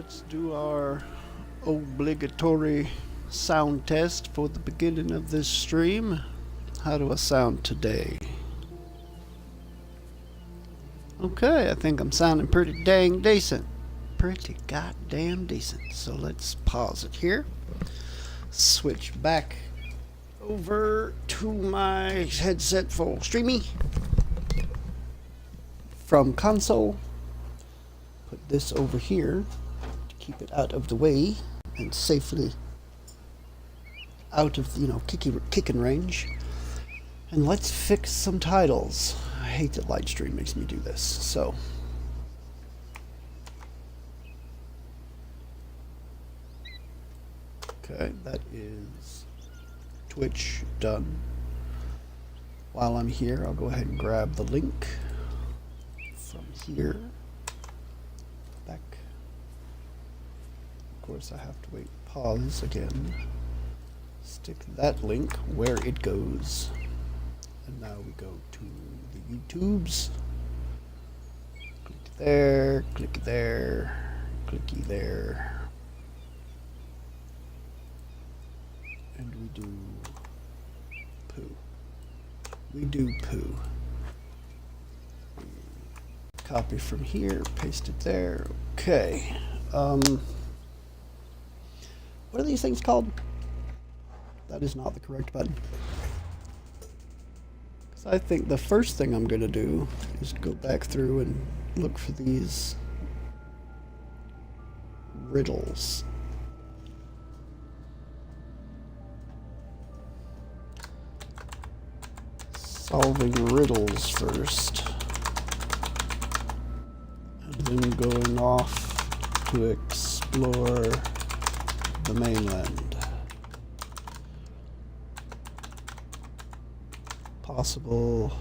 Let's do our obligatory sound test for the beginning of this stream. How do I sound today? Okay, I think I'm sounding pretty dang decent. Pretty goddamn decent. So let's pause it here. Switch back over to my headset for streaming from console. Put this over here to keep it out of the way and safely out of, kicking range. And let's fix some titles. I hate that Lightstream makes me do this, so. Okay, that is Twitch done. While I'm here, I'll go ahead and grab the link from here. Back. Of course, I have to wait, pause again. Stick that link where it goes. And now we go to the YouTubes. Click there, click there, clicky there. And we do poo. We do poo. Copy from here, paste it there. Okay. What are these things called? That is not the correct button. I think the first thing I'm going to do is go back through and look for these riddles. Solving riddles first. And then going off to explore the mainland. Possible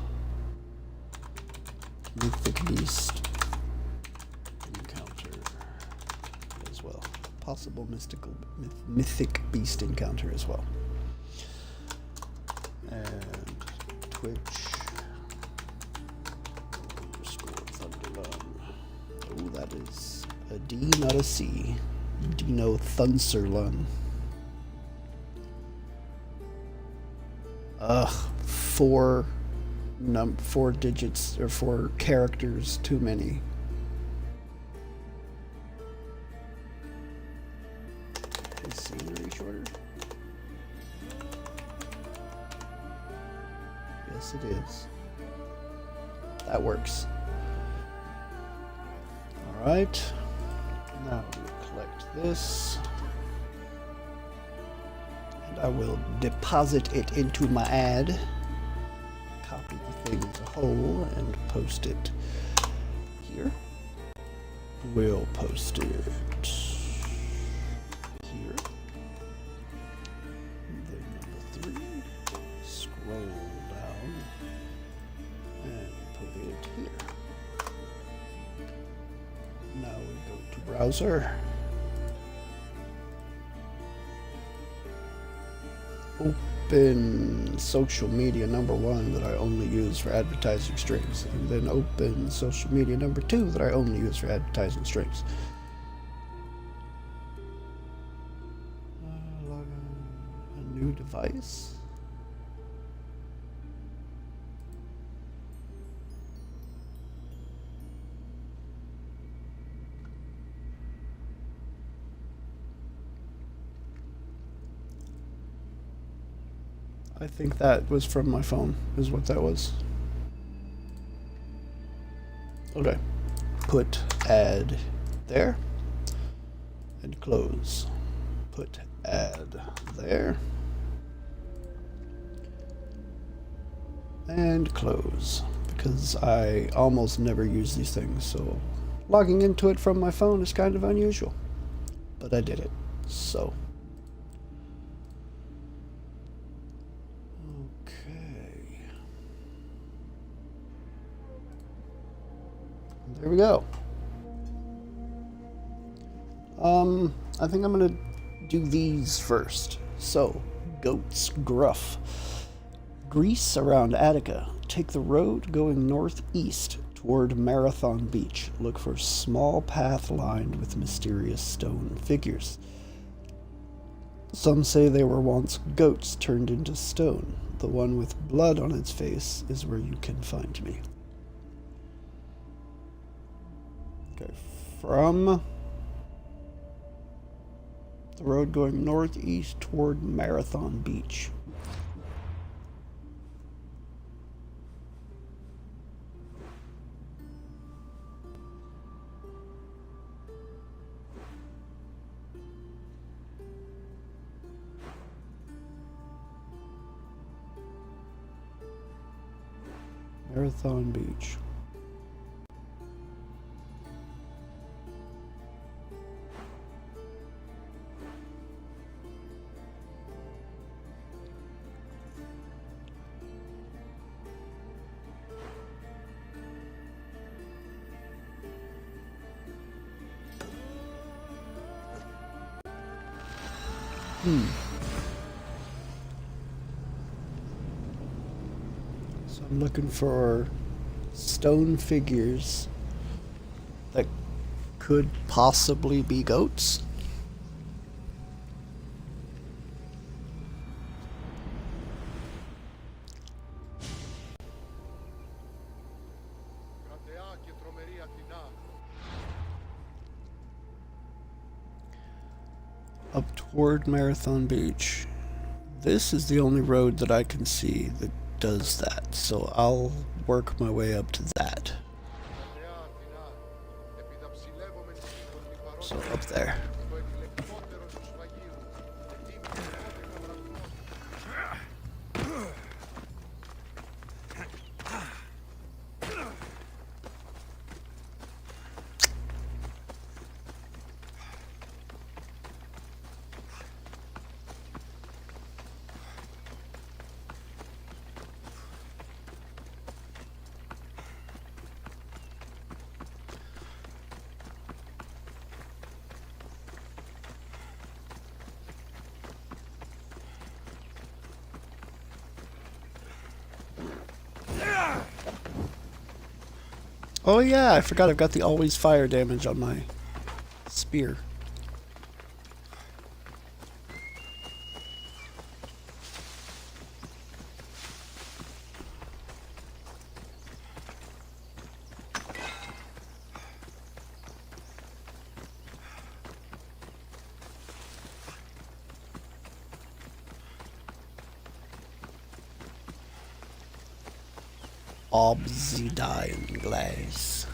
mythic beast encounter as well. Possible mythic beast encounter as well. And Twitch _Thunderlung. Oh, that is a D, not a C. Dino Thunserlung. Ugh. Four digits or 4 characters too many. Is scenery shorter? Yes, it is. That works. All right. Now we collect this. And I will deposit it into my ad. Copy the thing as a whole and post it here. We'll post it here. And then number 3. Scroll down and put it here. Now we go to browser. Open social media number 1 that I only use for advertising streams, and then open social media number 2 that I only use for advertising streams. Log on a new device. I think that was from my phone, is what that was. Okay. Put add there. And close. Put add there. And close. Because I almost never use these things, so logging into it from my phone is kind of unusual. But I did it, so. There we go. I think I'm gonna do these first. So, goat's gruff. Greece around Attica. Take the road going northeast toward Marathon Beach. Look for a small path lined with mysterious stone figures. Some say they were once goats turned into stone. The one with blood on its face is where you can find me. Okay, from the road going northeast toward Marathon Beach. Marathon Beach. So I'm looking for stone figures that could possibly be goats. Up toward Marathon Beach. This is the only road that I can see that does that, so I'll work my way up to that. So up there. Oh yeah, I forgot I've got the always fire damage on my spear. Obsidian glass.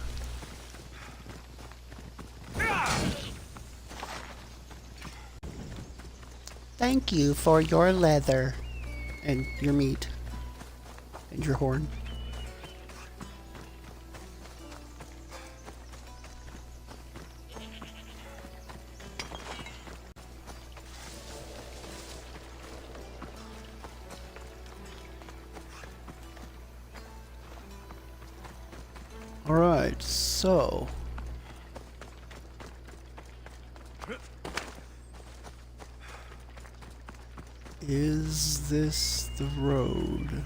Thank you for your leather and your meat and your horn. Alright, so is this the road?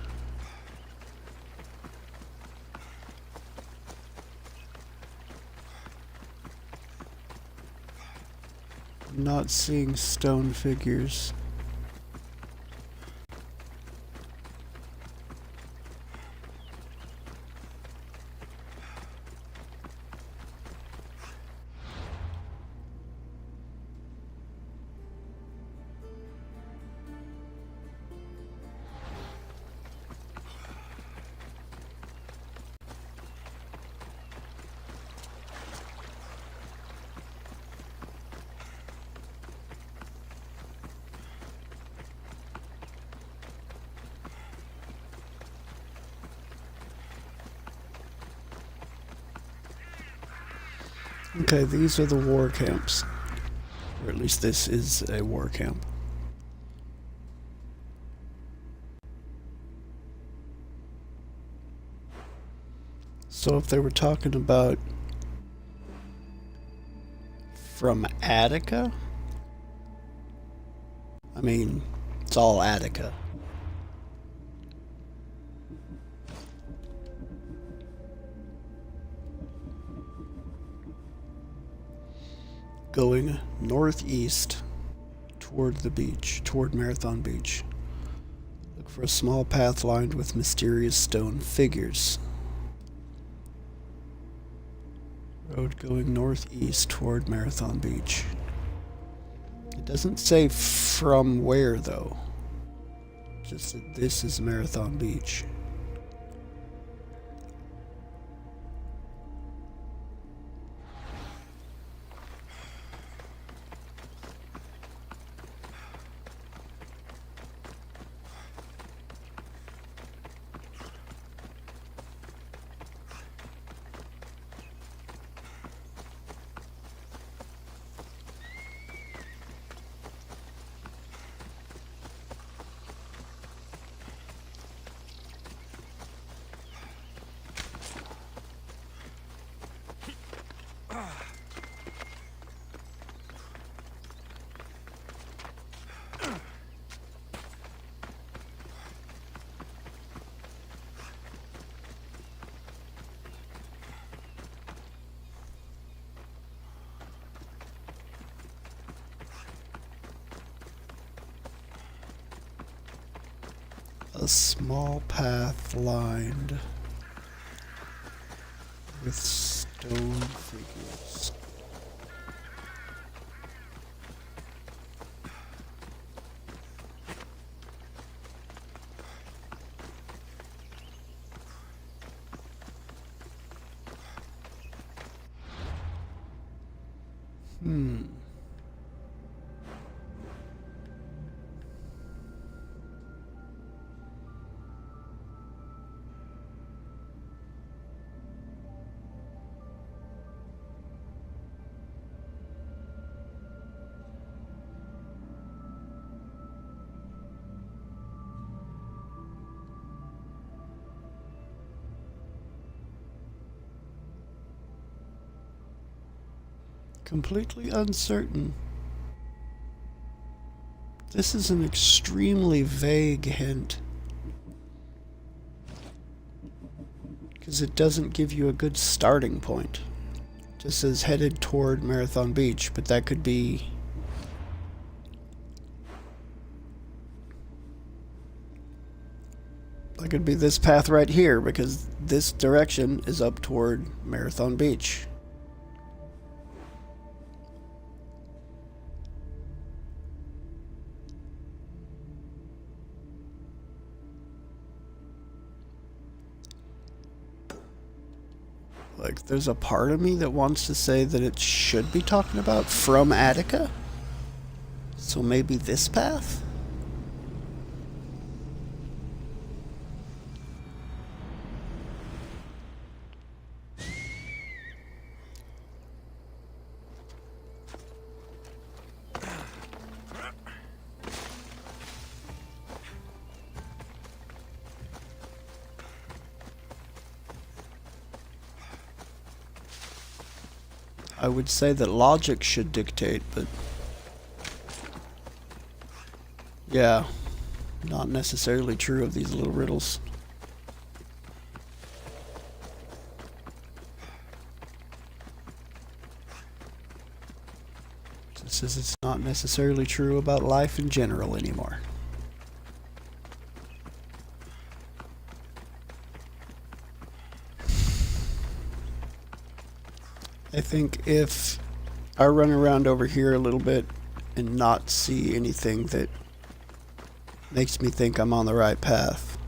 I'm not seeing stone figures. Okay, these are the war camps. Or at least this is a war camp. So if they were talking about from Attica, I mean, it's all Attica. going northeast toward the beach, toward Marathon Beach. Look for a small path lined with mysterious stone figures. Road going northeast toward Marathon Beach. It doesn't say from where, though. Just that this is Marathon Beach. A small path lined with stone figures. Completely uncertain. This is an extremely vague hint. Because it doesn't give you a good starting point. It just says headed toward Marathon Beach, but that could be... that could be this path right here, because this direction is up toward Marathon Beach. Like, there's a part of me that wants to say that it should be talking about from Attica. So maybe this path? I would say that logic should dictate, but yeah, not necessarily true of these little riddles. Just says it's not necessarily true about life in general anymore. I think if I run around over here a little bit and not see anything that makes me think I'm on the right path,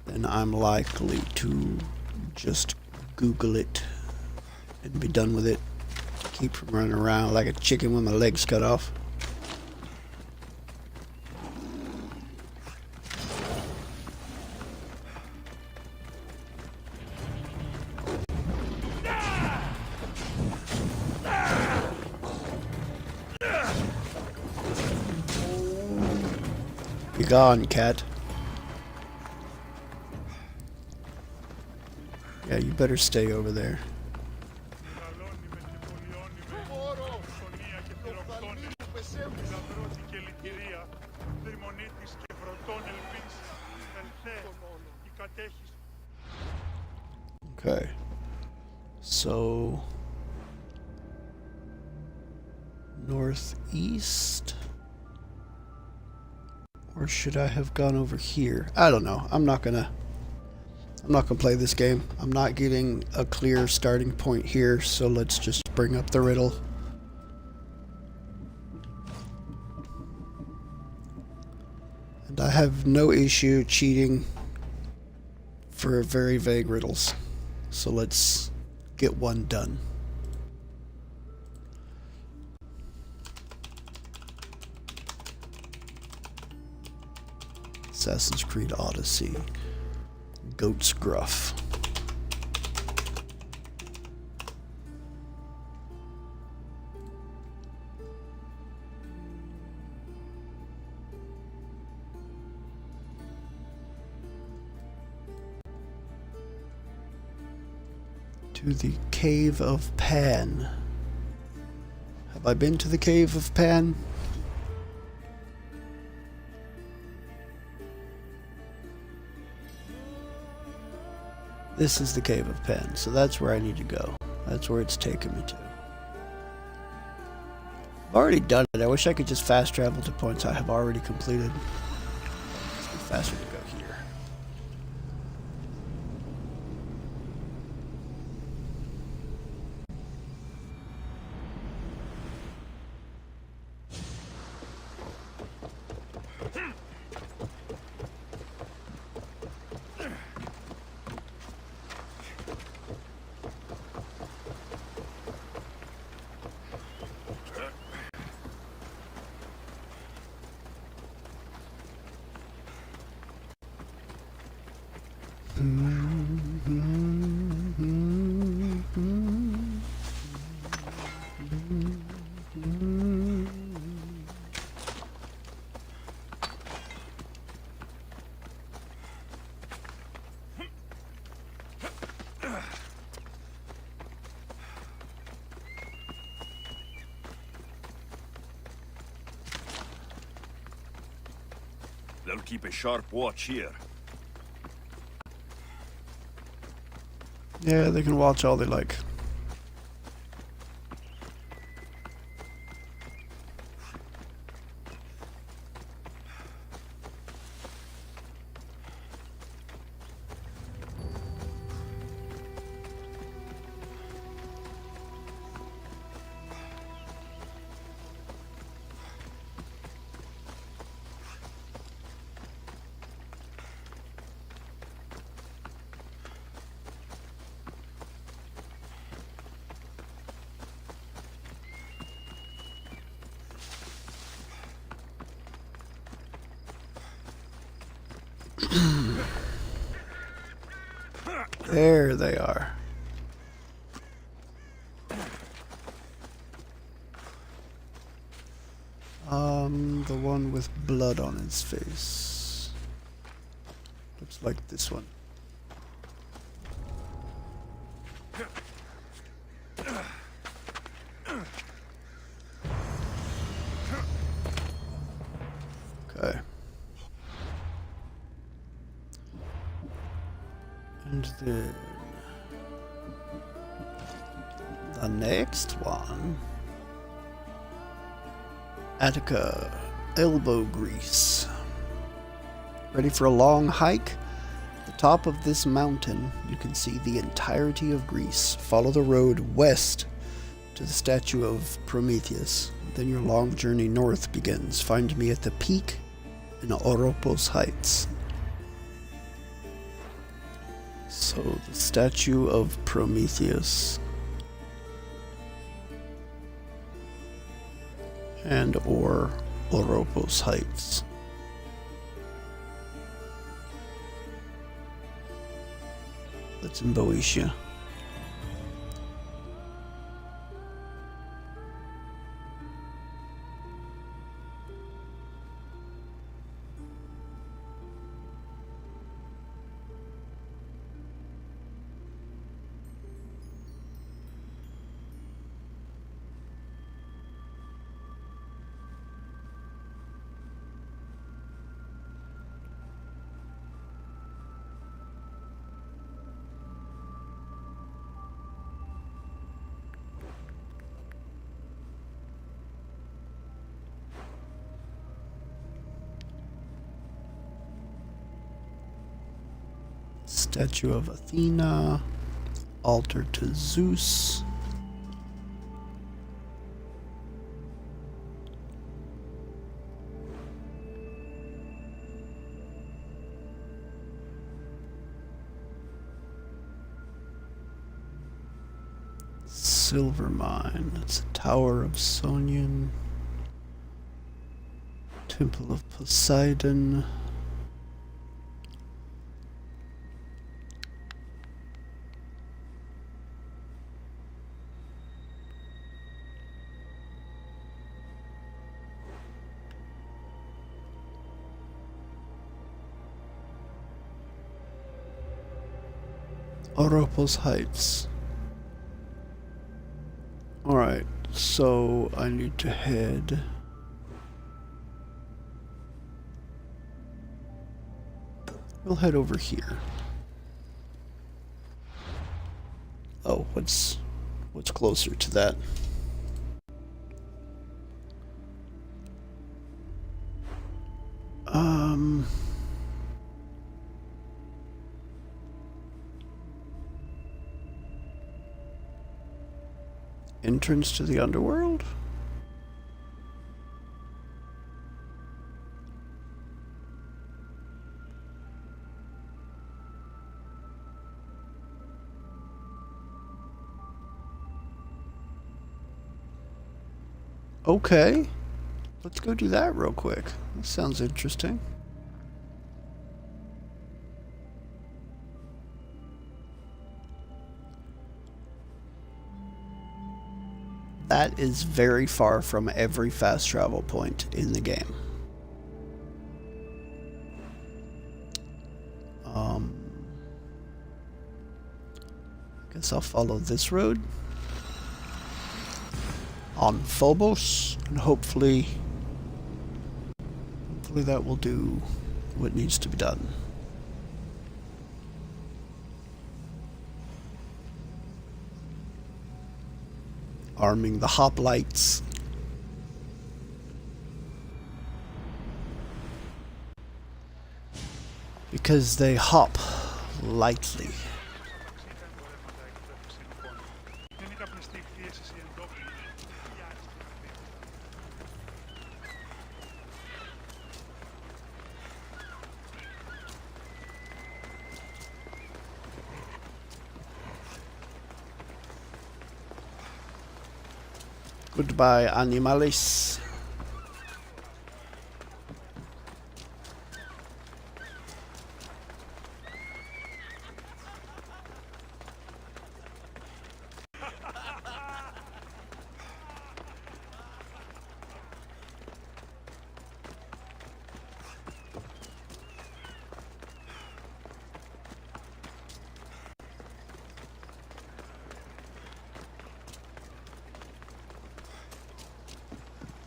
then I'm likely to just Google it and be done with it. Keep from running around like a chicken with my legs cut off. Be gone, cat. Yeah, you better stay over there. Okay. So northeast. Or should I have gone over here? I don't know. I'm not gonna play this game. I'm not getting a clear starting point here, so let's just bring up the riddle. And I have no issue cheating for very vague riddles. So let's get one done. Assassin's Creed Odyssey. Goat's Gruff. To the Cave of Pan. Have I been to the Cave of Pan? This is the Cave of Pan, so that's where I need to go. That's where it's taken me to. I've already done it. I wish I could just fast travel to points I have already completed. It's be faster to go here. They'll keep a sharp watch here. Yeah, they can watch all they like. There they are. The one with blood on his face. Looks like this one. Okay. And then the next one, Attica, elbow grease. Ready for a long hike? At the top of this mountain, you can see the entirety of Greece. Follow the road west to the statue of Prometheus. Then your long journey north begins. Find me at the peak in Oropos Heights. So, the statue of Prometheus. And or Oropos Heights. That's in Boeotia. Statue of Athena. Altar to Zeus. Silver mine. That's a Tower of Sonian. Temple of Poseidon. Oropos Heights. Alright, so I need to head... We'll head over here. Oh, what's closer to that? Entrance to the underworld? Okay. Let's go do that real quick. That sounds interesting. That is very far from every fast travel point in the game. Guess I'll follow this road on Phobos, and hopefully that will do what needs to be done. Arming the hoplites. Because they hop lightly. Goodbye, animales.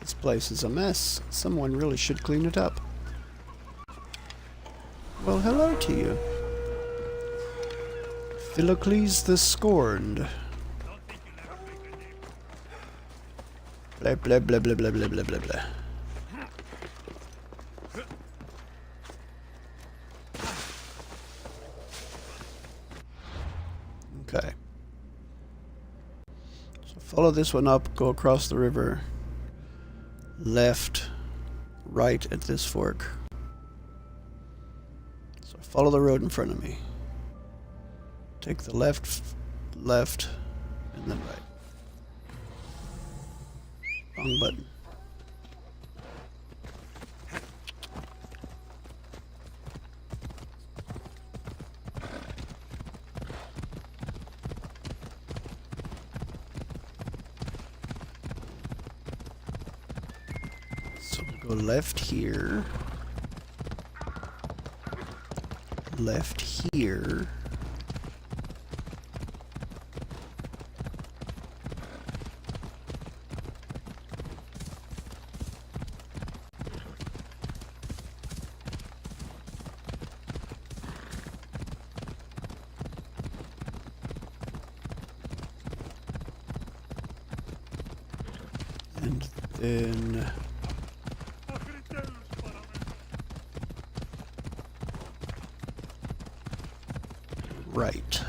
This place is a mess. Someone really should clean it up. Well, hello to you. Philocles the Scorned. Blah blah blah blah blah blah blah blah blah. Okay. So follow this one up, go across the river. Left, right at this fork. So follow the road in front of me. Take the left, and then right. Wrong button. Go left here. Left here. And then Right.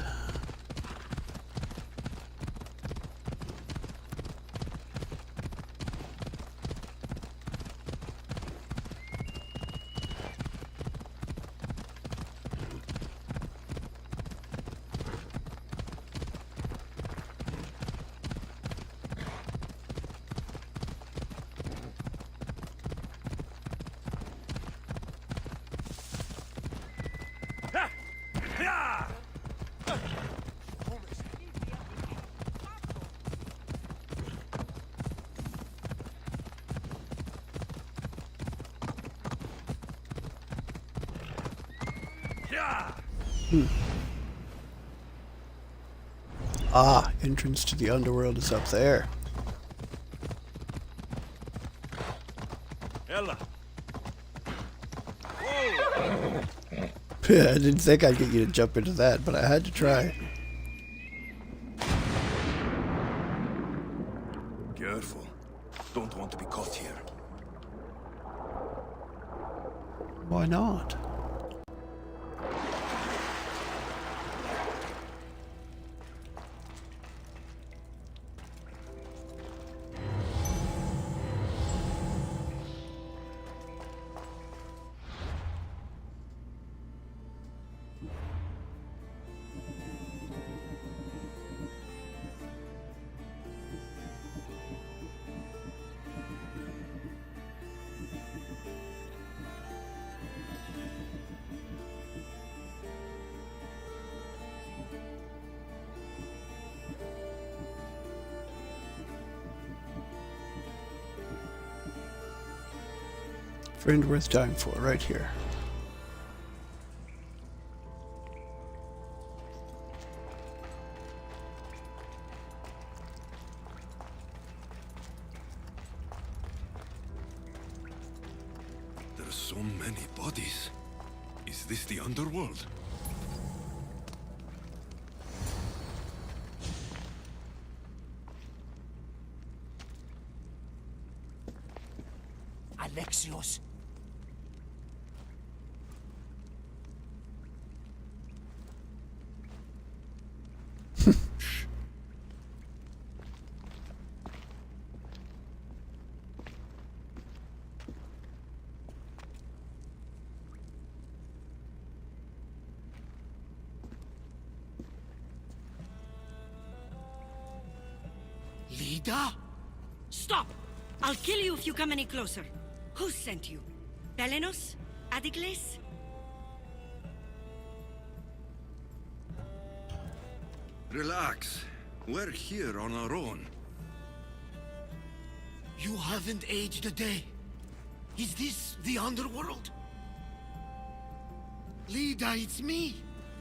Ah, entrance to the underworld is up there. Ella. I didn't think I'd get you to jump into that, but I had to try. Careful. Don't want to be caught here. Why not? Friend worth dying for, right here. There are so many bodies. Is this the underworld? Alexios. Lida? Stop! I'll kill you if you come any closer. Who sent you? Pelenos? Adigles? Relax. We're here on our own. You haven't aged a day. Is this the underworld? Lida, it's me,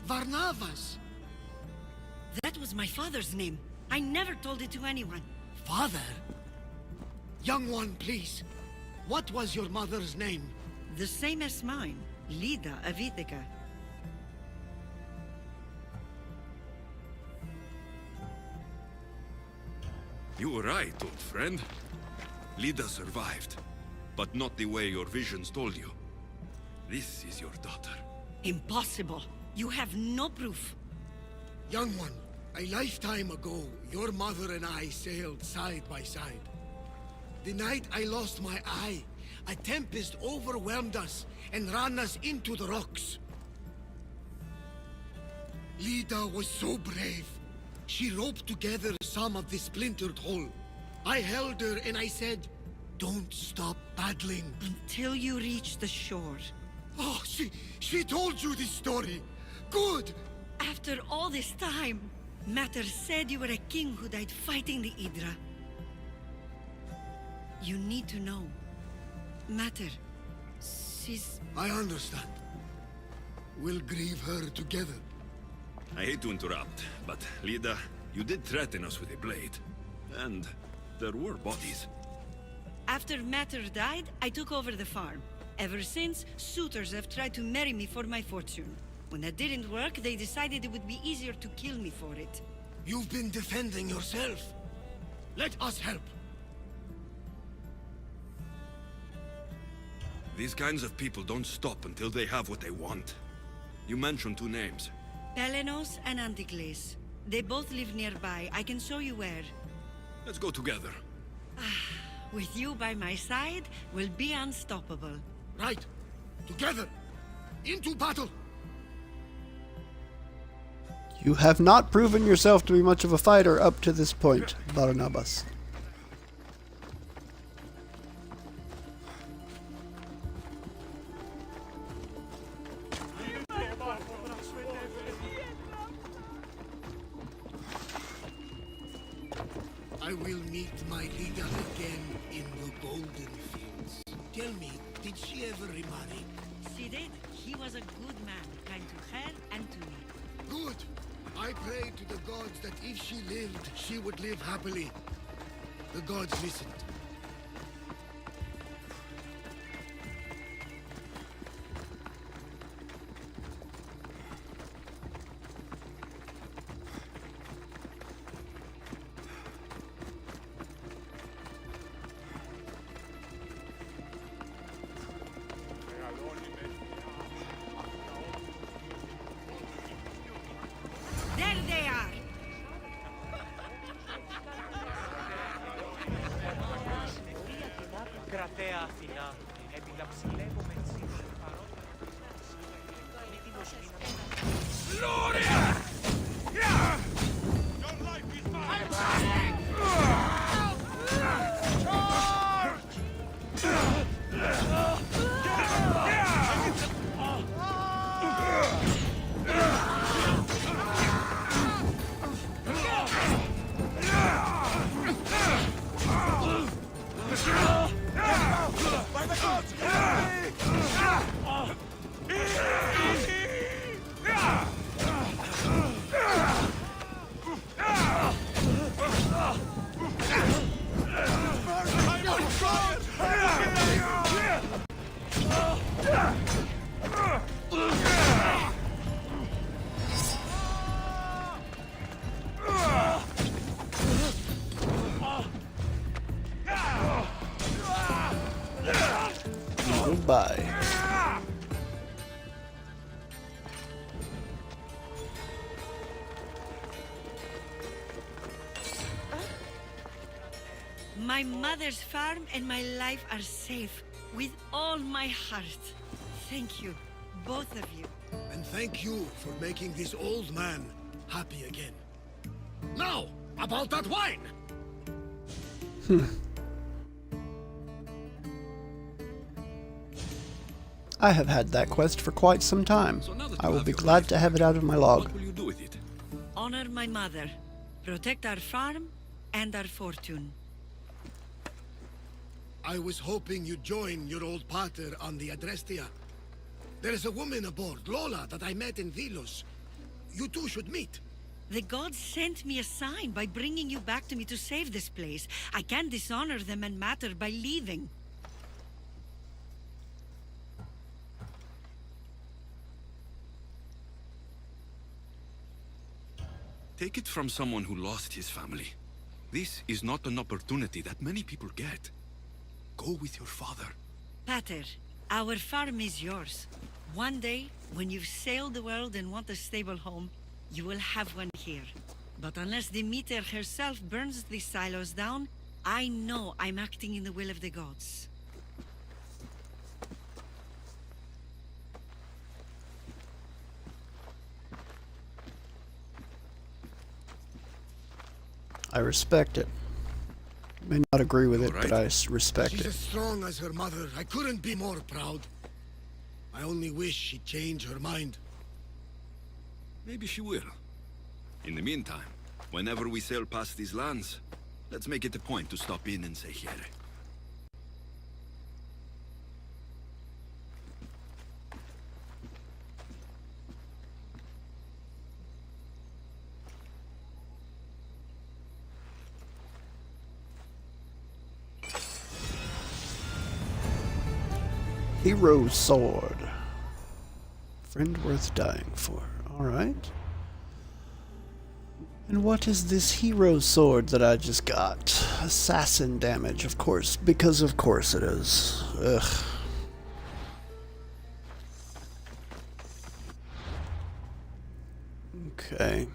Varnavas. That was my father's name. I never told it to anyone. Father? Young one, please. What was your mother's name? The same as mine. Lida of Ithaca. You were right, old friend. Lida survived, but not the way your visions told you. This is your daughter. Impossible. You have no proof. Young one, a lifetime ago, your mother and I sailed side by side. The night I lost my eye, a tempest overwhelmed us and ran us into the rocks. Lida was so brave. She roped together some of the splintered hull. I held her and I said, "Don't stop paddling." Until you reach the shore. Oh, she told you this story. Good. After all this time, Mater said you were a king who died fighting the Hydra. You need to know. Mater, she's... I understand. We'll grieve her together. I hate to interrupt, but Lida, you did threaten us with a blade. And there were bodies. After Mater died, I took over the farm. Ever since, suitors have tried to marry me for my fortune. When that didn't work, they decided it would be easier to kill me for it. You've been defending yourself. Let us help. These kinds of people don't stop until they have what they want. You mentioned two names. Pelenos and Anticles. They both live nearby. I can show you where. Let's go together. With you by my side, we'll be unstoppable. Right. Together. Into battle. You have not proven yourself to be much of a fighter up to this point, Barnabas. I will meet my leader again in the Golden Fields. Tell me, did she ever remarry? She did. He was a good man, kind to her and to me. Good. I prayed to the gods that if she lived, she would live happily. The gods listened. There they are! Κρατέα Αθηνά, έπειτα ψηλεύω με τσίπρο παρότι Your life is mine! Goodbye. My mother's farm and my life are safe. With all my heart. Thank you, both of you. And thank you for making this old man happy again. Now, about that wine! I have had that quest for quite some time. So now that I you will have be your glad life to have it out of my log. What will you do with it? Honor my mother. Protect our farm and our fortune. I was hoping you'd join your old pater on the Adrestia. There is a woman aboard, Lola, that I met in Vilos. You two should meet. The gods sent me a sign by bringing you back to me to save this place. I can't dishonor them and Matter by leaving. Take it from someone who lost his family. This is not an opportunity that many people get. Go with your father. Pater, our farm is yours. One day, when you've sailed the world and want a stable home, you will have one here. But unless Demeter herself burns these silos down, I know I'm acting in the will of the gods. I respect it. May not agree with it, but I respect She's it. as strong as her mother. I couldn't be more proud. I only wish she'd change her mind. Maybe she will. In the meantime, whenever we sail past these lands, let's make it a point to stop in and say here. Hero's sword. Friend worth dying for. Alright. And what is this hero's sword that I just got? Assassin damage, of course. Because of course it is. Ugh. Okay.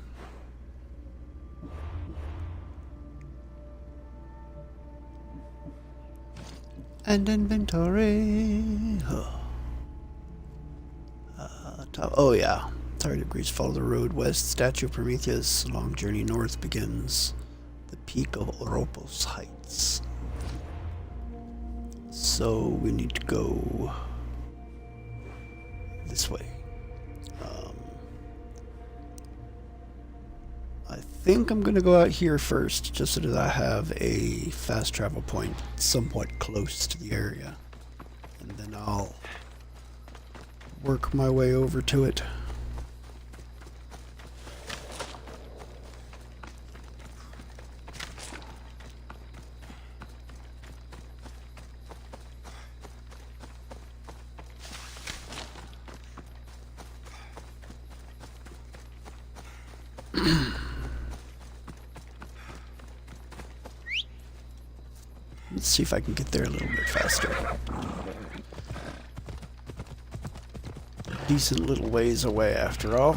And inventory. Oh yeah. 30 degrees, follow the road west. Statue of Prometheus. Long journey north begins. The peak of Oropos Heights. So we need to go this way. I think I'm gonna go out here first, just so that I have a fast travel point somewhat close to the area. And then I'll work my way over to it. Let's see if I can get there a little bit faster. Decent little ways away after all.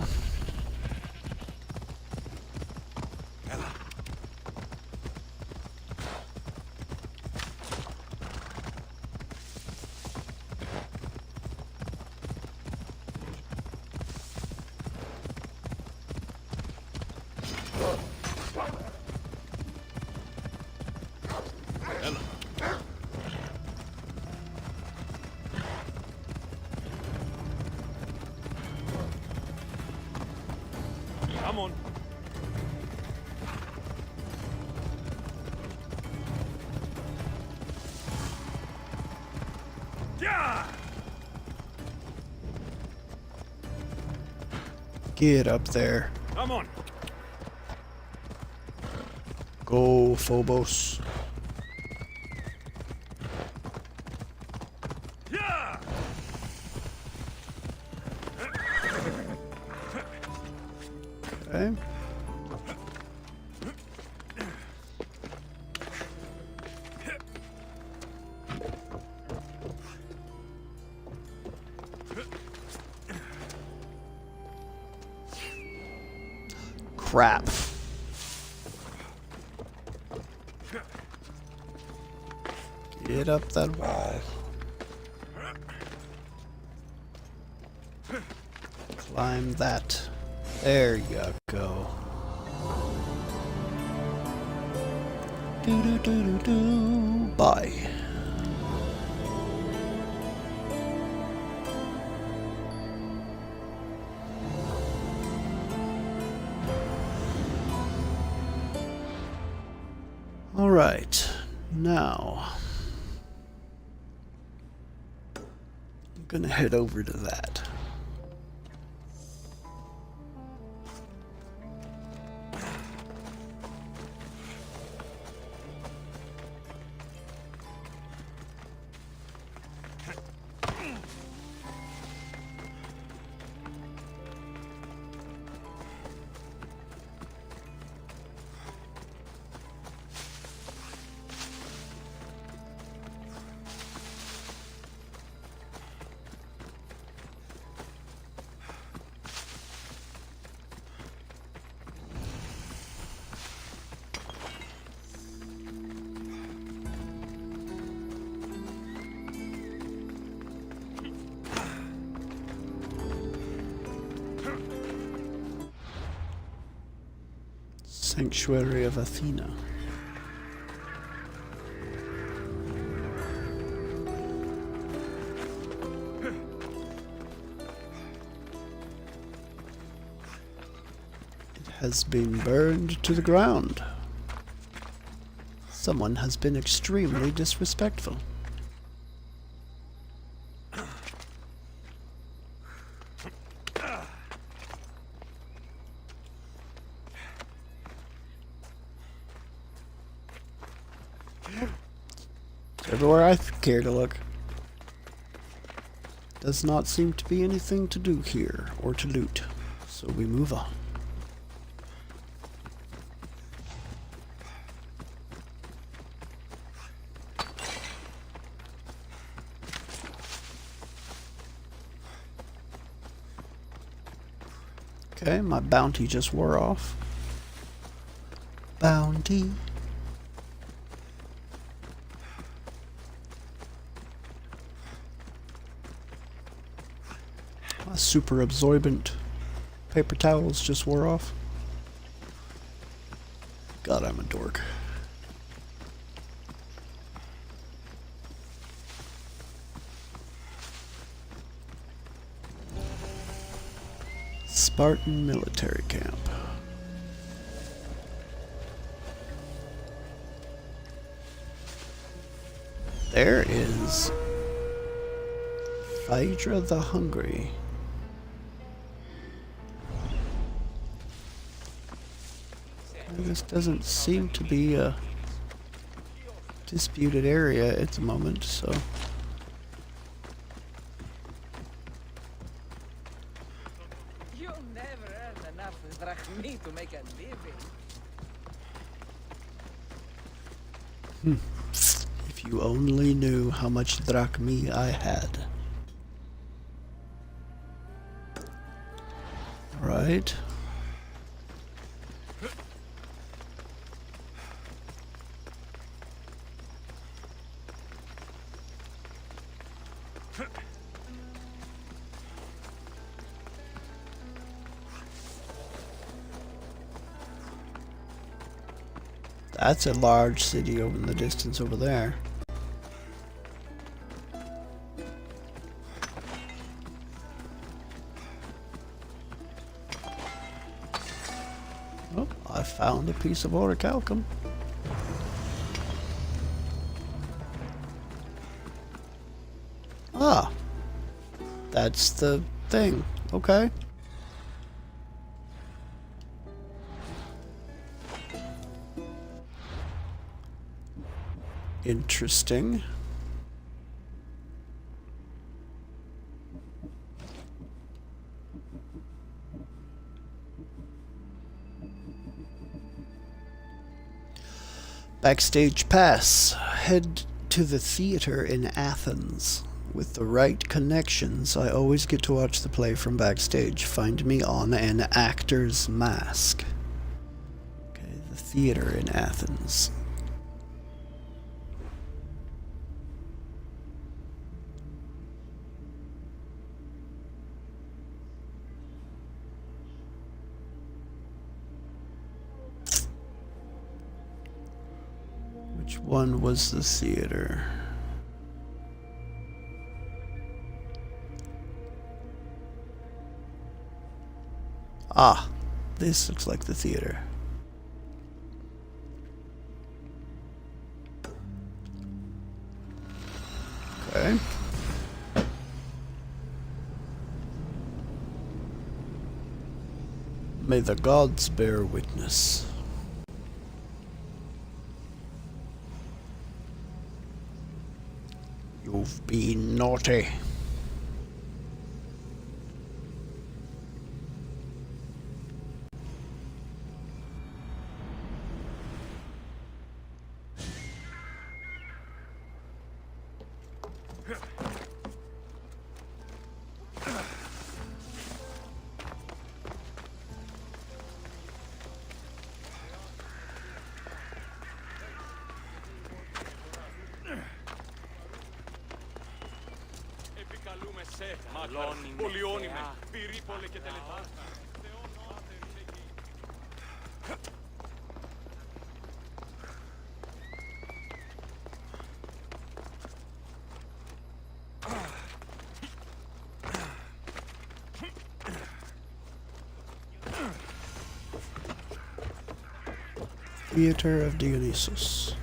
Come on. Yeah! Get up there. Come on. Go, Phobos. Yeah! Okay. Crap. Get up that wall. Climb that. There you go. Do do do do do. Bye. All right. Now I'm gonna head over to that. Sanctuary of Athena. It has been burned to the ground. Someone has been extremely disrespectful. Everywhere I care to look. Does not seem to be anything to do here, or to loot, so we move on. Okay, my bounty just wore off. Bounty. My super absorbent paper towels just wore off. God, I'm a dork. Spartan military camp. There is Phaedra the Hungry. This doesn't seem to be a disputed area at the moment, so... You'll never earn enough drachmi to make a living. If you only knew how much drachmi I had. Right. That's a large city over in the distance over there. Oh, I found a piece of orichalcum. Ah, that's the thing. Okay. Interesting. Backstage pass. Head to the theater in Athens. With the right connections, I always get to watch the play from backstage. Find me on an actor's mask. Okay, the theater in Athens. Which one was the theater? Ah, this looks like the theater. Okay. May the gods bear witness. You've been naughty. Theater of Dionysus.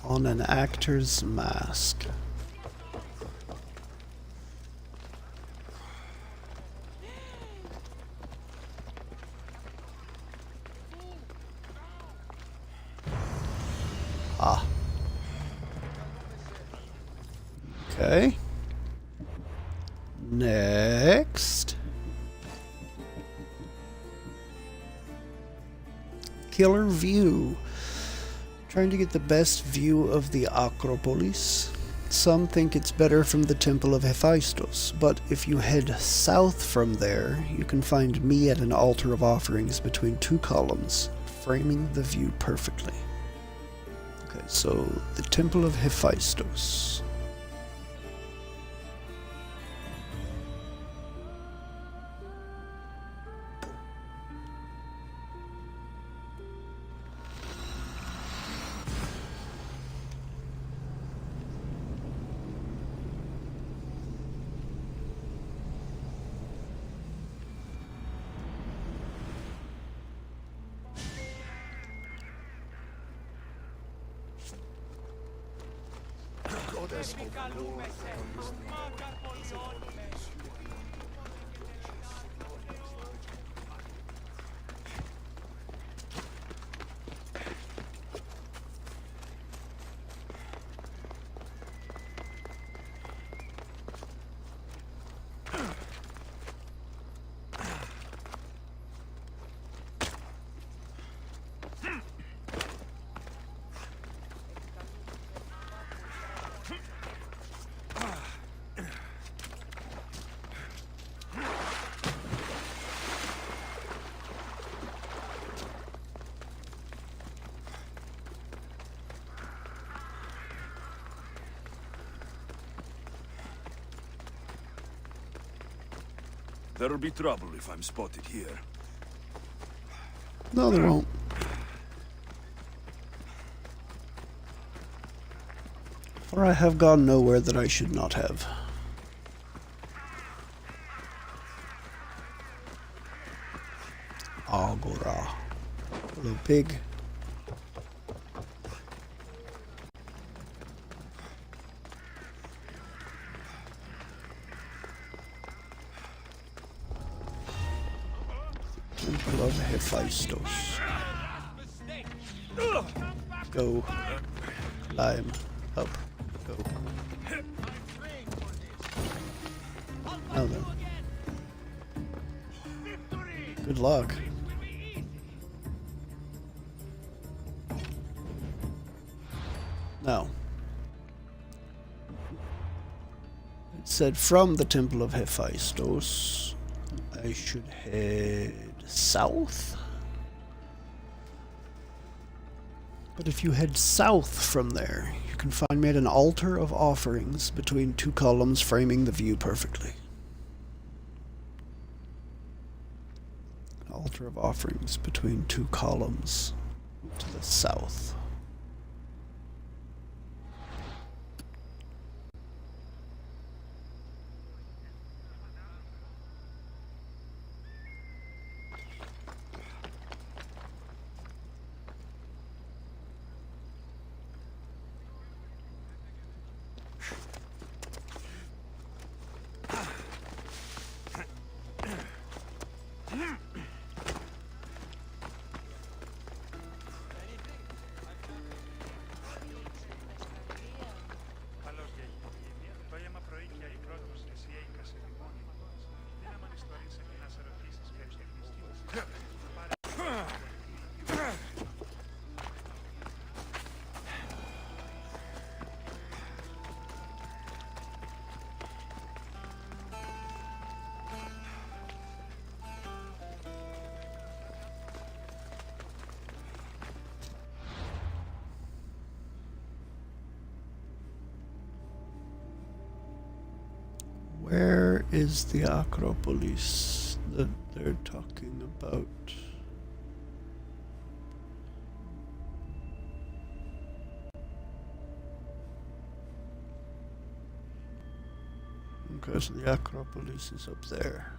On an actor's mask. Ah. Okay. Next. Killer view. Trying to get the best view of the Acropolis. Some think it's better from the Temple of Hephaestus, but if you head south from there, you can find me at an altar of offerings between two columns, framing the view perfectly. Okay, so the Temple of Hephaestus. There'll be trouble if I'm spotted here. No, there won't. For I have gone nowhere that I should not have. Agora. Hello, pig. Temple of Hephaestus. Go. Climb. Up. Go. Now then. Good luck. Now. It said from the Temple of Hephaestus, I should head south? But if you head south from there, you can find me at an altar of offerings between two columns framing the view perfectly. An altar of offerings between two columns to the south. Where is the Acropolis that they're talking about? Okay, so the Acropolis is up there.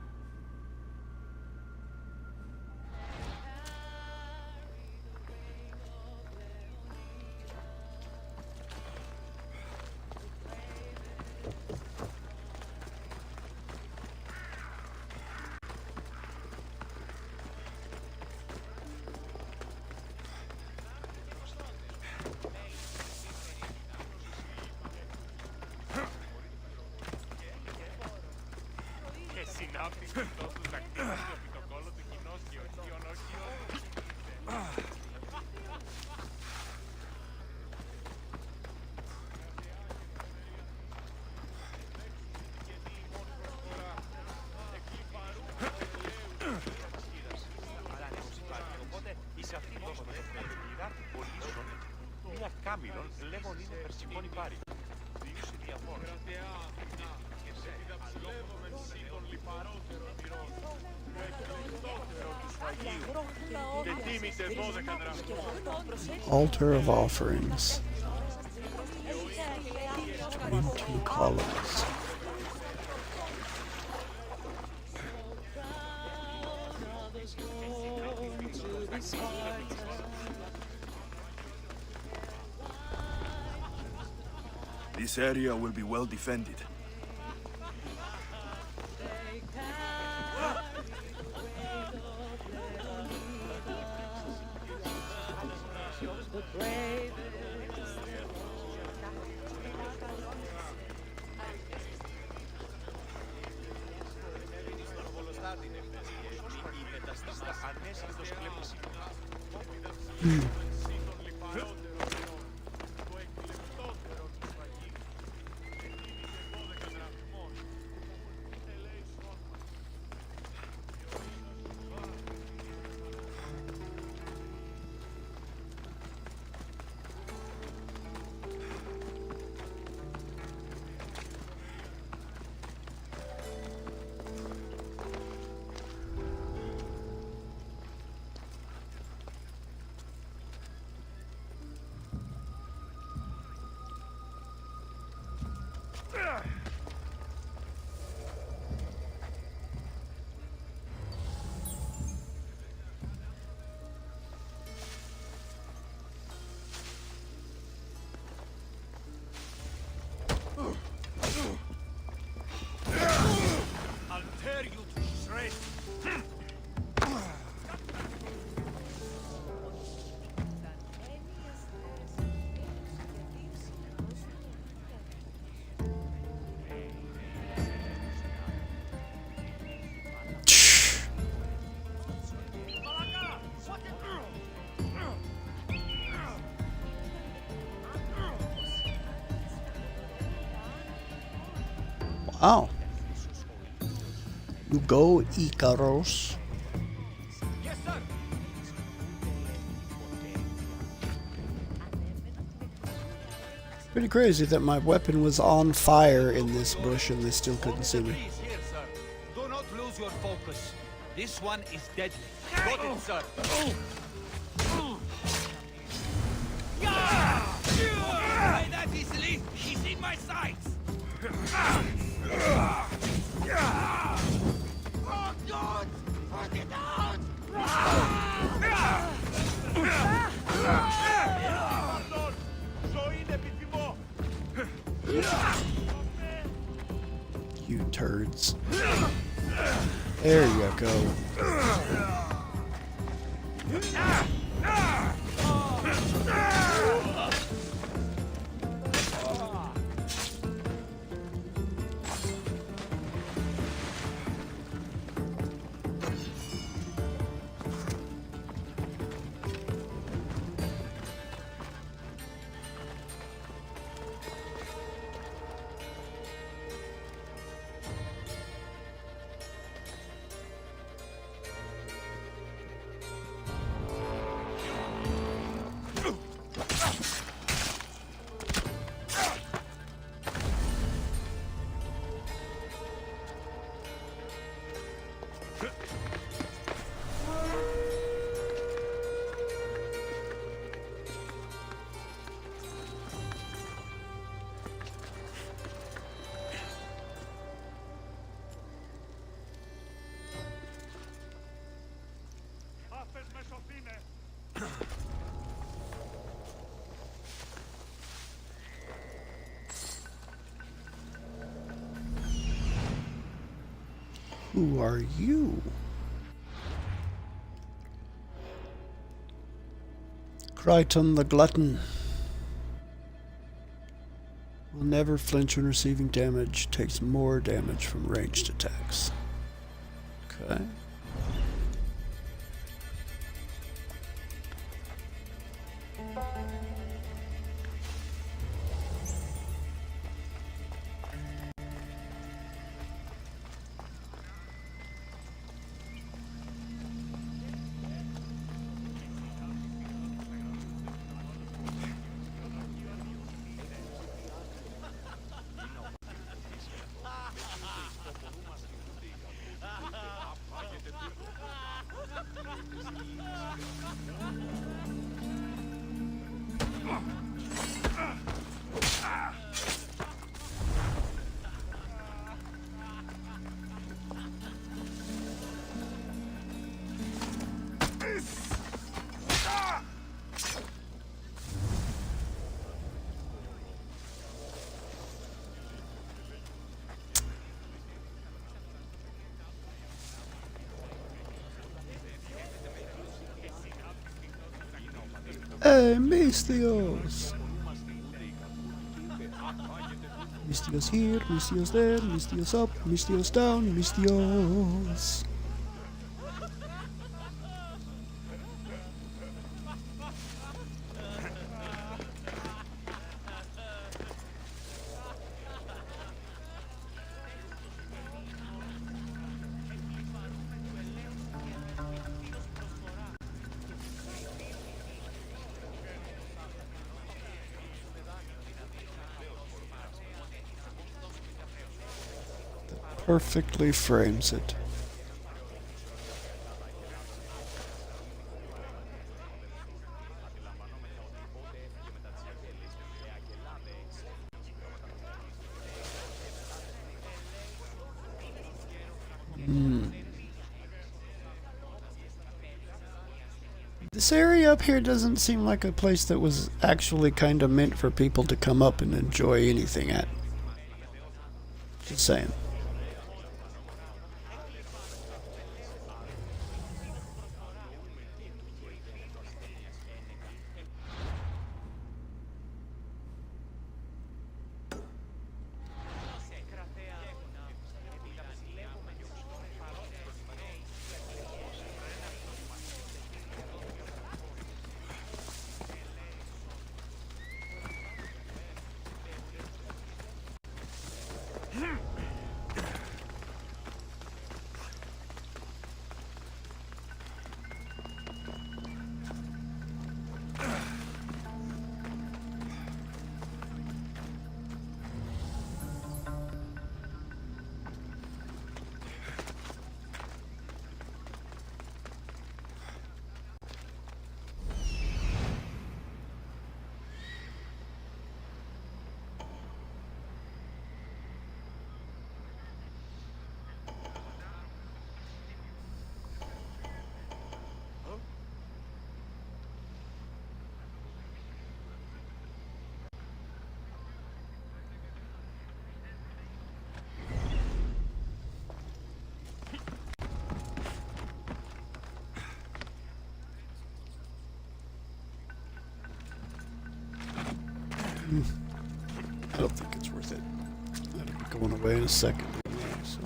Πειράτη πωλήσεων, μία κάμιλον λέγον είναι περσιμόνι πάρη. Διούσε διαφόρος. Altar of offerings. Between two columns. This area will be well defended. I'll tear you to shreds. Wow. You go, Icaros. Yes, sir. Pretty crazy that my weapon was on fire in this bush and they still couldn't see me. Please, here, sir. Do not lose your focus. This one is deadly. Got it, sir. By that easily, he's in my sights. Oh, God! Put it out! Pardon! Ζωή είναι επιθυμώ! You turds. There you go. Who are you? Crichton the Glutton. Will never flinch when receiving damage. Takes more damage from ranged attacks. Okay. Hey, Mistios! Mistios here, Mistios there, Mistios up, Mistios down, Mistios! Perfectly frames it. This area up here doesn't seem like a place that was actually kind of meant for people to come up and enjoy anything at. Just saying. I don't think it's worth it. That'll be going away in a second. So.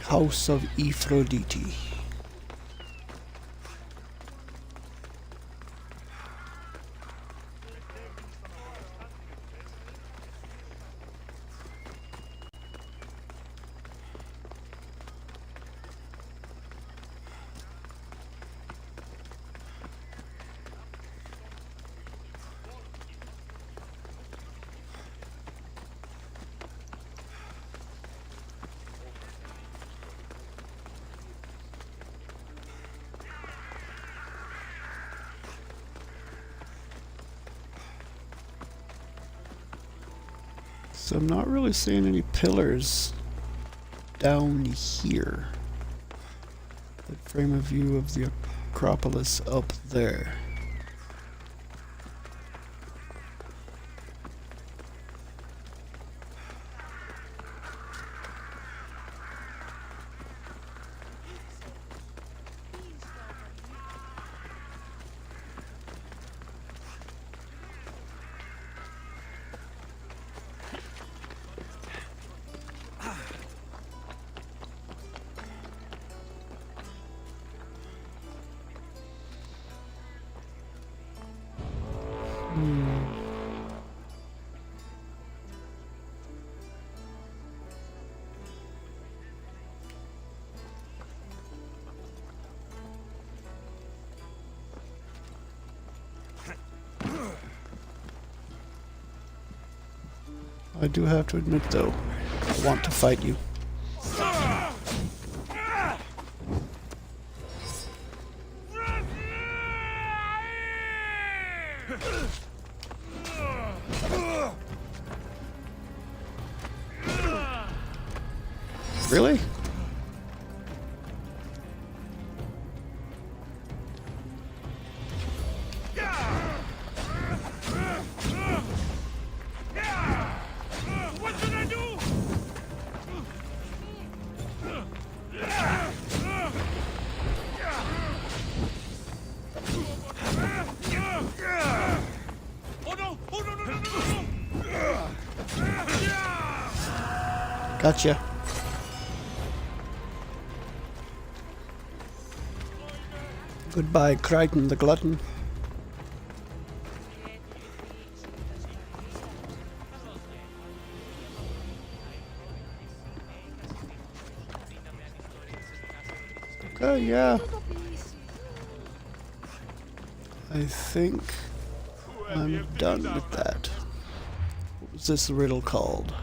House of Aphrodite. So I'm not really seeing any pillars down here that frame a view of the Acropolis up there. I do have to admit, though, I want to fight you. Really? Gotcha. Goodbye, Crichton the Glutton. Okay, yeah. I think I'm done with that. What was this riddle called?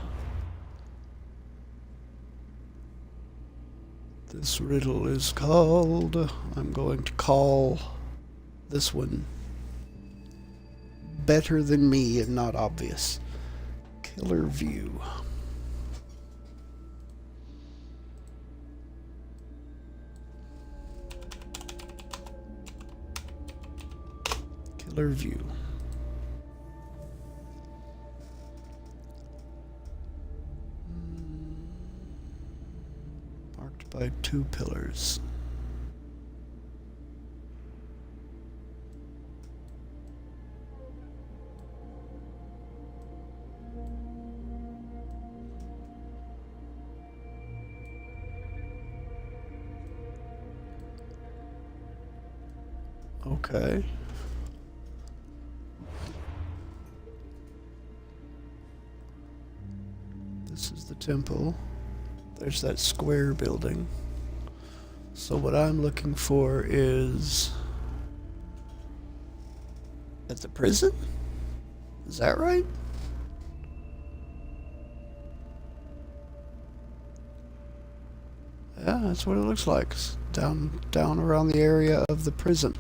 This riddle is called... I'm going to call this one Better Than Me and Not Obvious. Killer View. Killer View. Marked by 2 pillars. Okay. This is the temple. There's that square building. So what I'm looking for is... at the prison? Is that right? Yeah, that's what it looks like. It's down around the area of the prison.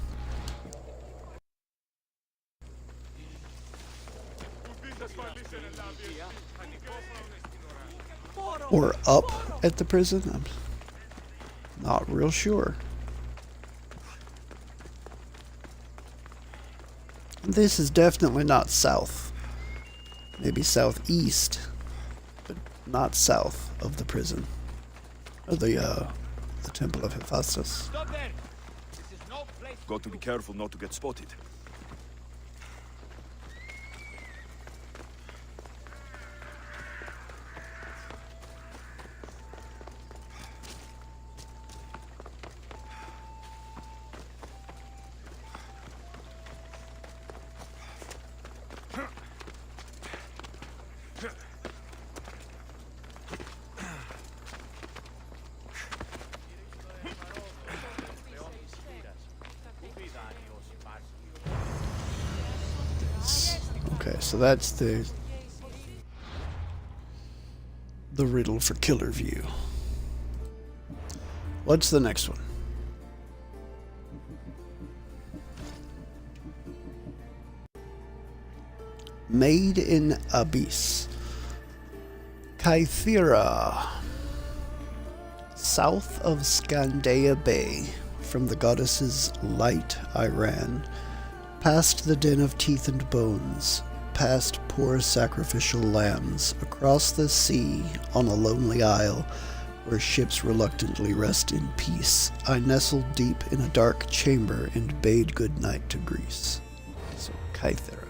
Or up at the prison? I'm not real sure. This is definitely not south. Maybe southeast, but not south of the prison. Or the Temple of Hephaestus. Stop there! This is no place. Got to be careful not to get spotted. Okay, so that's the riddle for Killer View. What's the next one? Made in Abyss. Kythera. South of Scandia Bay, from the goddess's light I ran, past the den of teeth and bones, past poor sacrificial lambs, across the sea, on a lonely isle, where ships reluctantly rest in peace, I nestled deep in a dark chamber and bade good night to Greece. So, Kythera.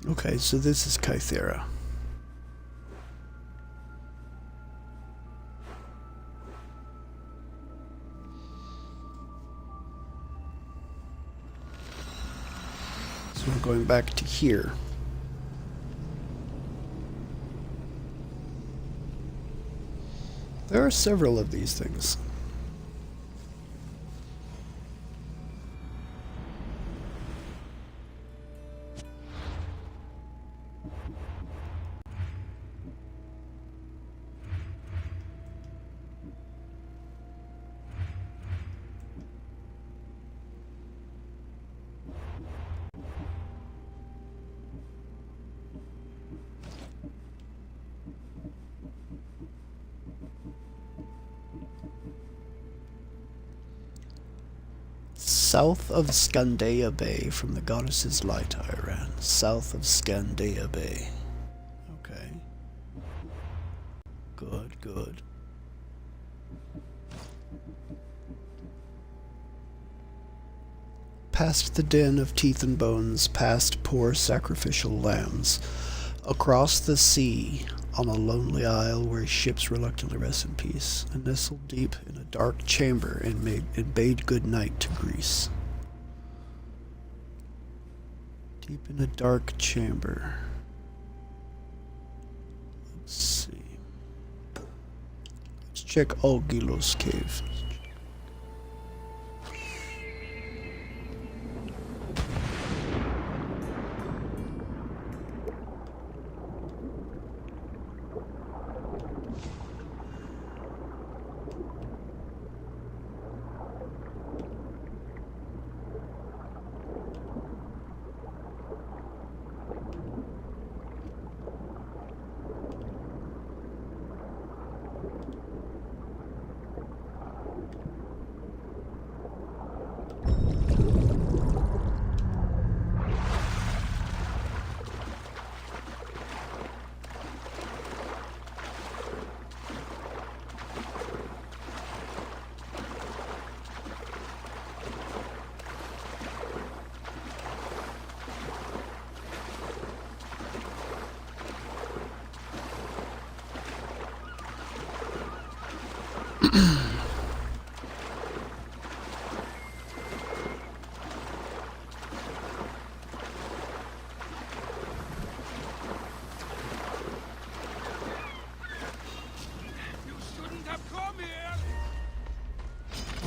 Okay, so this is Kythera. So we're going back to here. There are several of these things. south of Scandia Bay from the goddess's light I ran. South of Scandia Bay. Okay. Good, good. Past the den of teeth and bones, past poor sacrificial lambs, across the sea, on a lonely isle where ships reluctantly rest in peace, and nestled deep in a dark chamber and bade good night to Greece. Deep in a dark chamber. Let's see. Let's check Algilos Cave.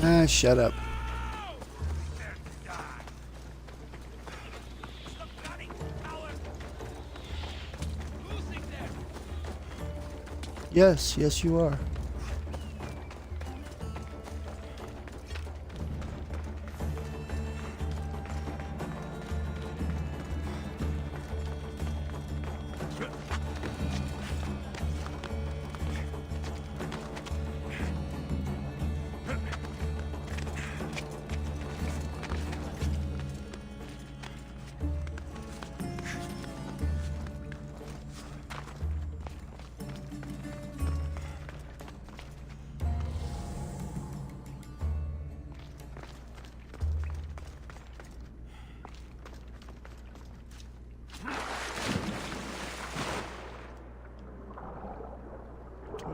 Ah, shut up. Yes, yes you are.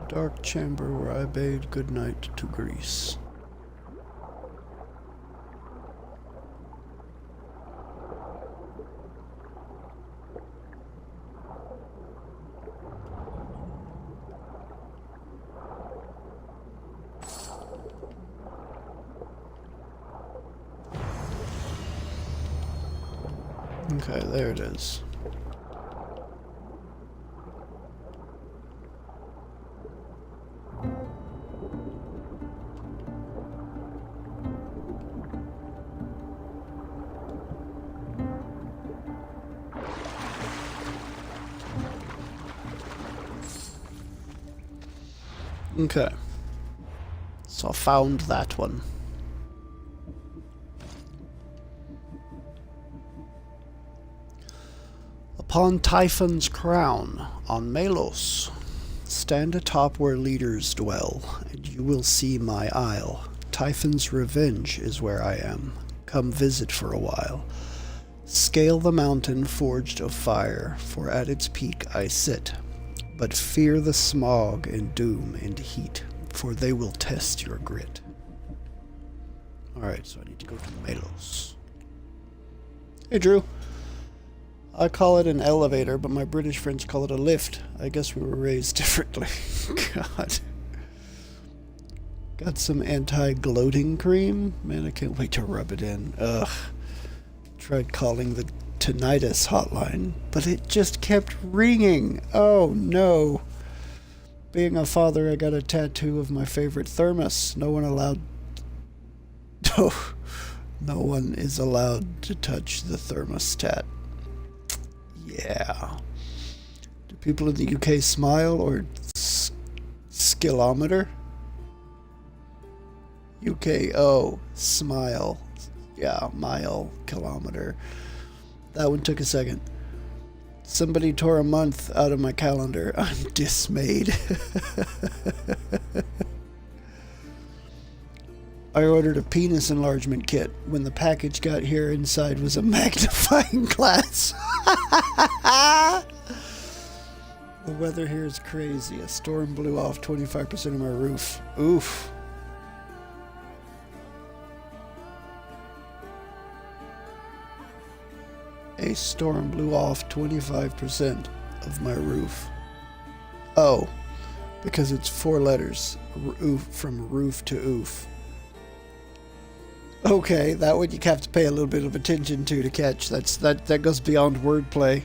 Dark chamber where I bade good night to Greece. Okay, there it is. Okay, so I found that one. Upon Typhon's crown, on Melos, stand atop where leaders dwell, and you will see my isle. Typhon's revenge is where I am. Come visit for a while. Scale the mountain forged of fire, for at its peak I sit. But fear the smog and doom and heat, for they will test your grit. Alright, so I need to go to Melos. Hey Drew. I call it an elevator, but my British friends call it a lift. I guess we were raised differently. God. Got some anti-gloating cream? Man, I can't wait to rub it in. Ugh. Tried calling the tinnitus hotline, but it just kept ringing. Oh no. Being a father, I got a tattoo of my favorite thermos. No one is allowed to touch the thermostat. Yeah. Do people in the UK smile or skillometer? UKO, smile. Yeah, mile, kilometer. That one took a second. Somebody tore a month out of my calendar. I'm dismayed. I ordered a penis enlargement kit. When the package got here, inside was a magnifying glass. The weather here is crazy. A storm blew off 25% of my roof. Oof. A storm blew off 25% of my roof. Oh, because it's 4 letters. Oof, from roof to oof. Okay, that one you have to pay a little bit of attention to catch. That goes beyond wordplay.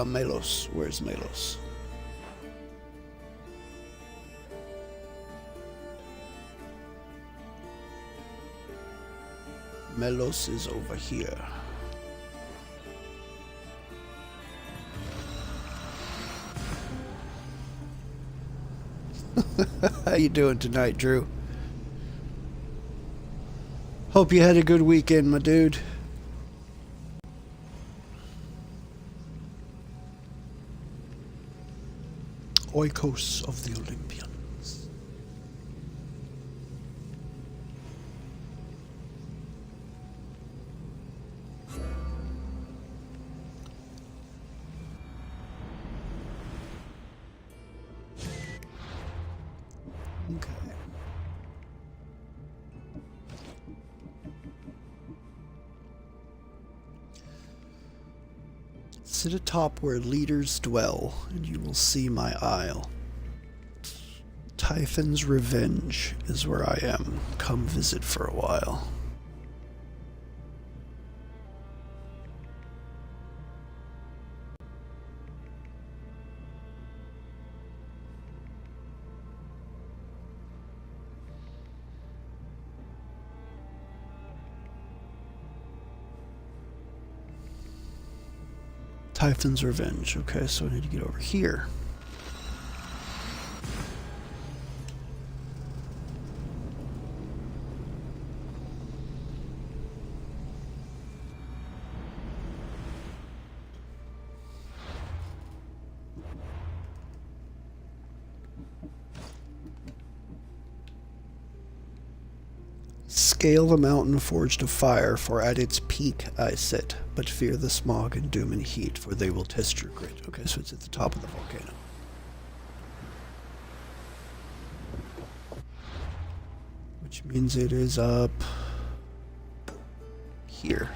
Melos. Where's Melos? Melos is over here. How you doing tonight, Drew? Hope you had a good weekend, my dude. Oikos of the Olympians. Okay. Sit atop where leaders dwell, and you will see my isle. Typhon's Revenge is where I am. Come visit for a while. Typhon's Revenge. Okay, so I need to get over here. Scale the mountain forged of fire, for at its peak I sit, but fear the smog and doom and heat, for they will test your grit. Okay, so it's at the top of the volcano. Which means it is up here.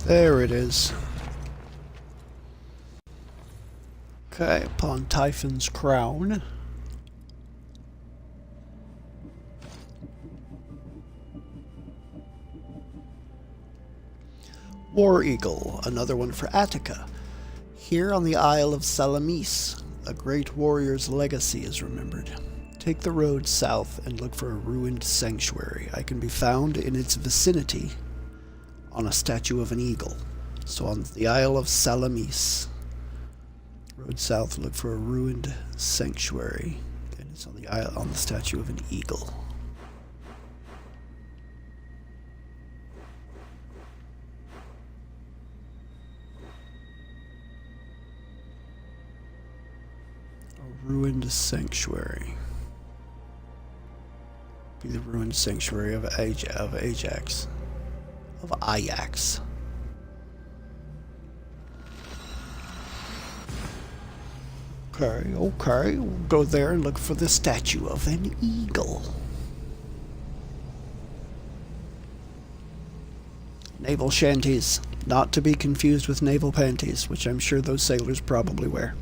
There it is. Okay, upon Typhon's crown. War Eagle, another one for Attica. Here on the Isle of Salamis, a great warrior's legacy is remembered. Take the road south and look for a ruined sanctuary. I can be found in its vicinity on a statue of an eagle. So on the Isle of Salamis, road south, look for a ruined sanctuary. And it's on the isle, on the statue of an eagle. A ruined sanctuary. Be the ruined sanctuary of Ajax. Of Ajax. Okay, we'll go there and look for the statue of an eagle. Naval shanties. Not to be confused with naval panties, which I'm sure those sailors probably wear.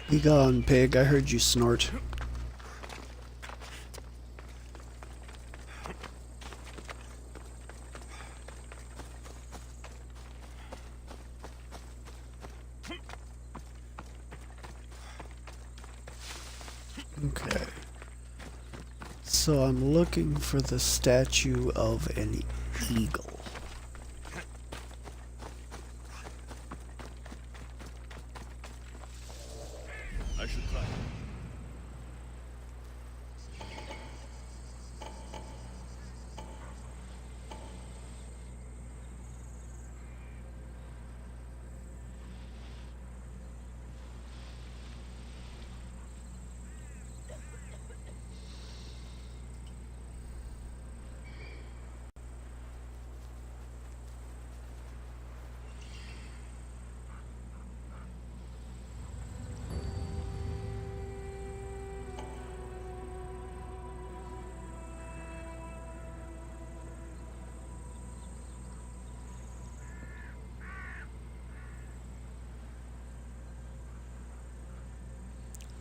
Be gone, pig. I heard you snort. Okay. So I'm looking for the statue of an eagle. I should try.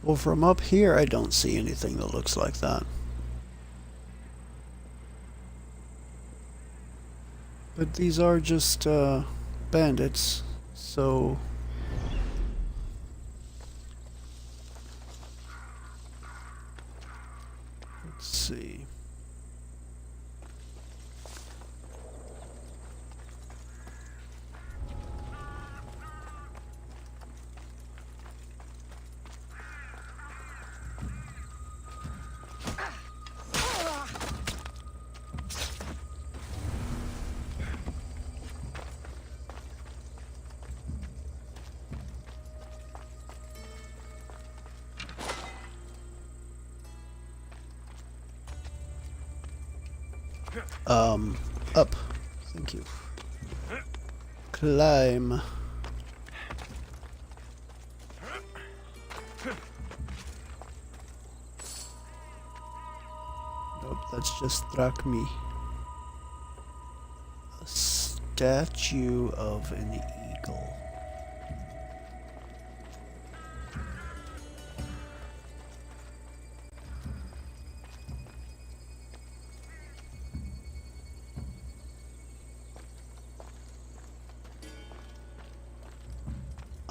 Well, from up here, I don't see anything that looks like that. But these are just, bandits, so... Let's see. Up. Thank you. Climb. Nope, that's just struck me. A statue of an eagle.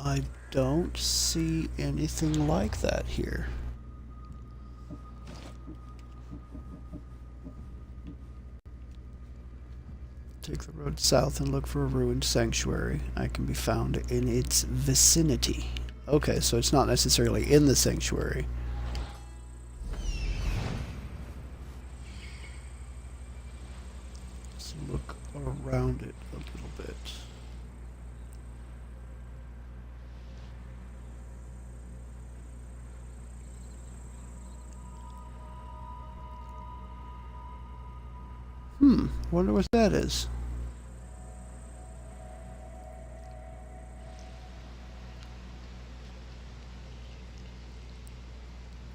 I don't see anything like that here. Take the road south and look for a ruined sanctuary. I can be found in its vicinity. Okay, so it's not necessarily in the sanctuary. Let's look around it a little bit. Wonder what that is.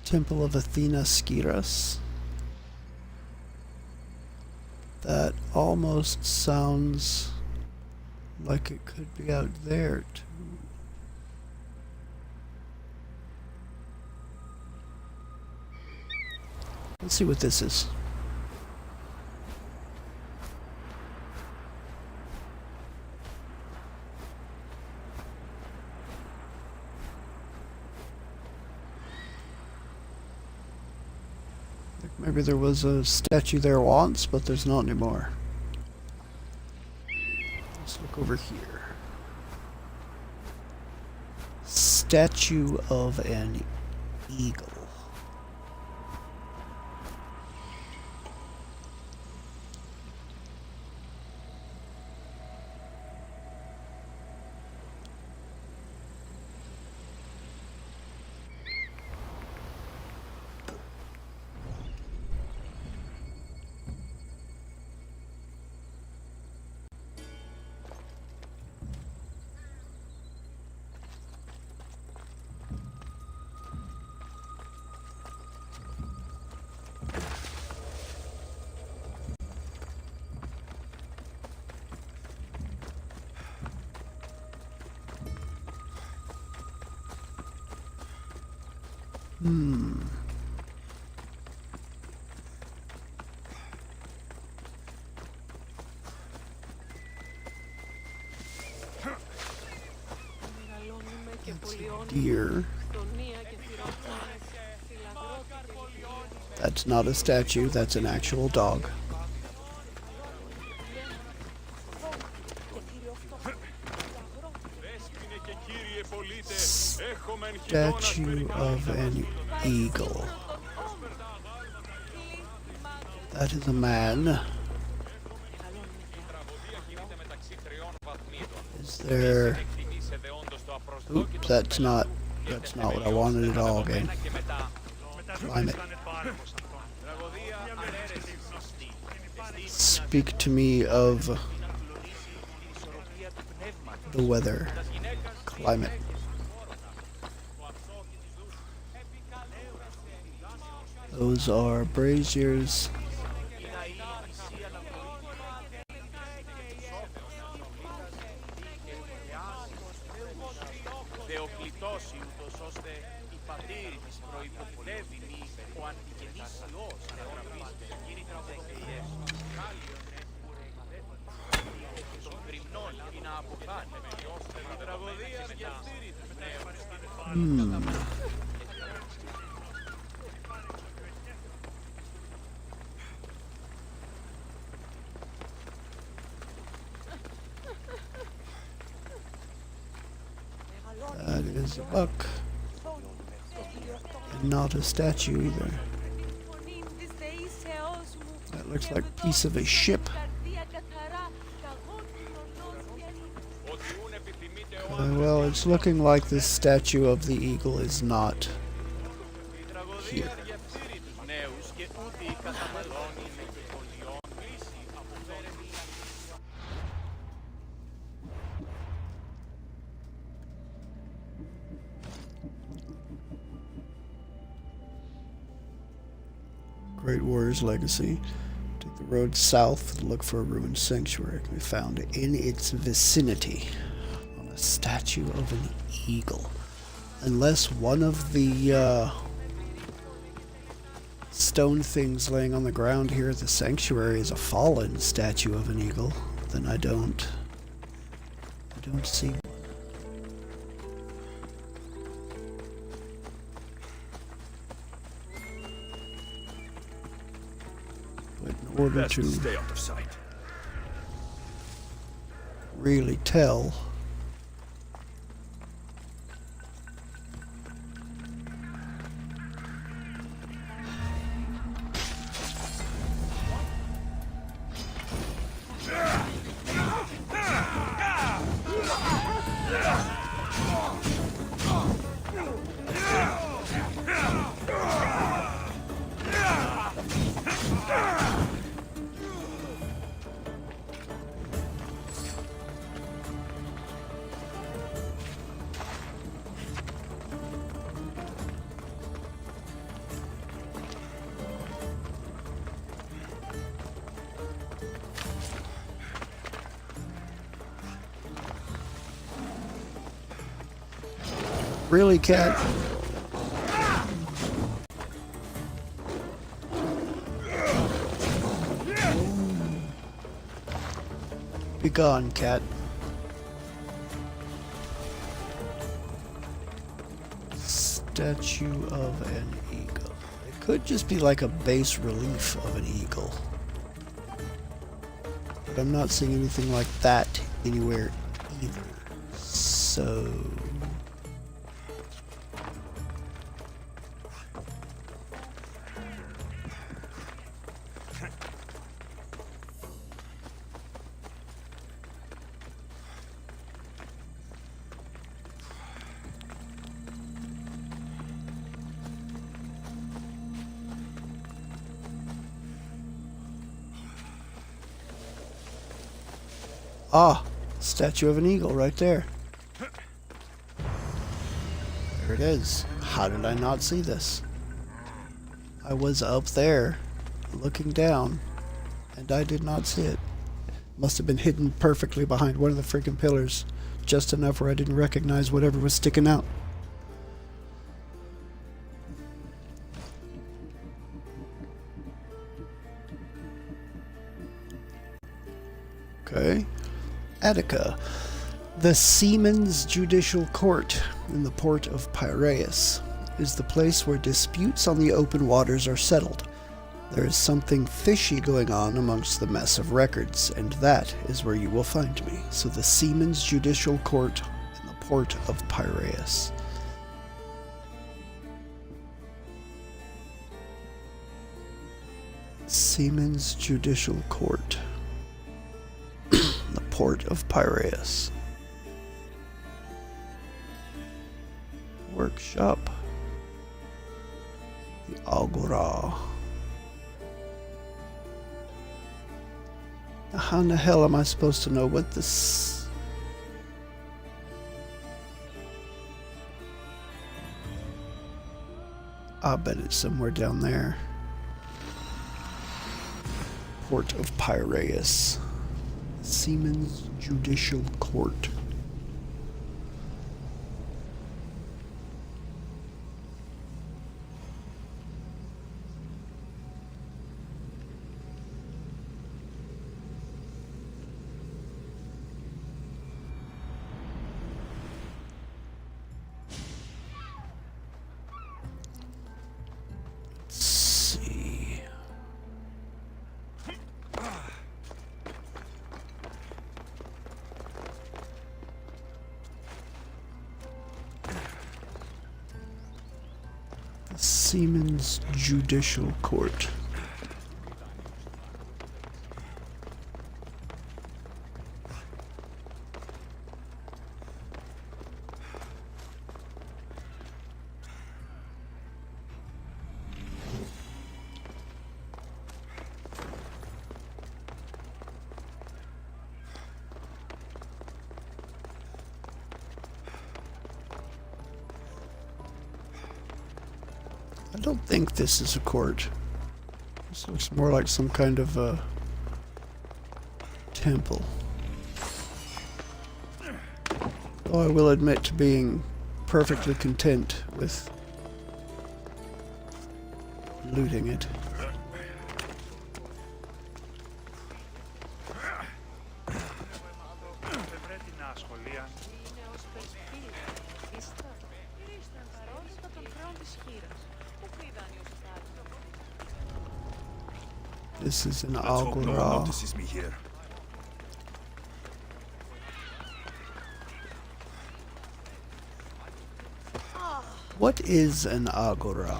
Temple of Athena Skiras. That almost sounds like it could be out there too. Let's see what this is. Maybe there was a statue there once, but there's not anymore. Let's look over here. Statue of an eagle. Deer. That's not a statue, that's an actual dog. Statue of an eagle. That is a man. Is there... Oops, that's not what I wanted at all, game. Climate. Speak to me of the weather. Climate. Those are braziers. That is a buck. And not a statue either. That looks like a piece of a ship. Well, it's looking like this statue of the eagle is not here. Great Warrior's Legacy. Take the road south and look for a ruined sanctuary. It can be found in its vicinity. On a statue of an eagle. Unless one of the stone things laying on the ground here at the sanctuary is a fallen statue of an eagle, then I don't see one. In order to stay out of sight. really tell, really, cat? Be gone, cat. Statue of an eagle. Could just be like a base relief of an eagle. But I'm not seeing anything like that anywhere either. So... Ah, statue of an eagle right there. There it is. How did I not see this? I was up there looking down and I did not see it. Must have been hidden perfectly behind one of the freaking pillars, just enough where I didn't recognize whatever was sticking out. Okay. Attica. The Seaman's Judicial Court in the port of Piraeus is the place where disputes on the open waters are settled. There is something fishy going on amongst the mess of records, and that is where you will find me. So the Seaman's Judicial Court in the port of Piraeus. Seaman's Judicial Court. The port of Piraeus. Workshop. The Agora. Now how in the hell am I supposed to know what this... I bet it's somewhere down there. Port of Piraeus. Seaman's Judicial Court. Let's see. Seaman's Judicial Court. I don't think this is a court. This looks more like some kind of a temple. Though I will admit to being perfectly content with looting it. This is an Let's hope no one agora. notices me here. What is an agora?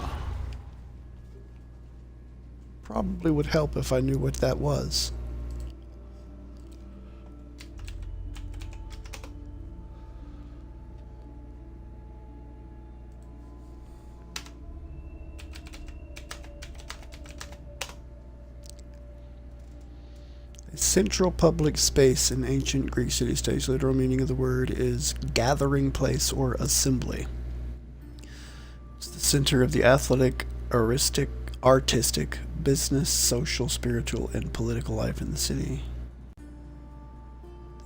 Probably would help if I knew what that was. Central public space in ancient Greek city-states. Literal meaning of the word is gathering place or assembly. It's the center of the athletic, artistic, business, social, spiritual, and political life in the city.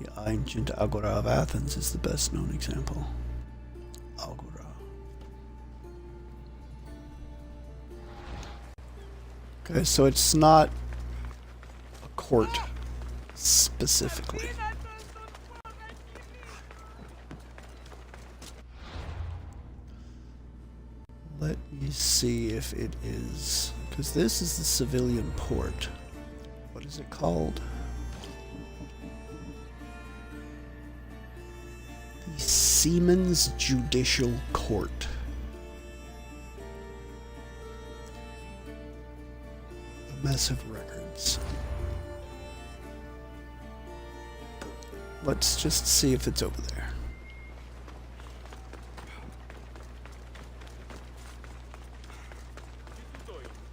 The ancient Agora of Athens is the best known example. Agora. Okay, so it's not a court specifically. Let me Let me see if it is, because this is the civilian port. What is it called? The Seamen's Judicial Court. A mess of records. Let's just see if it's over there.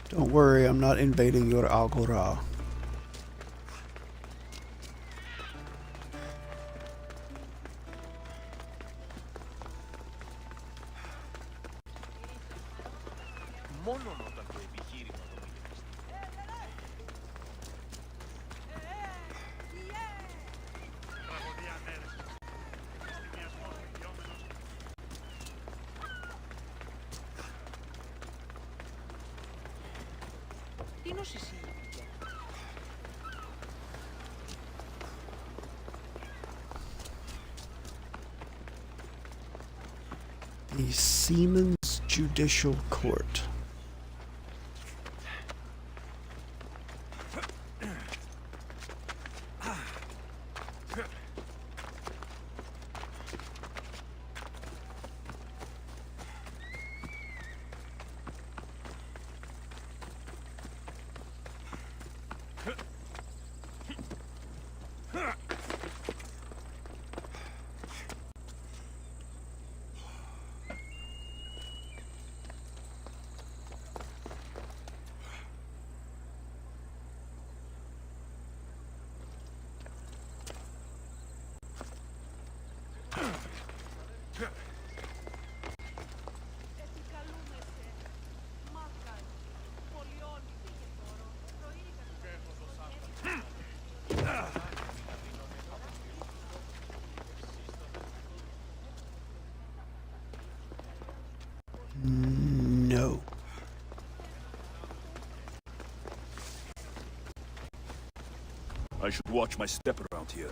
Don't worry, I'm not invading your agora. Μόνο όταν το επιχείρημα δομήνευε. Τι νοσησία. The Seamen's Judicial Court. No. I should watch my step around here.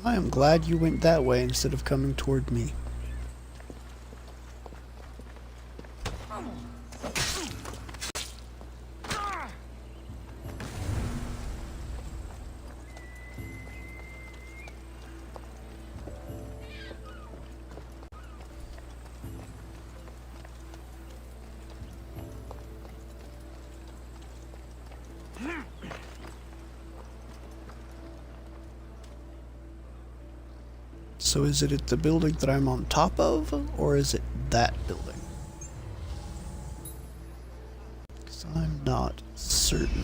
I am glad you went that way instead of coming toward me. So is it at the building that I'm on top of, or is it that building? Because I'm not certain.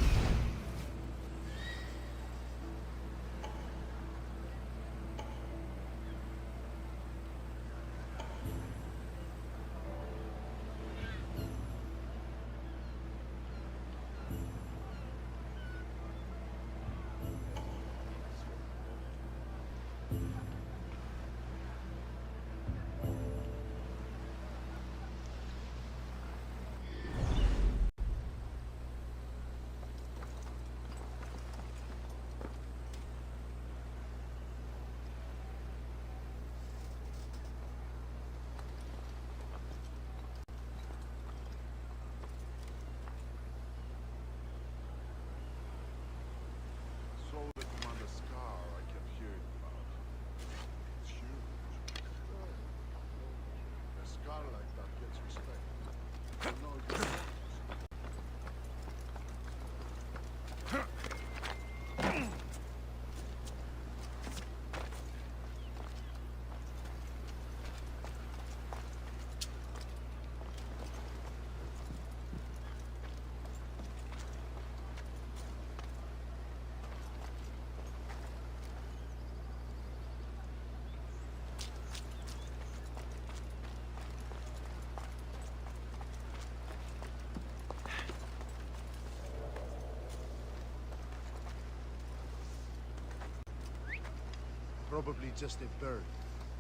Probably just a bird,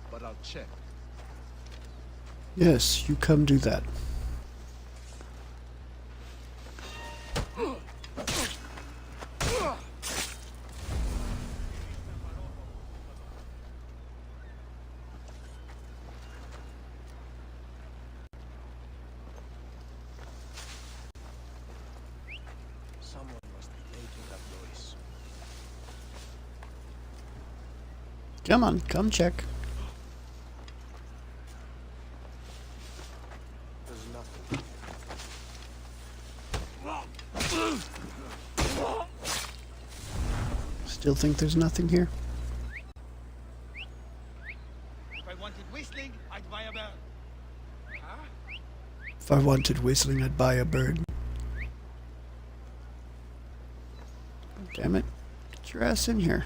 but I'll check. Yes, you come do that. Someone must be making that noise. Come on, come check. There's nothing. Still think there's nothing here? If I wanted whistling, I'd buy a bird. If I wanted whistling, I'd buy a bird. Damn it. Get your ass in here.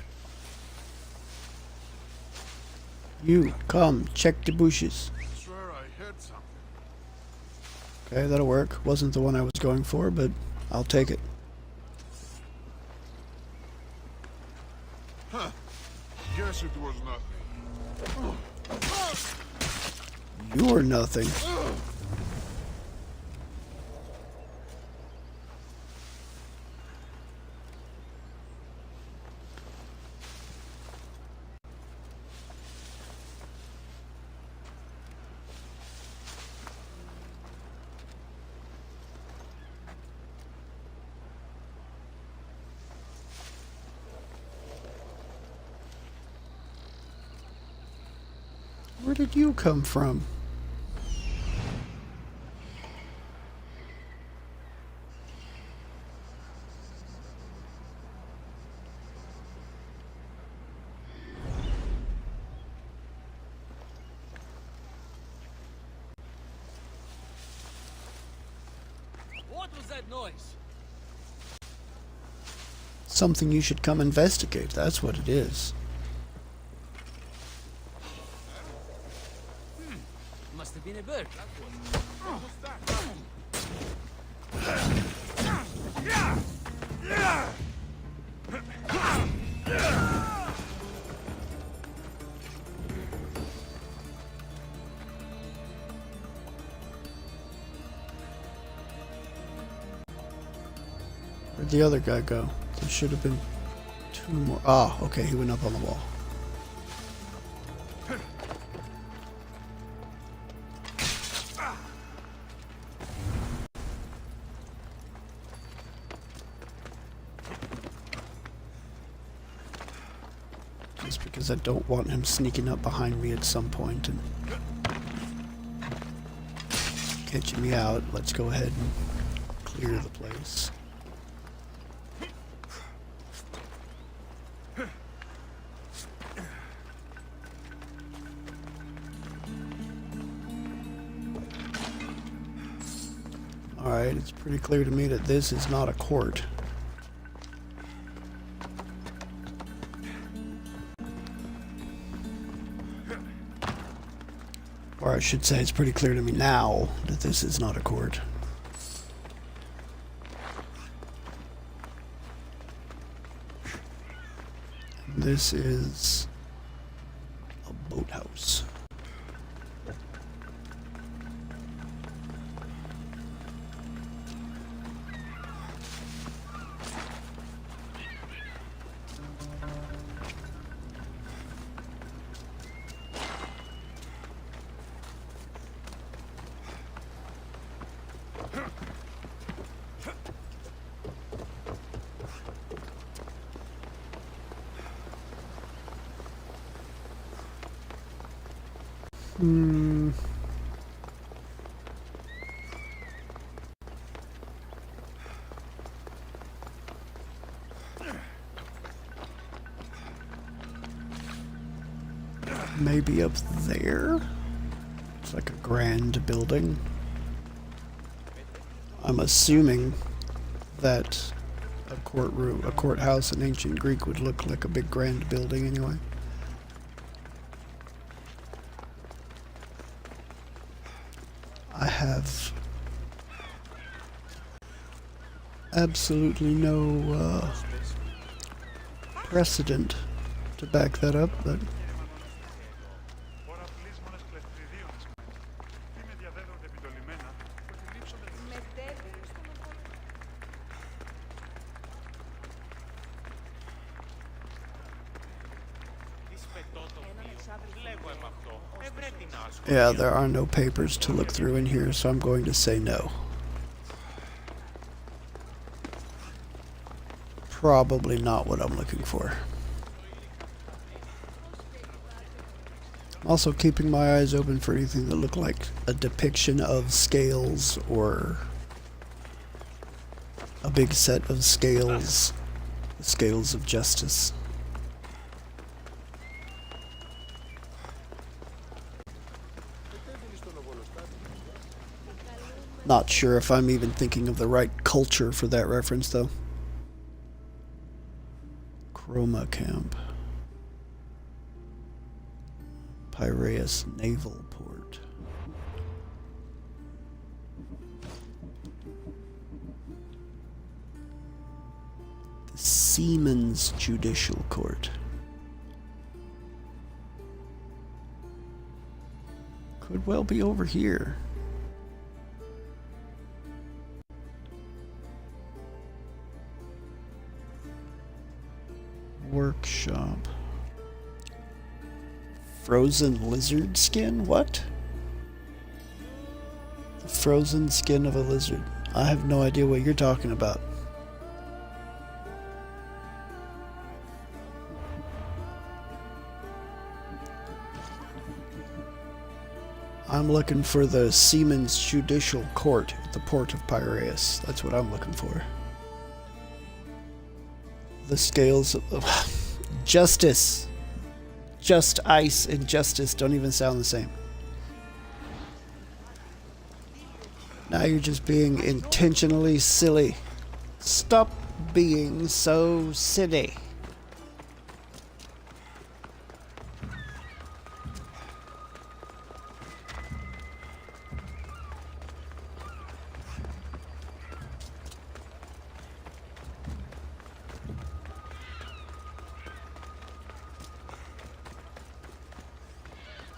You, come, check the bushes. Swear I heard something. Okay, that'll work. Wasn't the one I was going for, but I'll take it. Huh. Guess it was nothing. You're nothing. Where did you come from? What was that noise? Something you should come investigate, that's what it is. Must have been a bird. Where'd the other guy go? There should have been two more. Ah, okay, he went up on the wall. Just because I don't want him sneaking up behind me at some point and catching me out, let's go ahead and clear the place. Alright, it's pretty clear to me that this is not a court. Or I should say, it's pretty clear to me now that this is not a court. This is a boathouse. Maybe up there? It's like a grand building. I'm assuming that a courtroom, a courthouse in ancient Greek would look like a big grand building anyway. I have absolutely no precedent to back that up, but Yeah, there are no papers to look through in here, so I'm going to say no. Probably not what I'm looking for. I'm also keeping my eyes open for anything that looked like a depiction of scales or a big set of scales, the scales of justice. Not sure if I'm even thinking of the right culture for that reference, though. Chroma Camp. Piraeus Naval Port. The Seamen's Judicial Court. Could well be over here. Workshop. Frozen lizard skin? What? The frozen skin of a lizard. I have no idea what you're talking about. I'm looking for the Seamen's Judicial Court at the port of Piraeus. That's what I'm looking for. The scales of justice. Just ice and justice don't even sound the same. Now you're just being intentionally silly. Stop being so silly.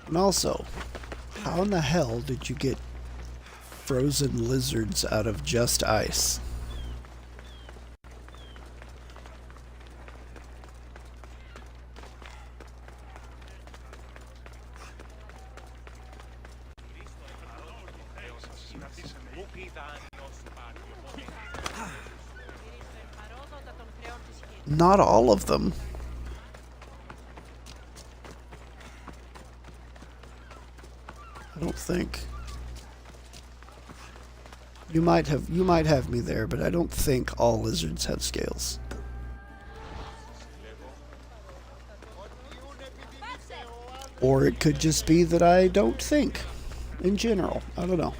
And also, how in the hell did you get frozen lizards out of just ice? Not all of them. I don't think. You might have me there, but I don't think all lizards have scales. Or it could just be that I don't think in general. I don't know.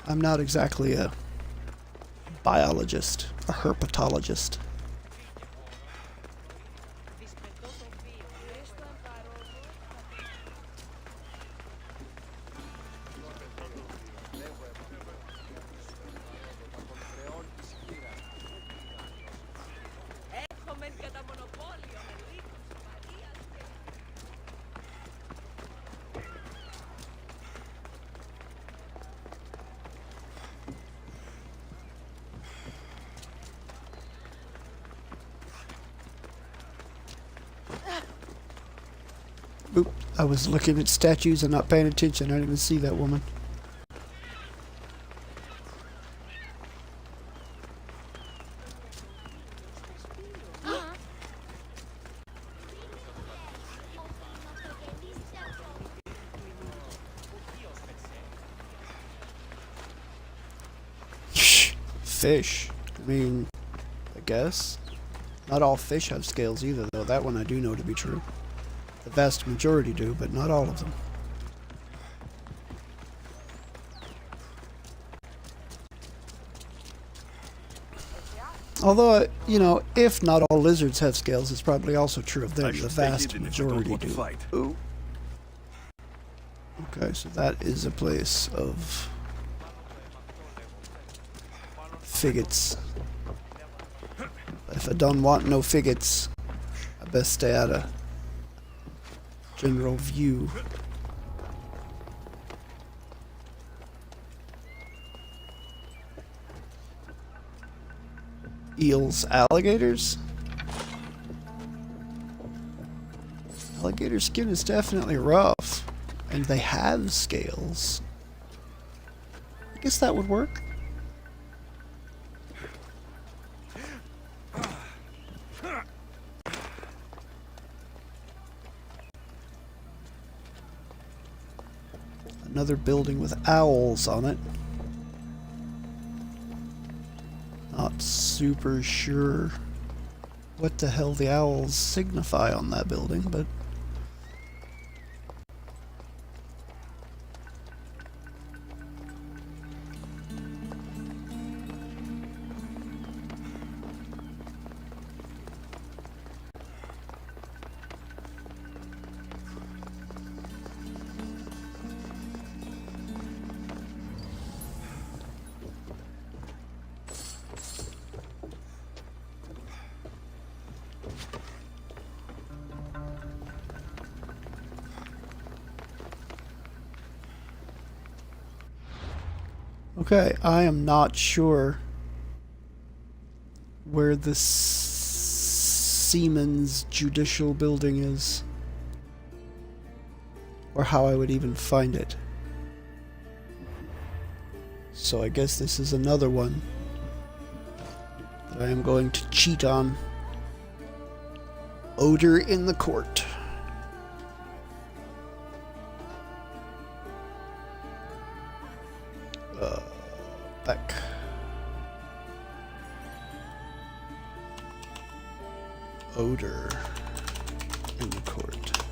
I'm not exactly a biologist, a herpetologist. Oop, I was looking at statues and not paying attention. I didn't even see that woman. Fish. I mean, I guess. Not all fish have scales either, though. That one I do know to be true. The vast majority do, but not all of them. Although, you know, if not all lizards have scales, it's probably also true of them. The vast majority do. Ooh. Okay, so that is a place of faggots. If I don't want no faggots, I best stay out of general view. Eels, alligators? Alligator skin is definitely rough. And they have scales. I guess that would work. Another building with owls on it. Not super sure what the hell the owls signify on that building, but okay, I am not sure where the Seaman's Judicial Building is, or how I would even find it. So I guess this is another one that I am going to cheat on. Odor in the Court. Back. Odor in the Court.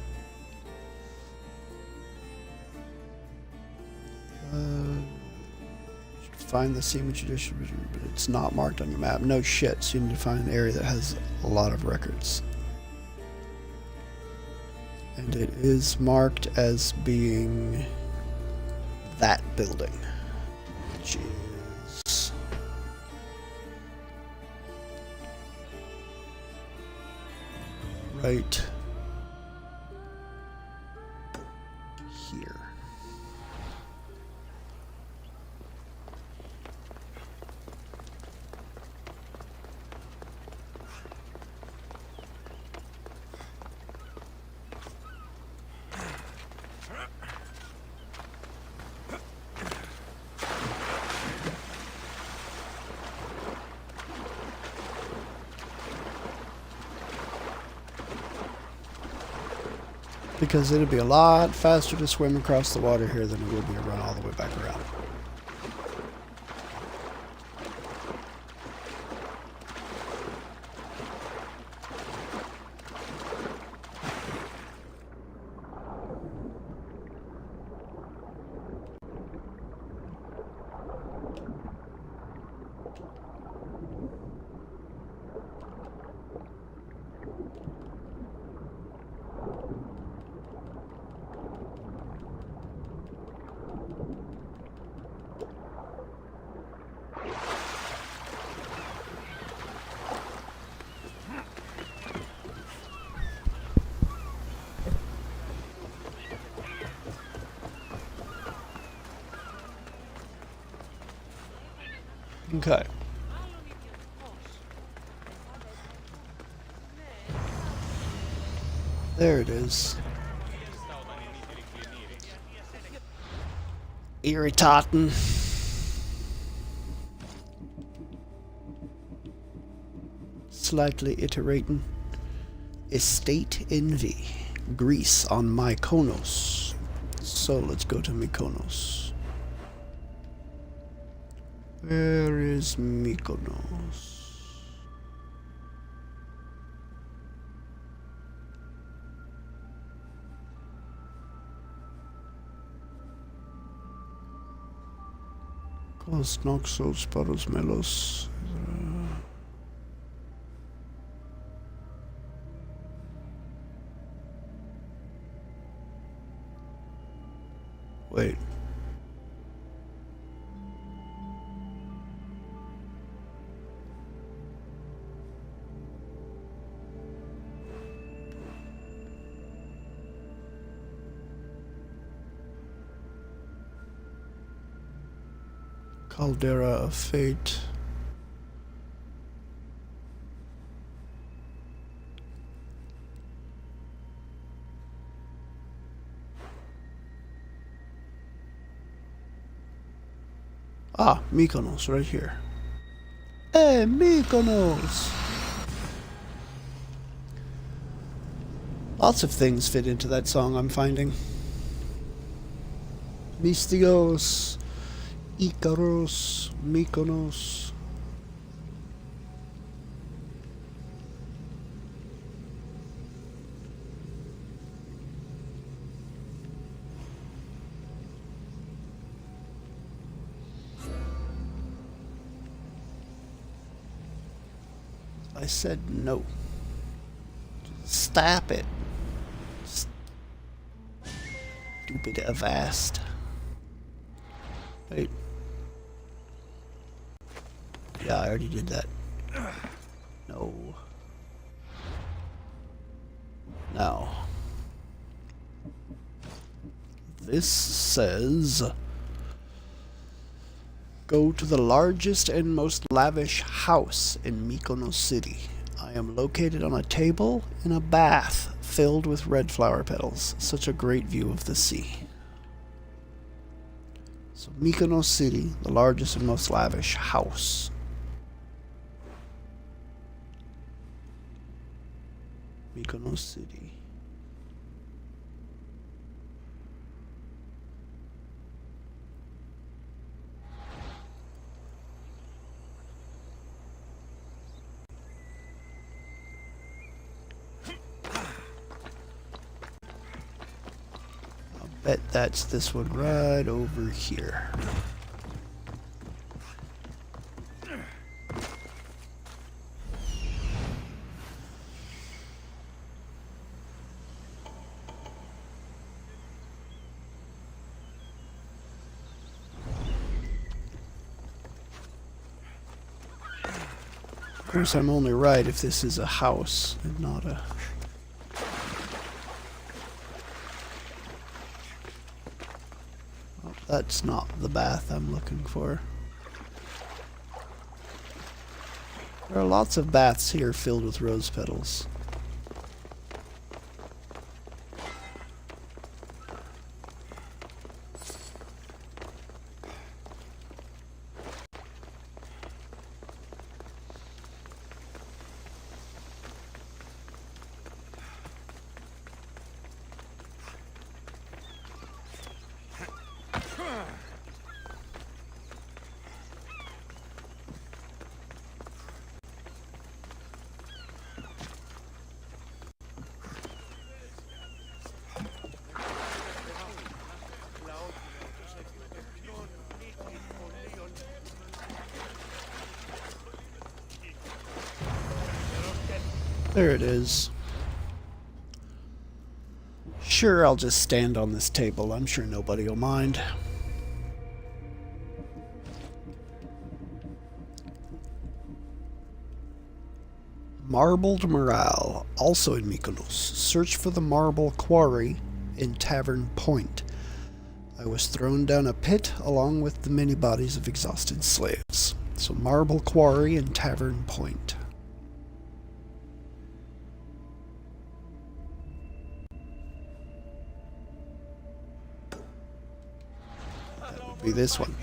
Find the Seaman Judicial Building, but it's not marked on your map. No shit, so you need to find an area that has a lot of records. And it is marked as being that building. Which is right here. Because it'd be a lot faster to swim across the water here than it would be to run all the way back around. Okay. There it is. Irritating. Slightly iterating. Estate Envy. Greece on Mykonos. So let's go to Mykonos. Where is Mykonos? Kos Noxos Paros Melos. Wait. Caldera of Fate. Ah, Mykonos, right here. Hey, Mykonos! Lots of things fit into that song, I'm finding. Mystios, Ikaros, Mykonos. I said no. Stop it. Stupid avast. Wait. Yeah, I already did that. No. Now. This says... Go to the largest and most lavish house in Mykonos City. I am located on a table in a bath filled with red flower petals. Such a great view of the sea. So Mykonos City, the largest and most lavish house. Mykonos City. Bet that's this one right over here. Of course, I'm only right if this is a house and not a... That's not the bath I'm looking for. There are lots of baths here filled with rose petals. There it is. Sure, I'll just stand on this table. I'm sure nobody will mind. Marbled Morale, also in Mykonos. Search for the marble quarry in Tavern Point. I was thrown down a pit along with the many bodies of exhausted slaves. So marble quarry in Tavern Point. Be this one.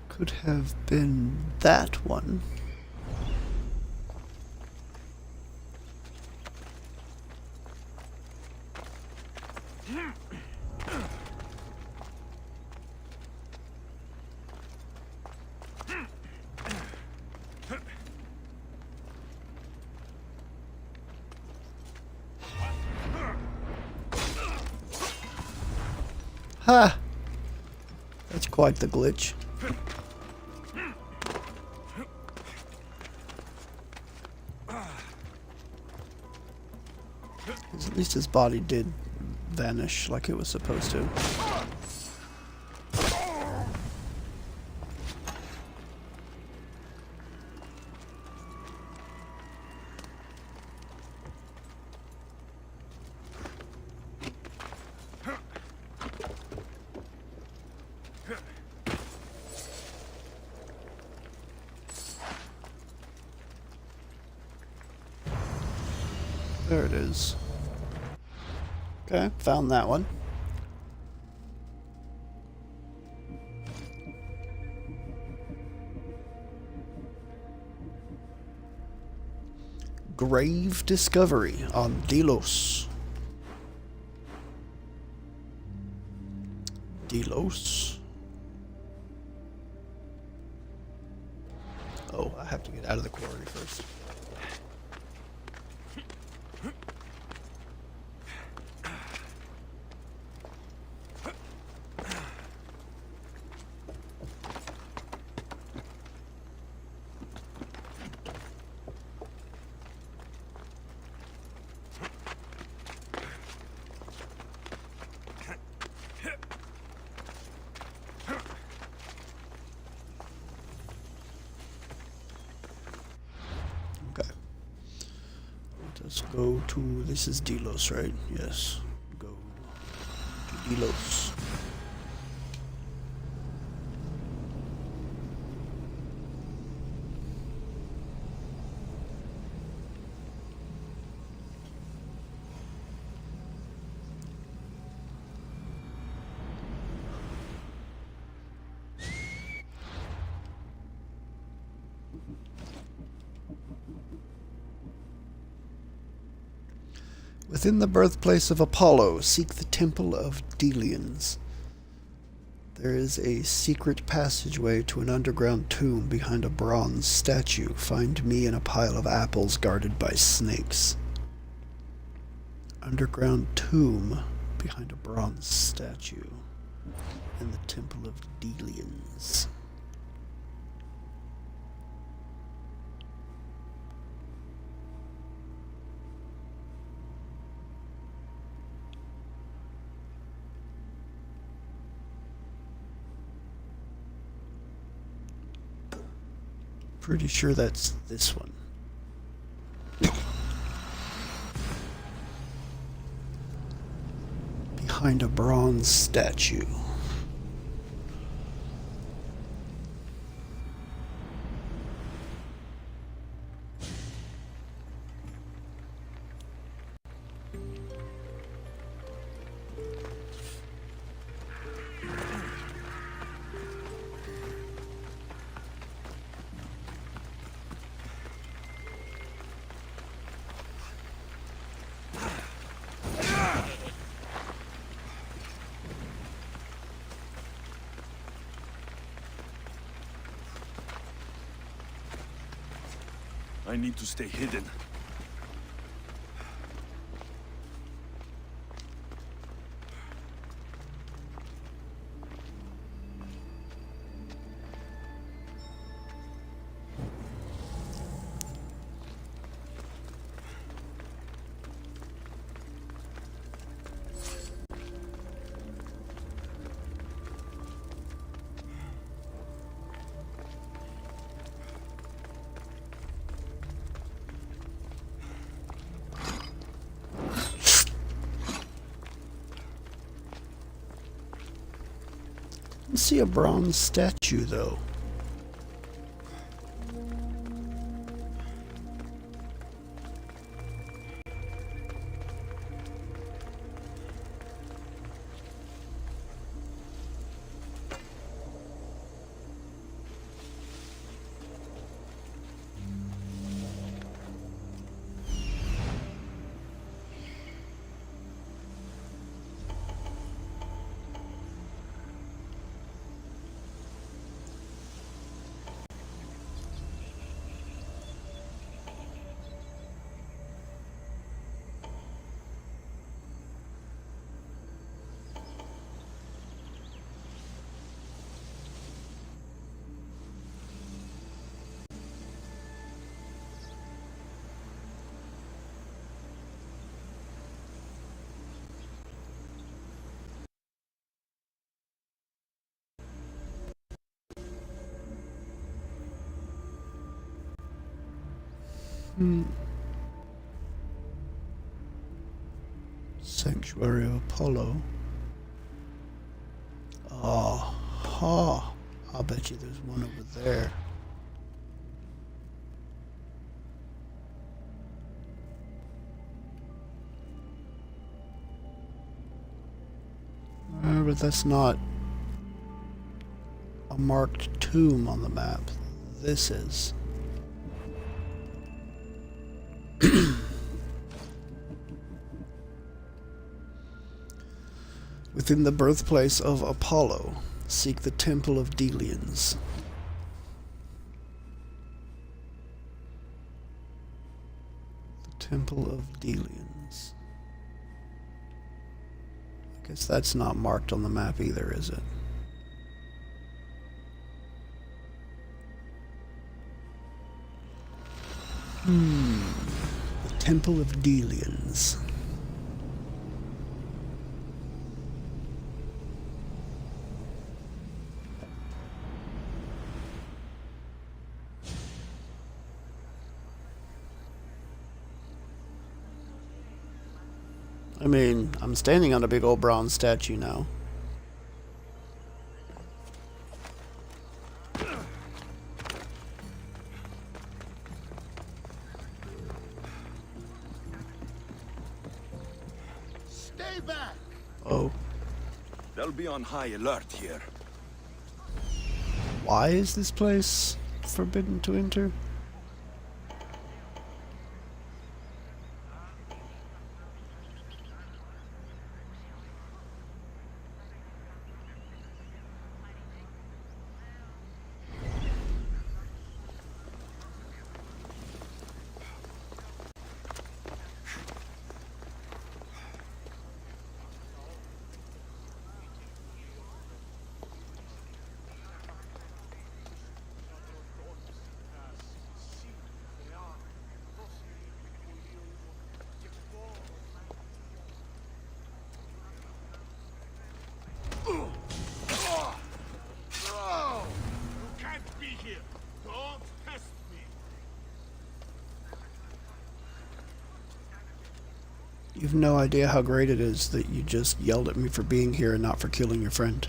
Could have been that one. Ha! That's quite the glitch. At least his body did vanish like it was supposed to. There it is. Okay, found that one. Grave discovery on Delos. Delos. Oh, I have to get out of the quarry first. Let's go to, this is Delos, right? Yes. Go to Delos. Within the birthplace of Apollo, seek the Temple of Delians. There is a secret passageway to an underground tomb behind a bronze statue. Find me in a pile of apples guarded by snakes. Underground tomb behind a bronze statue in the Temple of Delians. Pretty sure that's this one. Behind a bronze statue. I need to stay hidden. I see a bronze statue, though. Sanctuary of Apollo. Oh, ha. I'll bet you there's one over there. But that's not a marked tomb on the map. This is. Within the birthplace of Apollo, seek the Temple of Delians. The Temple of Delians. I guess that's not marked on the map either, is it? The Temple of Delians. I mean, I'm standing on a big old bronze statue now. Stay back! Oh. They'll be on high alert here. Why is this place forbidden to enter? You have no idea how great it is that you just yelled at me for being here and not for killing your friend.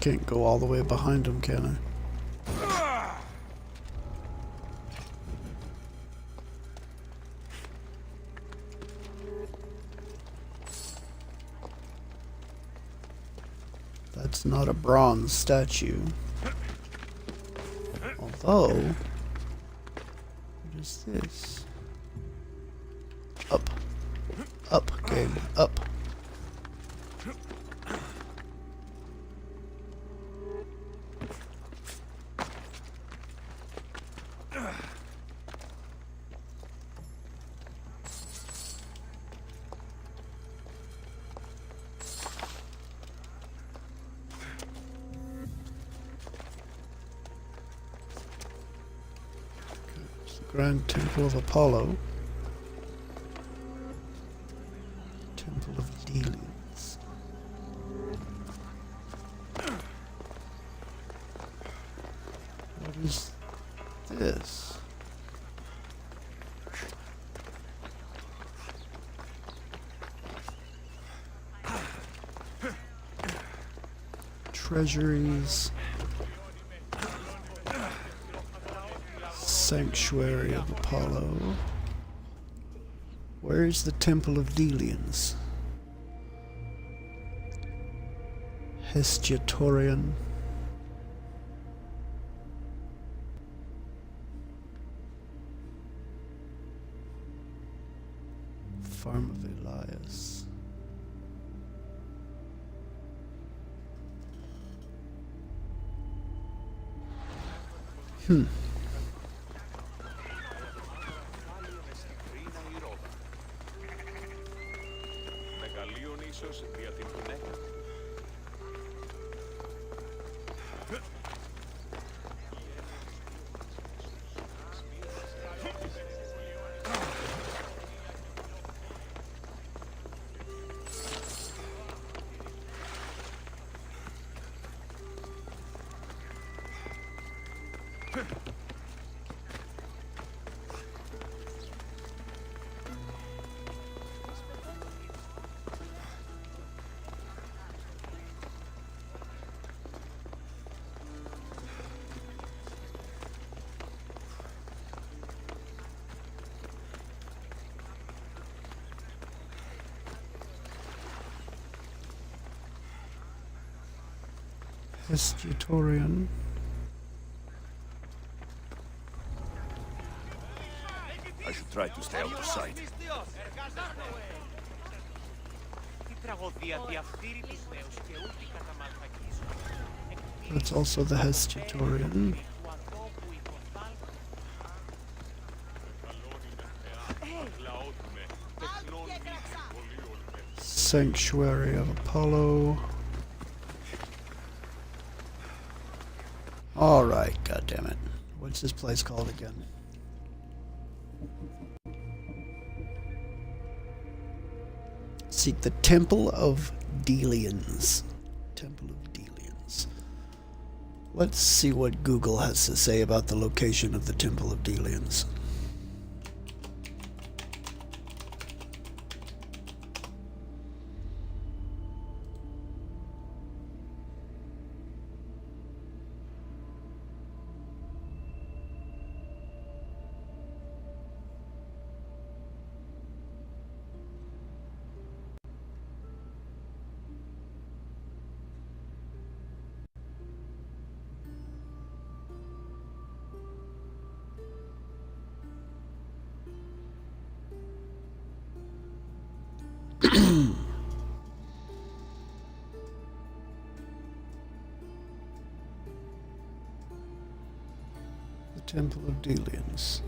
Can't go all the way behind him, can I? That's not a bronze statue. Although, what is this? Up. Up, game. Up. Grand Temple of Apollo. Temple of Delians. What is this? Treasuries. Sanctuary of Apollo. Where is the Temple of Delians? Hestiatorian. Farm of Elias. Μεγαλείων ίσως δια την γυναίκα. Hestiatorian. I should try to stay out of sight. Τι τραγωδία διαφθείρει τους νέους και ούτε καταμαλθακίζουν. That's also the Hestiatorian. Sanctuary of Apollo. Alright, goddammit. What's this place called again? Seek the Temple of Delians. Temple of Delians. Let's see what Google has to say about the location of the Temple of Delians. The Temple of Delians.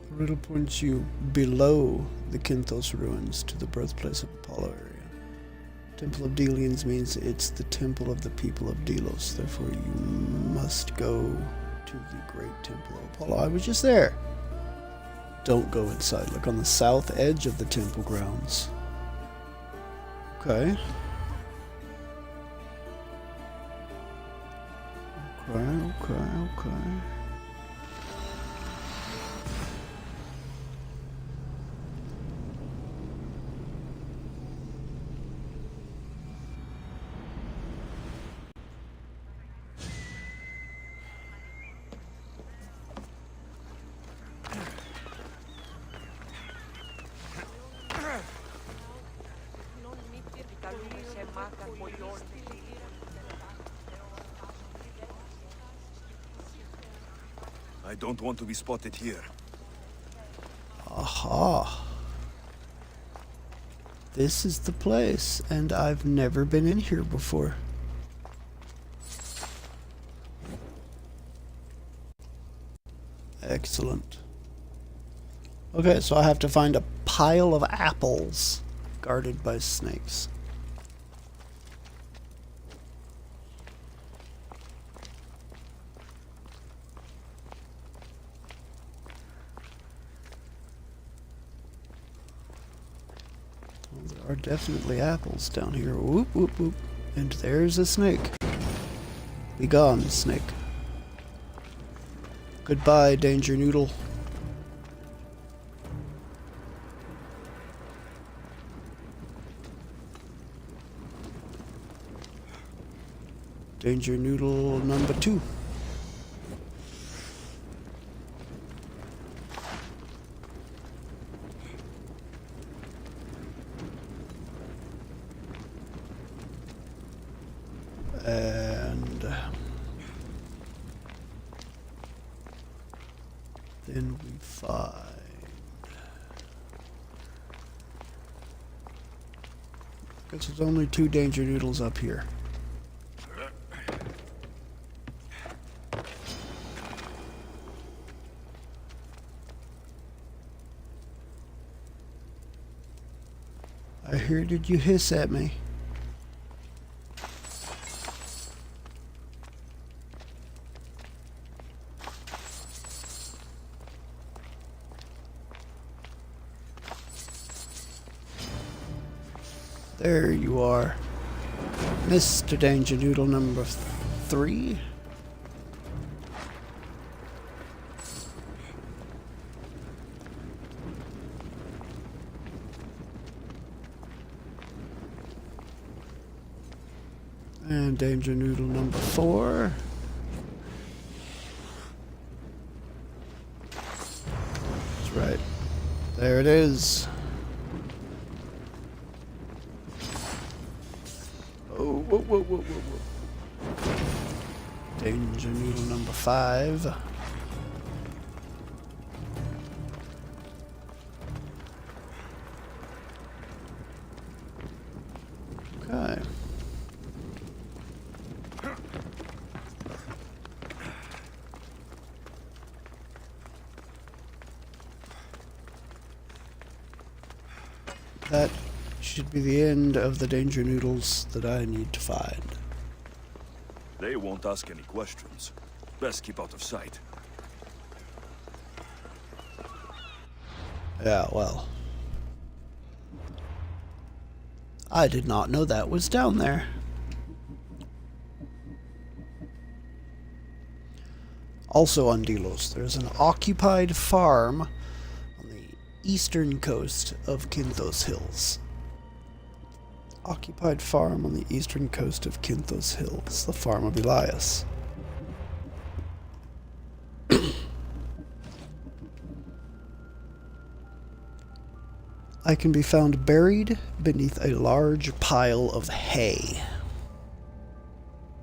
The riddle points you below the Kinthos ruins to the birthplace of Apollo area. Temple of Delians means it's the temple of the people of Delos. Therefore, you must go to the great temple of Apollo. I was just there. Don't go inside. Look on the south edge of the temple grounds. Okay. Okay. I don't want to be spotted here. Aha. This is the place, and I've never been in here before. Excellent. Okay, so I have to find a pile of apples guarded by snakes. There are definitely apples down here. Whoop, whoop, whoop. And there's a snake. Be gone, snake. Goodbye, Danger Noodle. Danger noodle number 2. And then we find guess there's only 2 danger noodles up here. I heard did you hiss at me? There you are, Mr. Danger Noodle number 3. And Danger Noodle number 4. That's right. There it is. Oh, whoa, whoa, whoa, whoa, whoa. Danger Noodle number 5. Okay. That should be the end of the danger noodles that I need to find. They won't ask any questions. Best keep out of sight. Yeah, well. I did not know that was down there. Also on Delos, there's an occupied farm on the eastern coast of Kinthos Hills. Occupied farm on the eastern coast of Kinthos Hills, the farm of Elias. I can be found buried beneath a large pile of hay.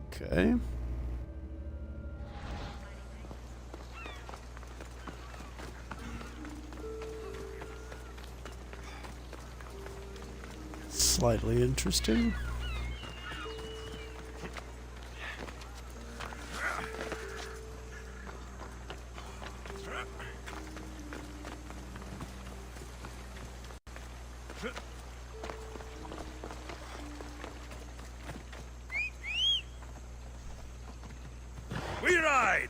Okay. Slightly interesting. We ride!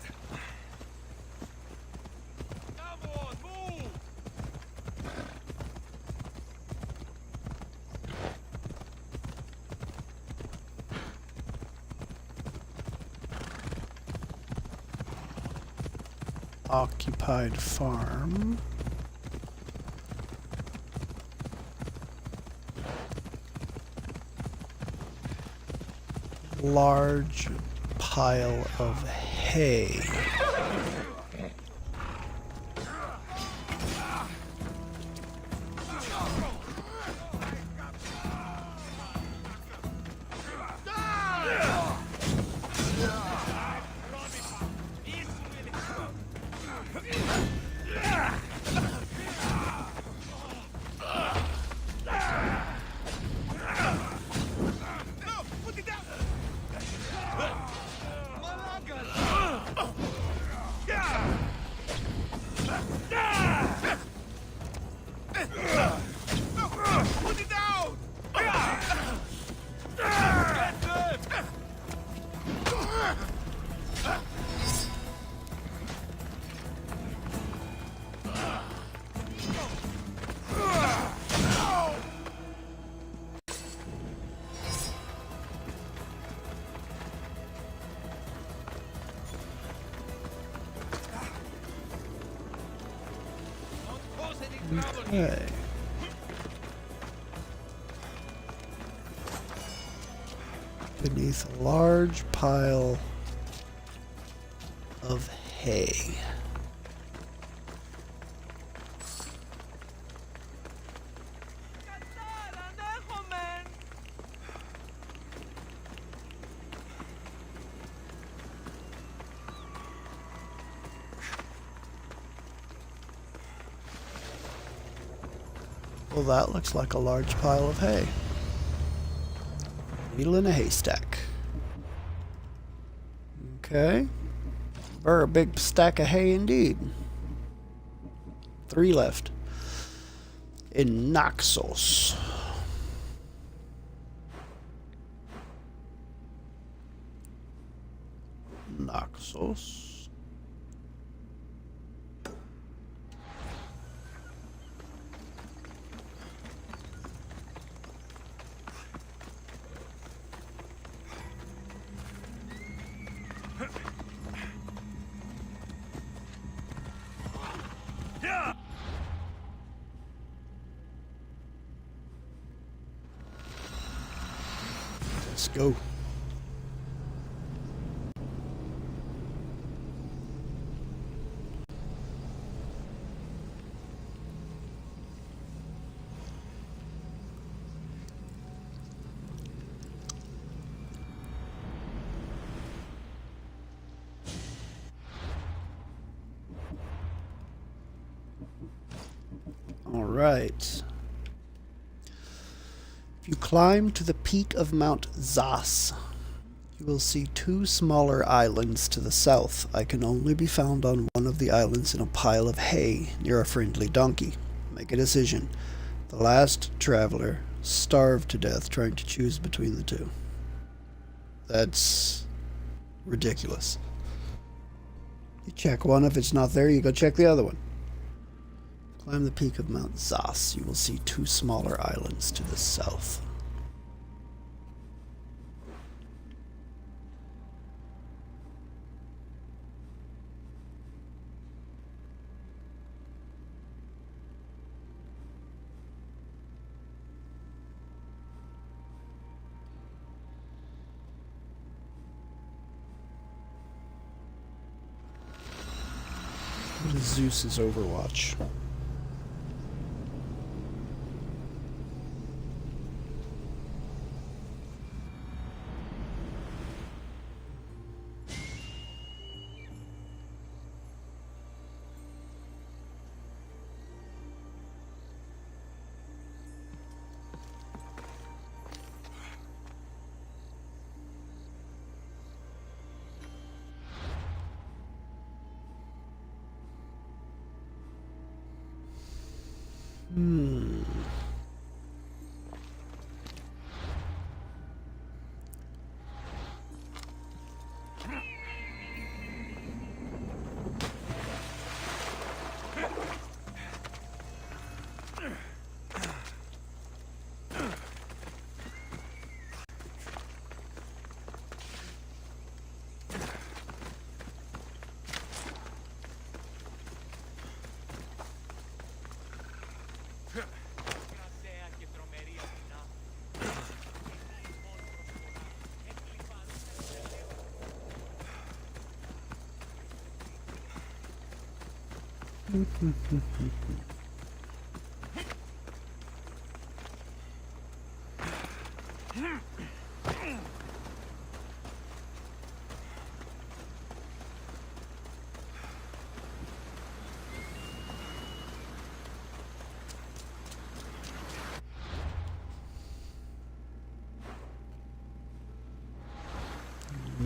Come on, move! Occupied farm. Large pile of hay. Okay. beneath a large pile of hay. Well, that looks like a large pile of hay. Needle in a haystack. Okay. Or a big stack of hay indeed. 3 left. In Naxos. Naxos. Let's go. All right. If you climb to the peak of Mount Zas, you will see 2 smaller islands to the south. I can only be found on one of the islands in a pile of hay near a friendly donkey. Make a decision. The last traveler starved to death trying to choose between the 2. That's ridiculous. You check one, if it's not there, you go check the other one. Climb the peak of Mount Zas. You will see 2 smaller islands to the south. What is Zeus's Overwatch?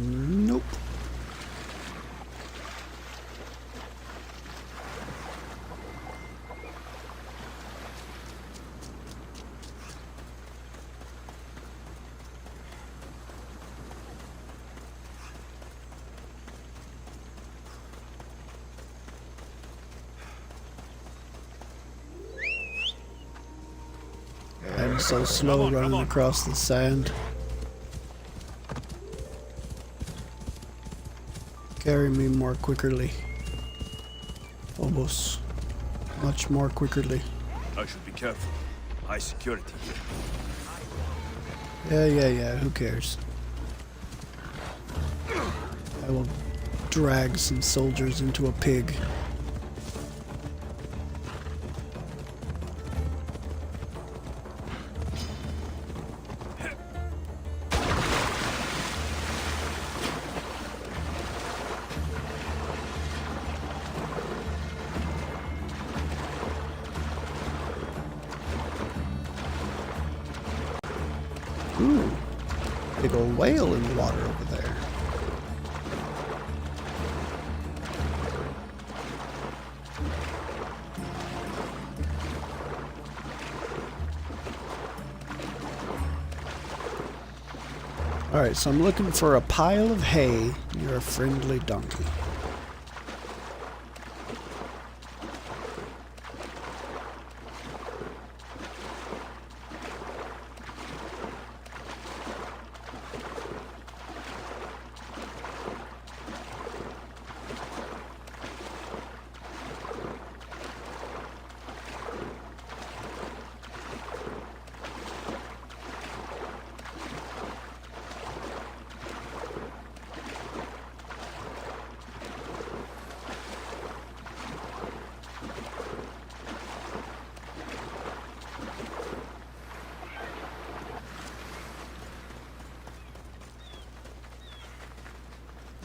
Nope. I'm so slow running across the sand. Carry me more quickly. Almost. Much more quickly. I should be careful. High security here. Yeah, who cares? I will drag some soldiers into a pig. Ooh, big old whale in the water over there. Alright, so I'm looking for a pile of hay near a friendly donkey.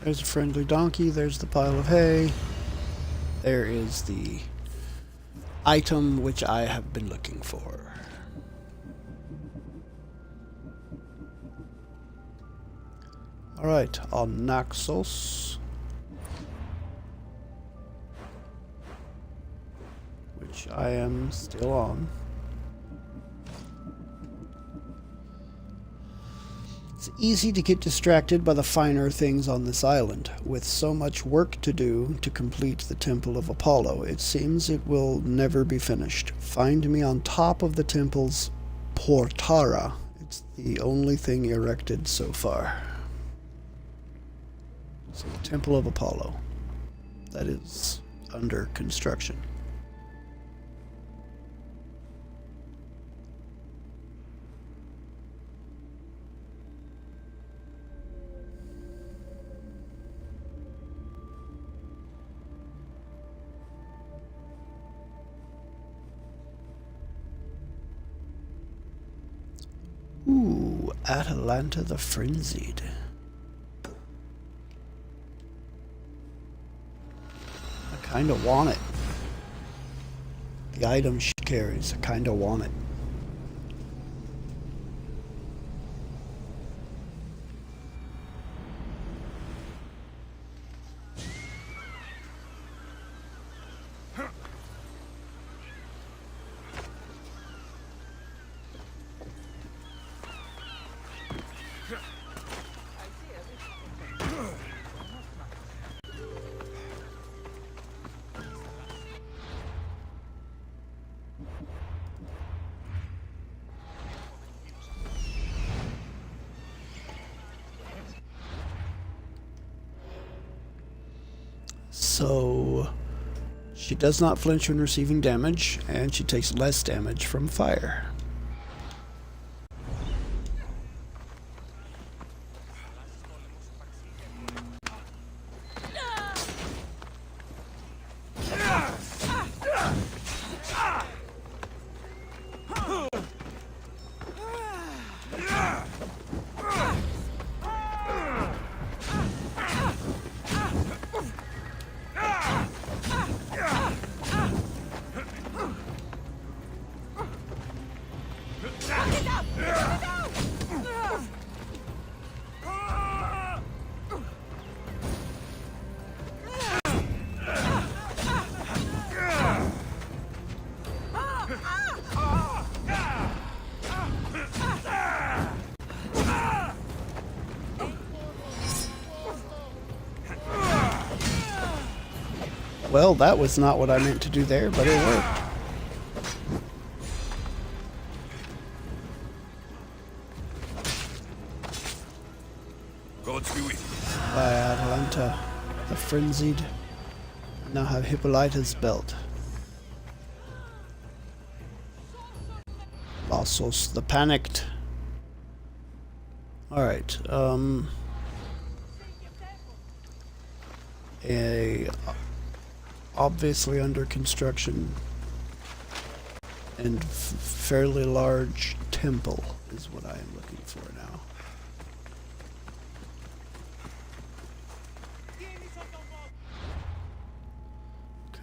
There's a friendly donkey, there's the pile of hay. There is the item which I have been looking for. Alright, on Naxos. Which I am still on. It's easy to get distracted by the finer things on this island. With so much work to do to complete the Temple of Apollo, it seems it will never be finished. Find me on top of the temple's Portara. It's the only thing erected so far. So the Temple of Apollo. That is under construction. Ooh, Atalanta the Frenzied. I kinda want it. The item she carries, I kinda want it. So she does not flinch when receiving damage, and she takes less damage from fire. Well, that was not what I meant to do there, but it worked. Gods be with you. By Atalanta the Frenzied. I now have Hippolyta's belt. Lassos the Panicked. Alright, a obviously under construction and fairly large temple is what I am looking for now.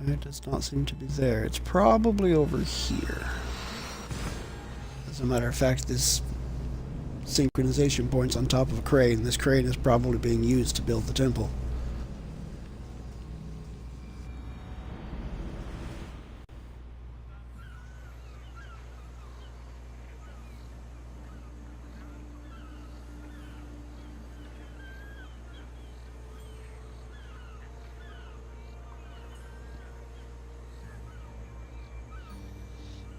Okay, it does not seem to be there. It's probably over here. As a matter of fact, this synchronization point's on top of a crane. This crane is probably being used to build the temple.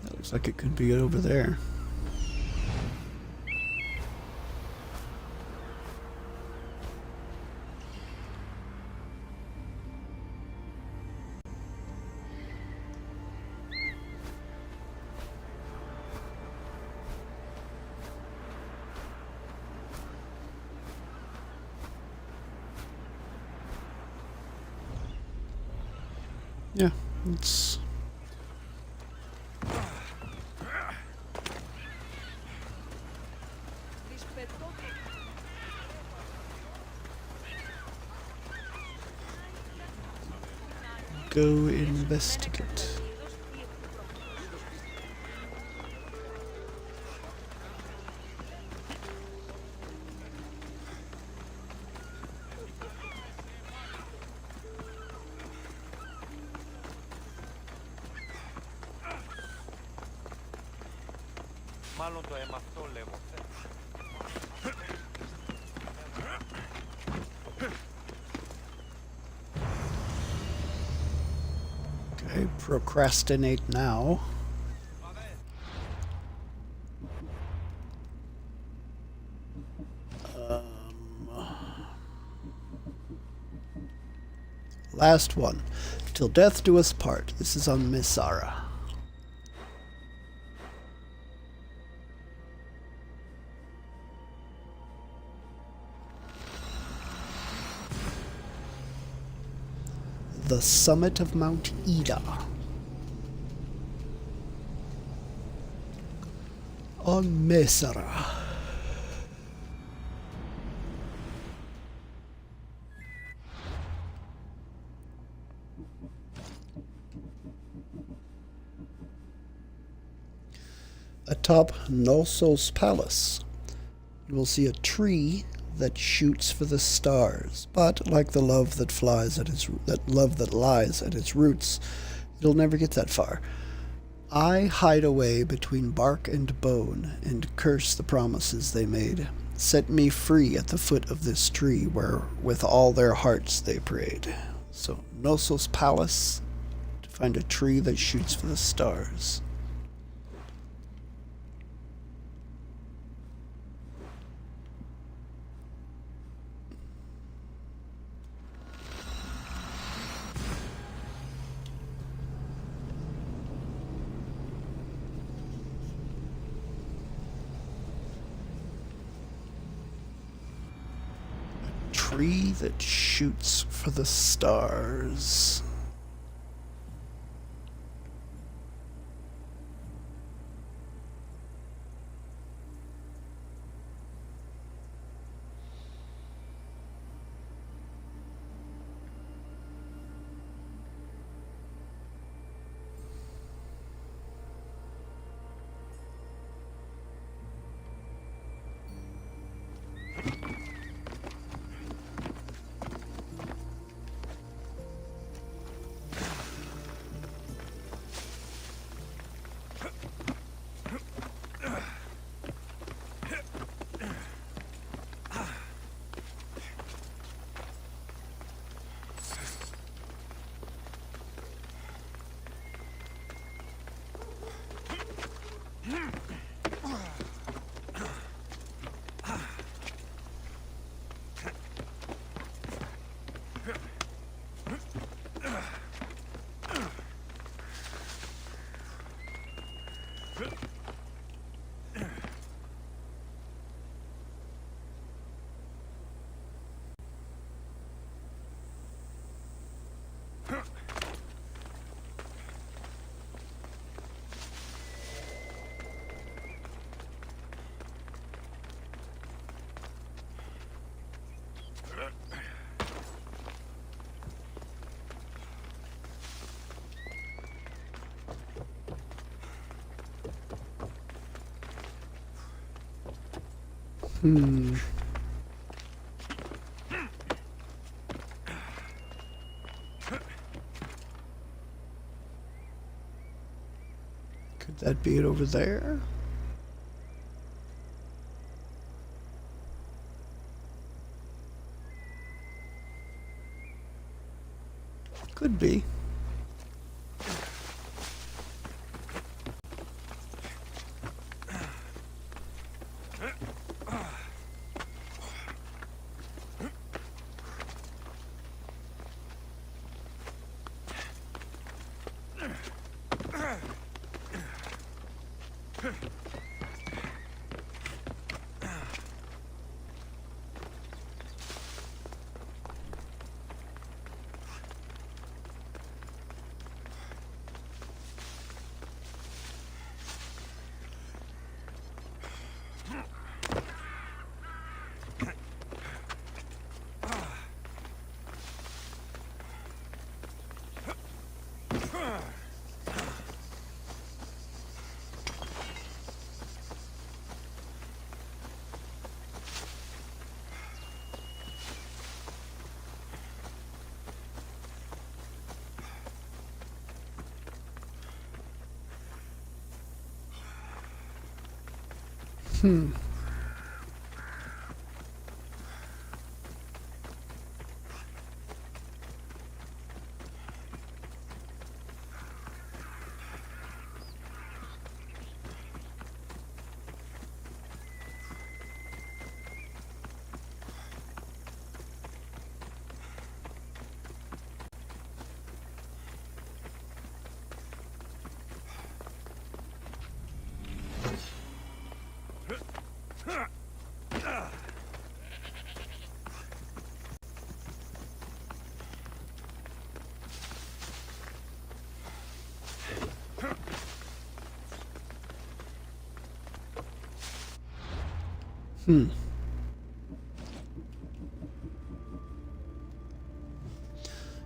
That looks like it could be over there. Yeah, it's go investigate. Μάλλον το αίμα αυτό λέγω. Okay, procrastinate now. Last one. Till death do us part. This is on Misara. The summit of Mount Ida. On Mesara. Atop Nossos Palace, you will see a tree that shoots for the stars, but like the love that lies at its roots, it'll never get that far. I hide away between bark and bone and curse the promises they made. Set me free at the foot of this tree where with all their hearts they prayed. So Nossos Palace, to find a tree that shoots for the stars. Tree that shoots for the stars. Hmm. Could that be it over there? Could be. Hmm. Hmm.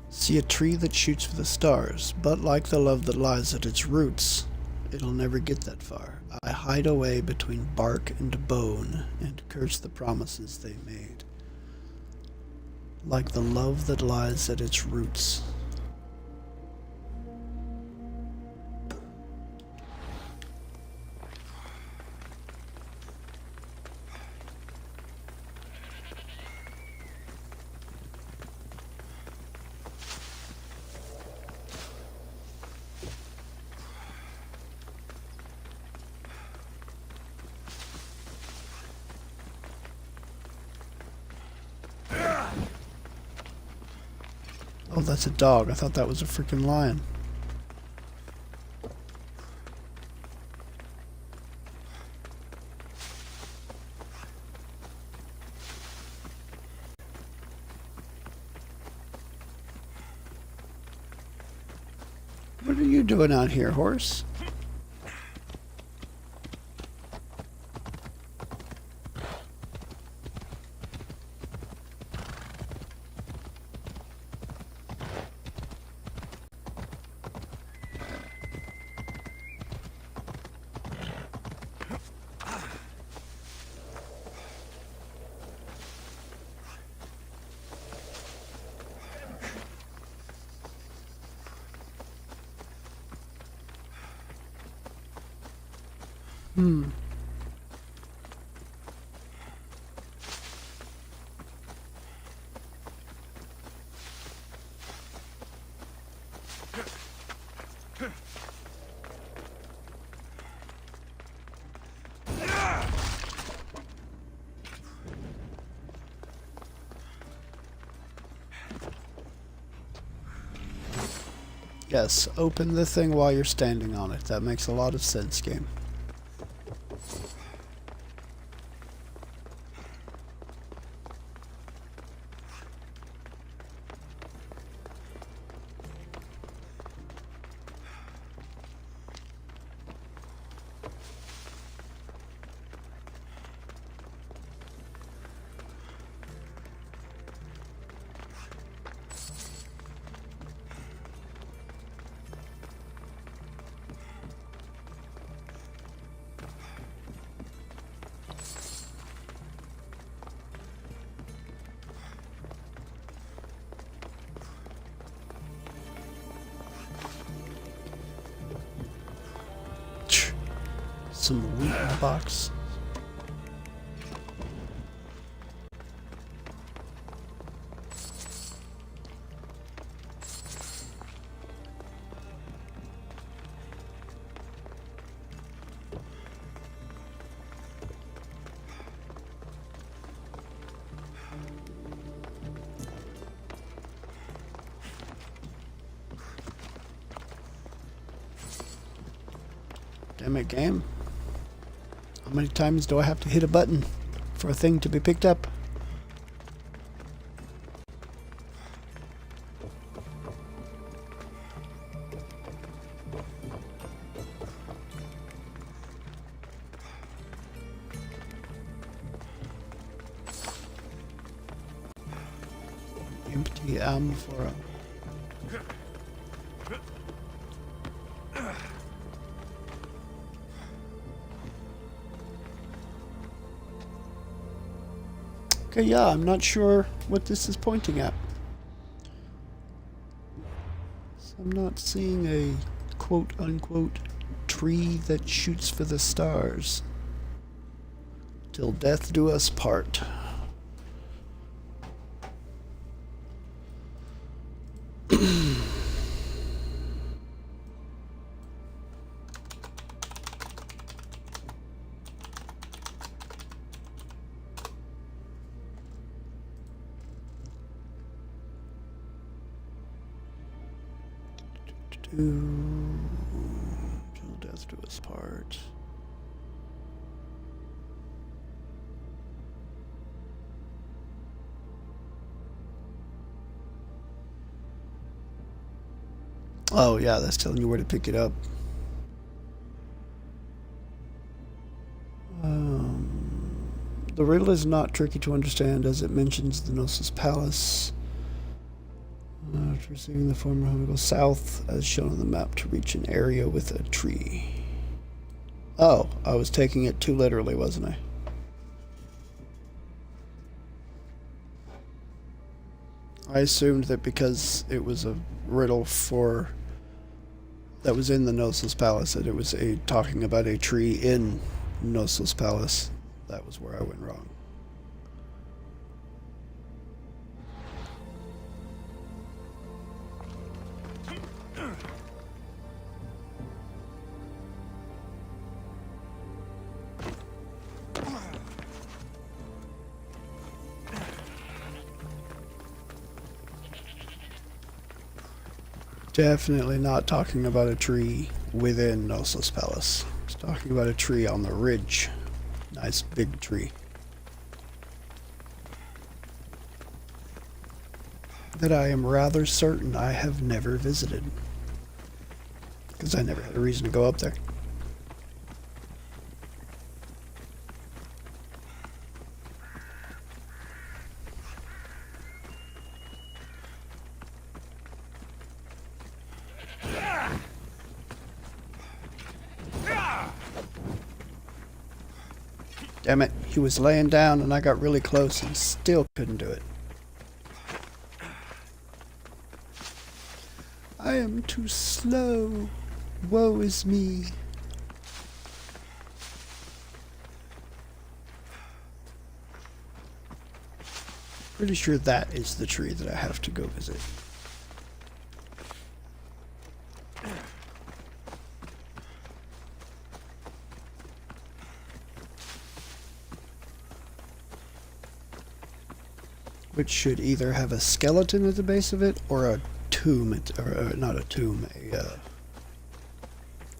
See a tree that shoots for the stars, but like the love that lies at its roots, it'll never get that far. I hide away between bark and bone and curse the promises they made. Like the love that lies at its roots. Oh, that's a dog. I thought that was a freaking lion. What are you doing out here, horse? Hmm. Yes, open the thing while you're standing on it. That makes a lot of sense, game. some wheat in the box. Damn it, game. How many times do I have to hit a button for a thing to be picked up? Empty amphora. Okay, yeah, I'm not sure what this is pointing at. So I'm not seeing a quote-unquote tree that shoots for the stars. Till death do us part. Till death do us part. Oh yeah, that's telling you where to pick it up. The riddle is not tricky to understand as it mentions the Gnosis Palace. After receiving the former home, go south as shown on the map to reach an area with a tree. Oh, I was taking it too literally, wasn't I? I assumed that because it was a riddle for that was in the Gnosis Palace, that it was talking about a tree in Gnosis Palace. That was where I went wrong. Definitely not talking about a tree within Gnosis Palace. It's talking about a tree on the ridge. Nice big tree. That I am rather certain I have never visited. Because I never had a reason to go up there. Damn it, he was laying down and I got really close and still couldn't do it. I am too slow. Woe is me. Pretty sure that is the tree that I have to go visit. Which should either have a skeleton at the base of it or a tomb, or not a tomb,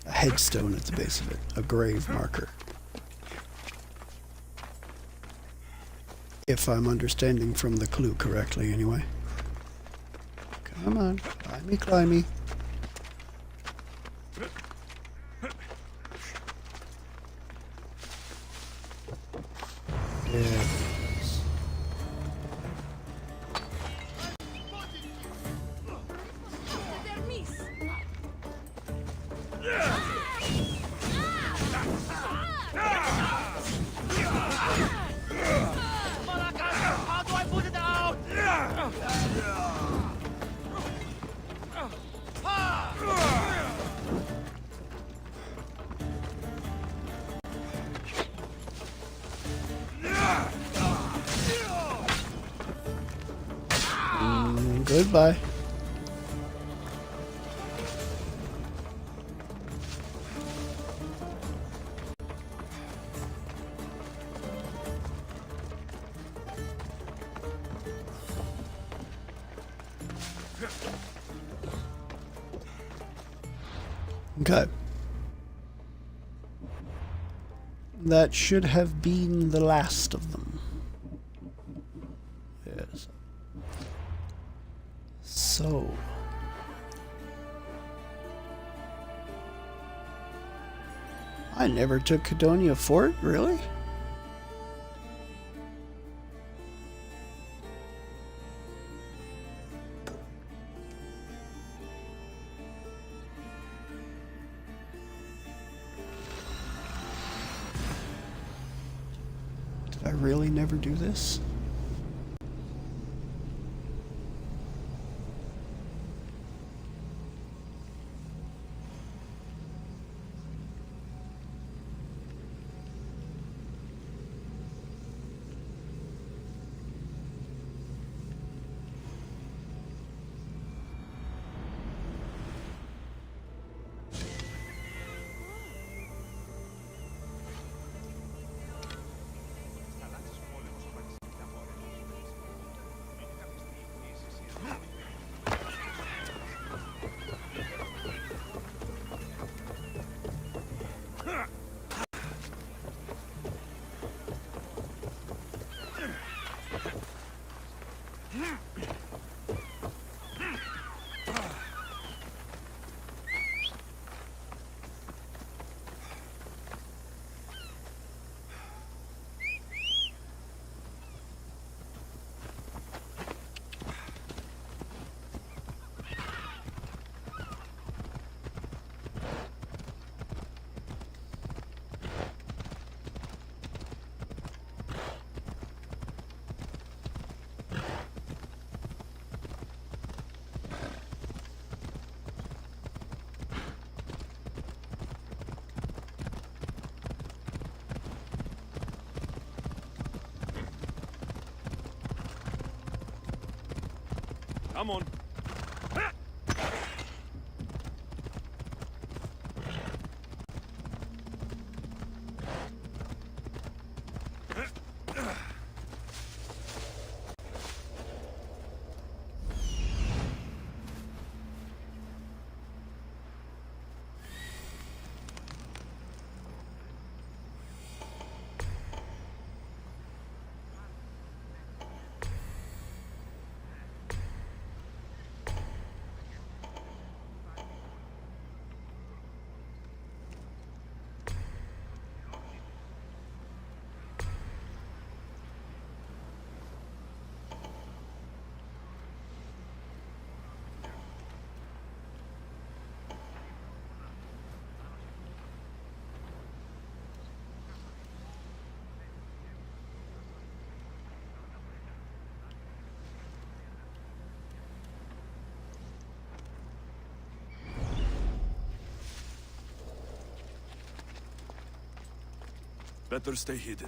a headstone at the base of it, a grave marker. If I'm understanding from the clue correctly, anyway. Come on, climby, climby. Yeah. Goodbye. Okay. That should have been the last of them. Yes. So. I never took Cadonia Fort, really? Did I really never do this? Come on. Better stay hidden.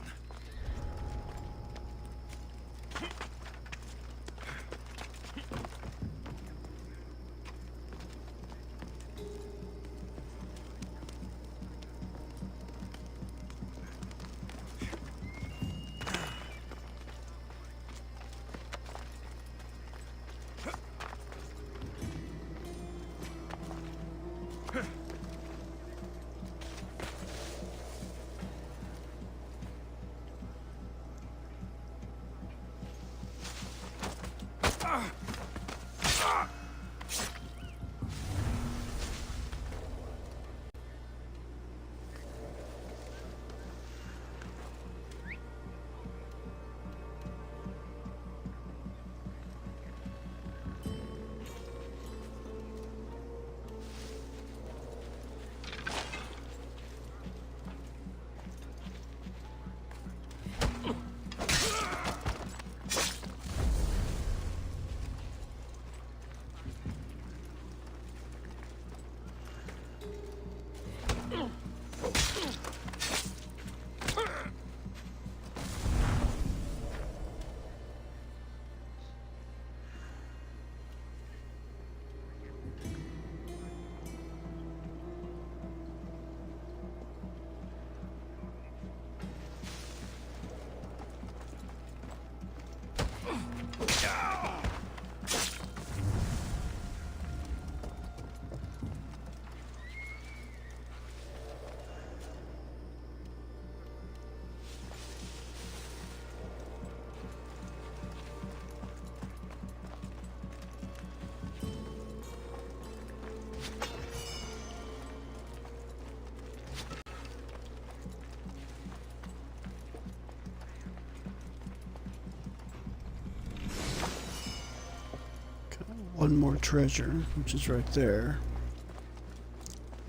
One more treasure, which is right there.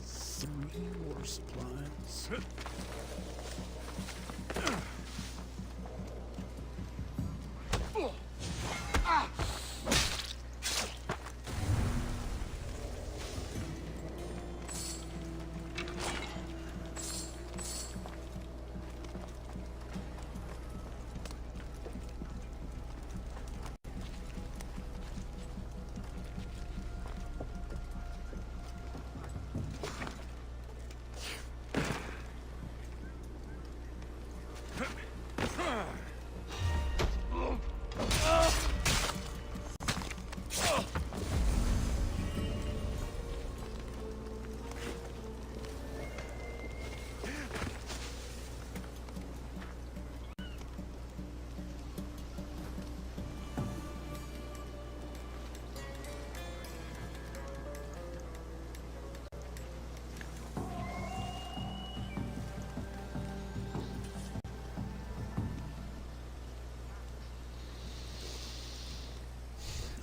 3 more supplies.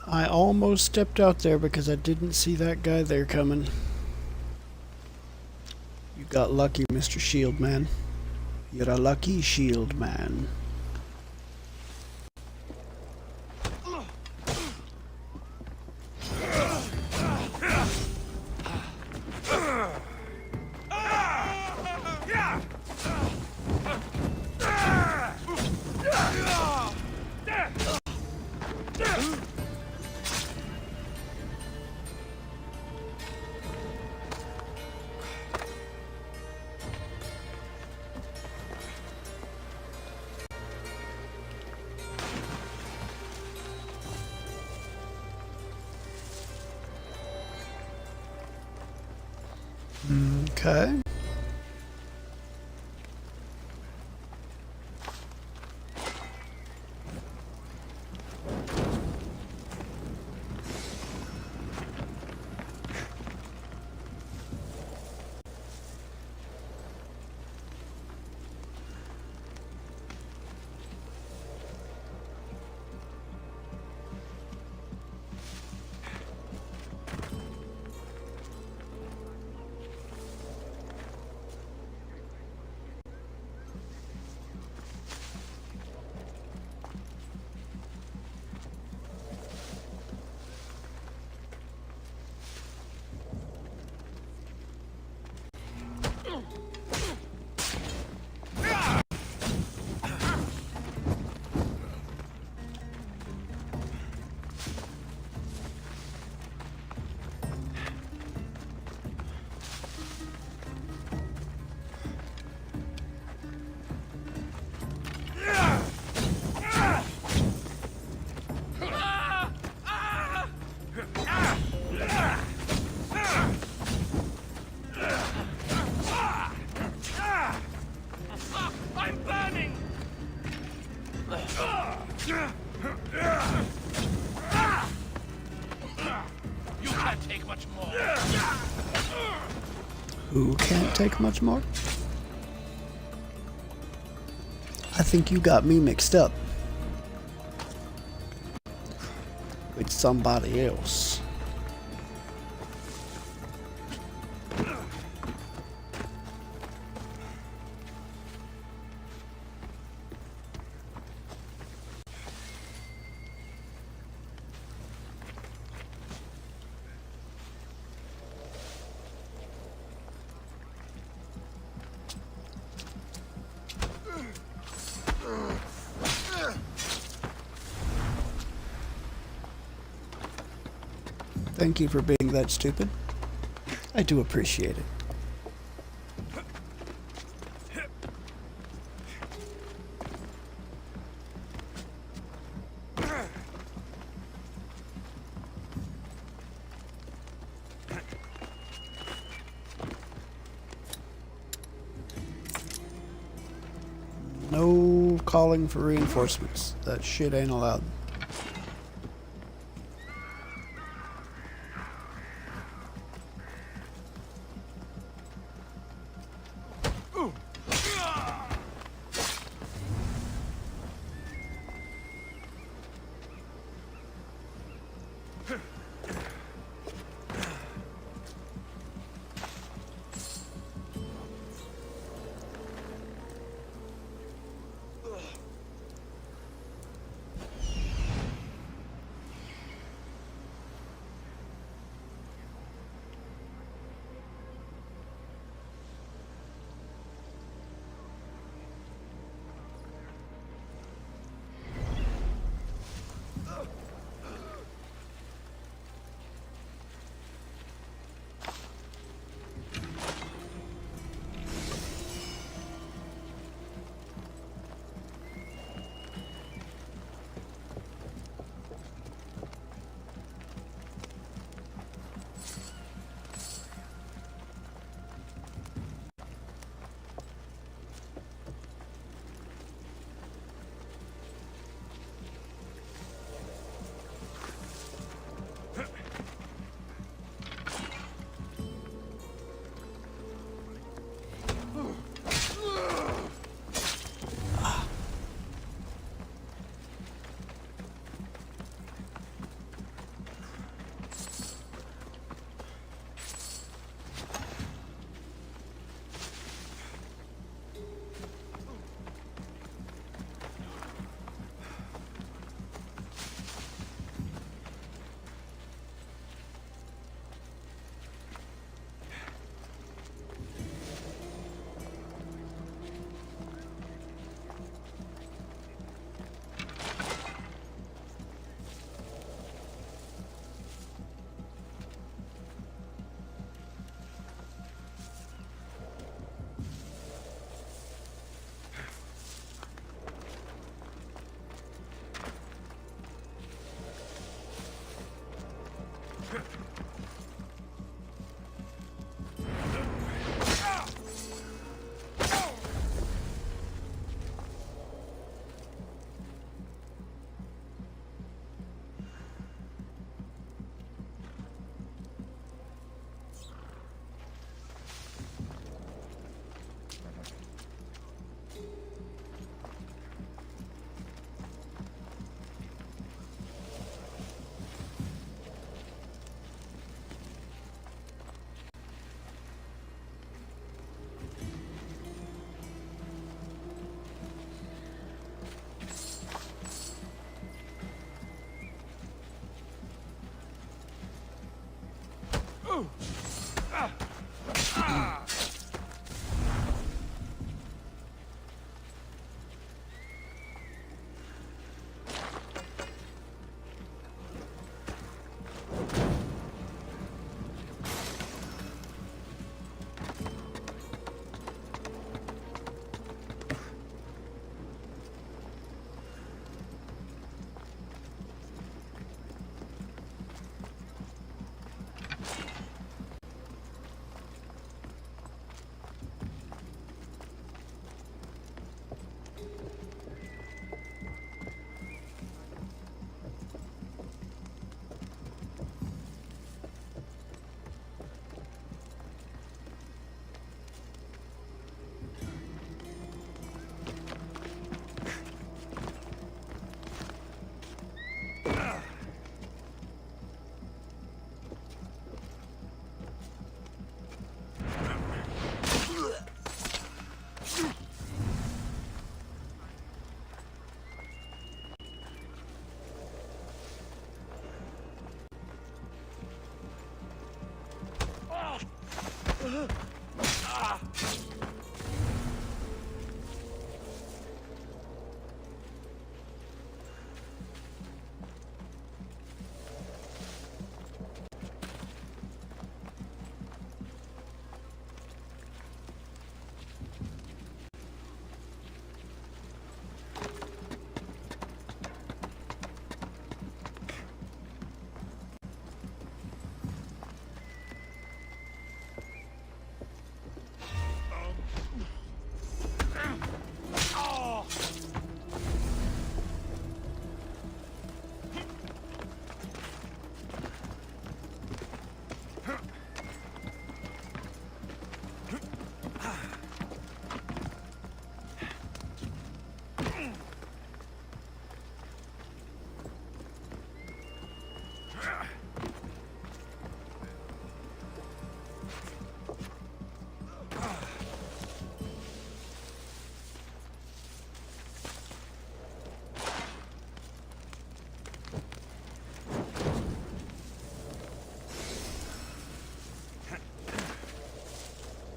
I almost stepped out there because I didn't see that guy there coming. You got lucky, Mr. Shield Man. You're a lucky shield man. Okay. You can't take much more. Who can't take much more? I think you got me mixed up with somebody else. Thank you for being that stupid. I do appreciate it. No calling for reinforcements. That shit ain't allowed.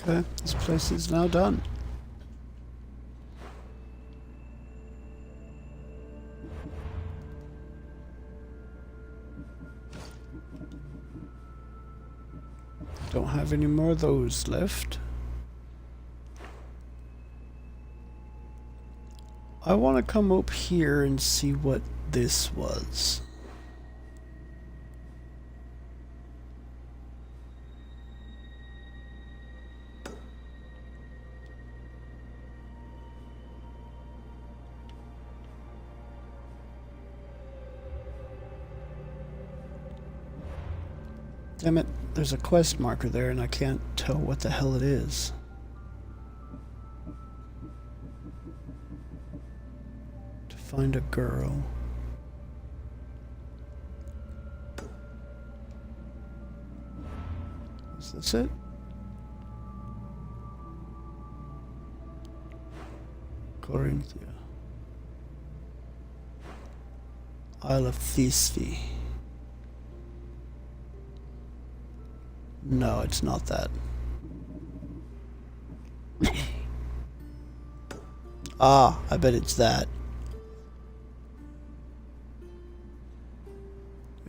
Okay, this place is now done. Don't have any more of those left. I want to come up here and see what this was. Damn it, there's a quest marker there and I can't tell what the hell it is. To find a girl. Is this it? Corinthia. Isle of Thisbe. No, it's not that. Ah, I bet it's that.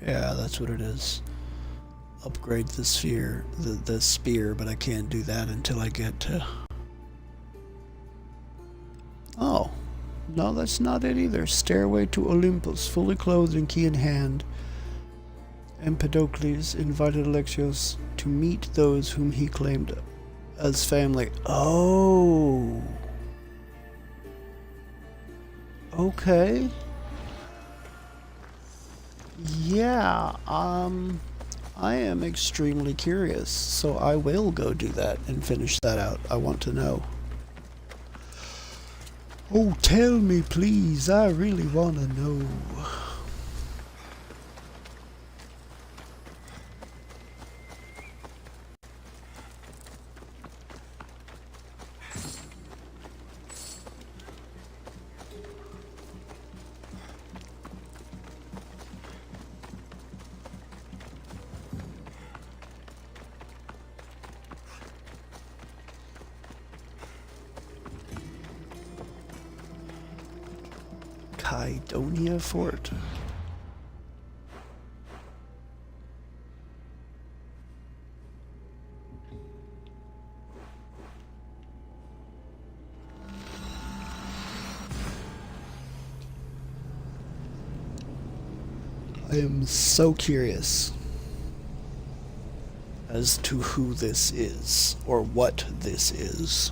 Yeah, that's what it is. Upgrade the sphere, the spear, but I can't do that until I get to... Oh, no, that's not it either. Stairway to Olympus, fully clothed and key in hand. Empedocles invited Alexios to meet those whom he claimed as family. Oh. Okay. Yeah, I am extremely curious, so I will go do that and finish that out. I want to know. Oh, tell me, please. I really want to know. Kydonia Fort. I am so curious as to who this is, or what this is.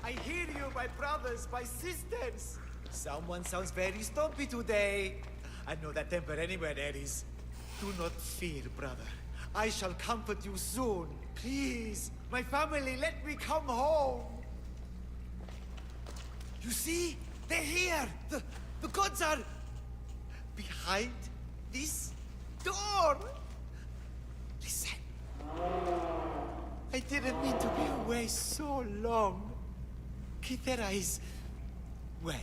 I hear you, my brothers, my sisters. Someone sounds very stumpy today. I know that temper anywhere, Ares. Do not fear, brother. I shall comfort you soon. Please, my family, let me come home. You see? They're here. The gods are behind this door. Listen. I didn't mean to be away so long. Kythera is... well,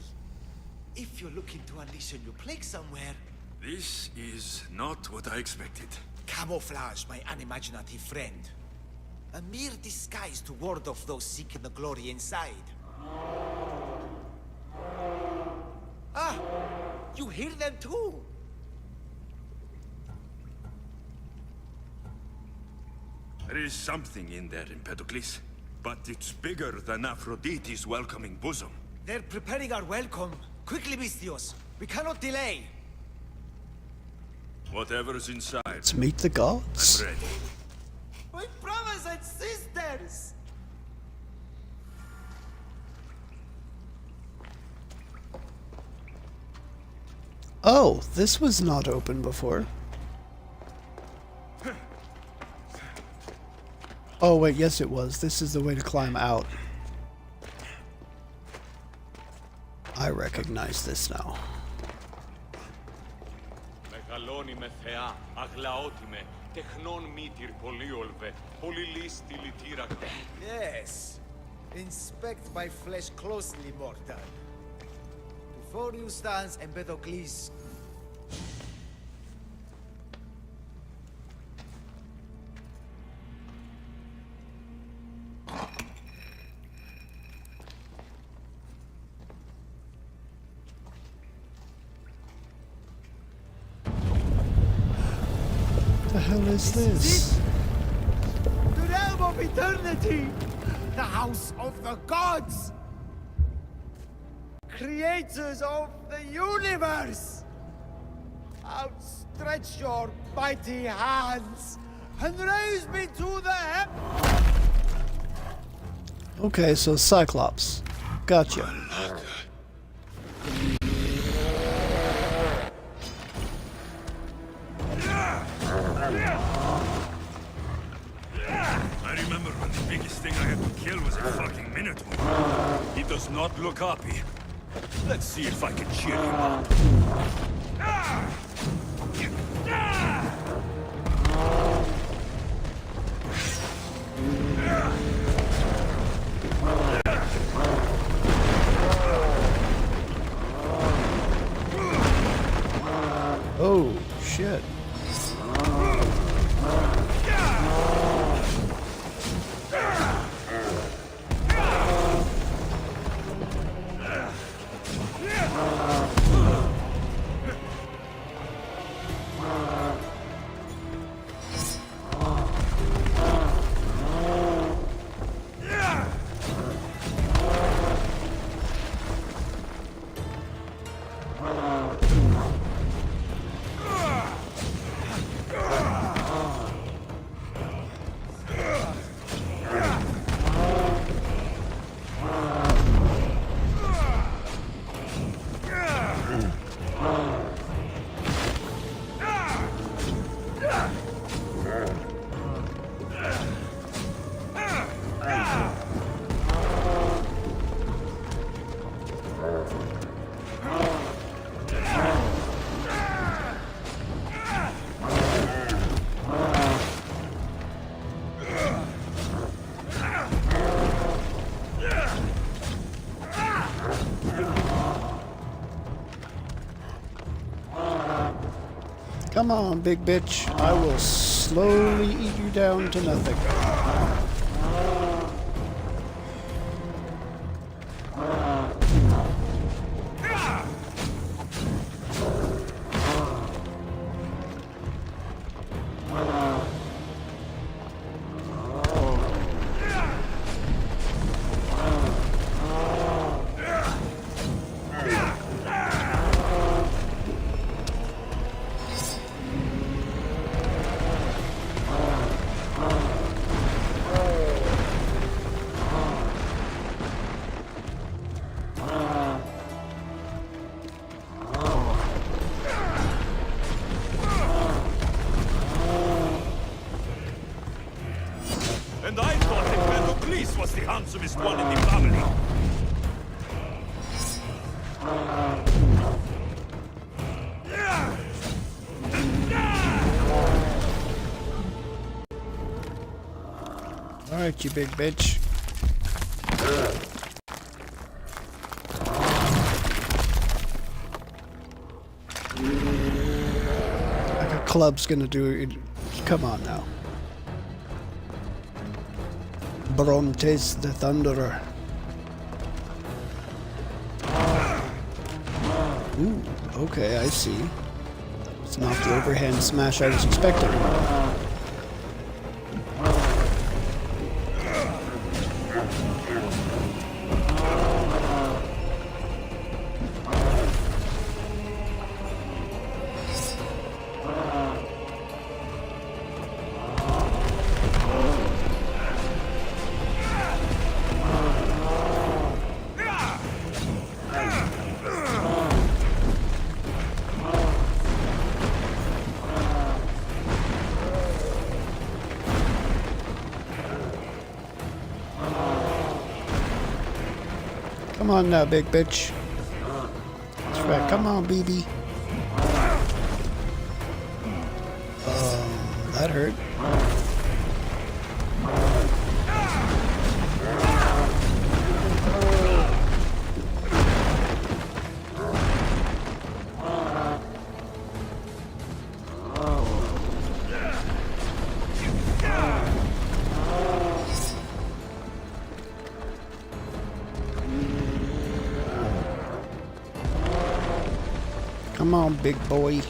if you're looking to unleash a new plague somewhere... This is not what I expected. Camouflage, my unimaginative friend. A mere disguise to ward off those seeking the glory inside. Ah! You hear them too! There is something in there, Empedocles. But it's bigger than Aphrodite's welcoming bosom. They're preparing our welcome. Quickly, Mistios. We cannot delay. Whatever's inside, Let's meet the gods. I'm ready. My brothers and sisters! Oh, this was not open before. Oh wait, yes it was. This is the way to climb out. I recognize this now. Μεγαλώνει με θεά, αγλαώτη με, τεχνών μήτυρ πολύολβε, πολυλίστη λυτήρακτα. Yes. Inspect my flesh closely, mortal. Before you stands Empedocles. The hell is this? The realm of eternity! The house of the gods! Creators of the universe! Outstretch your mighty hands and raise me to the heavens! Okay, so Cyclops. Gotcha. I remember when the biggest thing I had to kill was a fucking Minotaur. He does not look happy. Let's see if I can cheer him up. Oh, shit. Come on, big bitch. I will slowly eat you down to nothing. And I thought Empedocles was the handsomest one in the family. Alright, you big bitch. Like a club's gonna do it. Come on now. Brontes the Thunderer. Ooh, okay, I see. That was not the overhand smash I was expecting. Come on now, big bitch. That's right. Come on, BB. That hurt. Come on, big boy.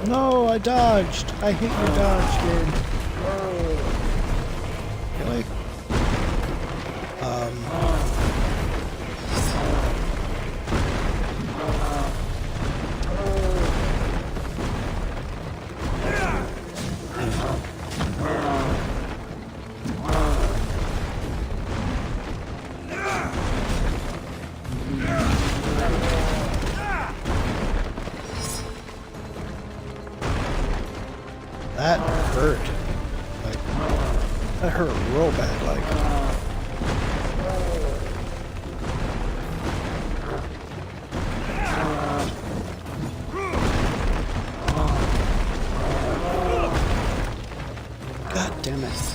No, I dodged. I hate your dodge game. Really? That hurt. Like, that hurt real bad, like. God damn it.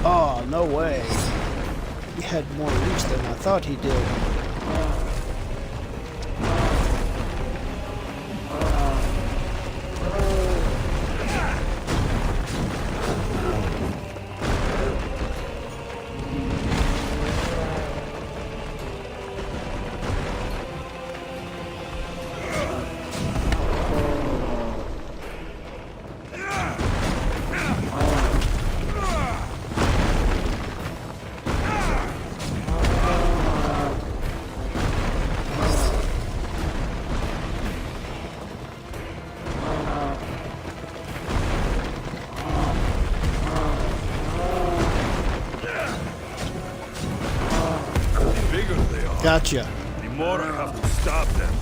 Oh, no way. He had more reach than I thought he did. Gotcha. The more I have to stop them.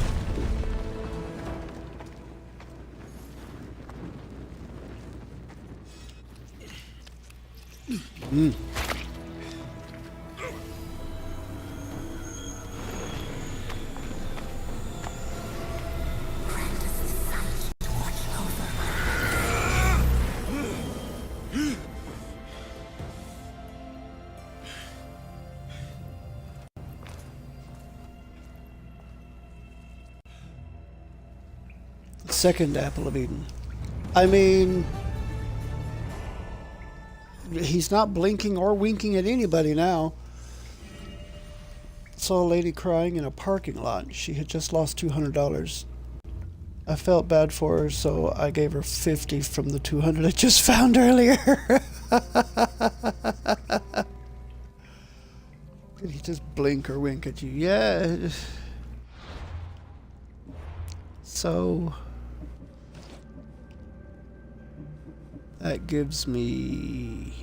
second apple of Eden. I mean, he's not blinking or winking at anybody now. Saw a lady crying in a parking lot. She had just lost $200. I felt bad for her, so I gave her 50 from the 200 I just found earlier. Did he just blink or wink at you? Yeah. So that gives me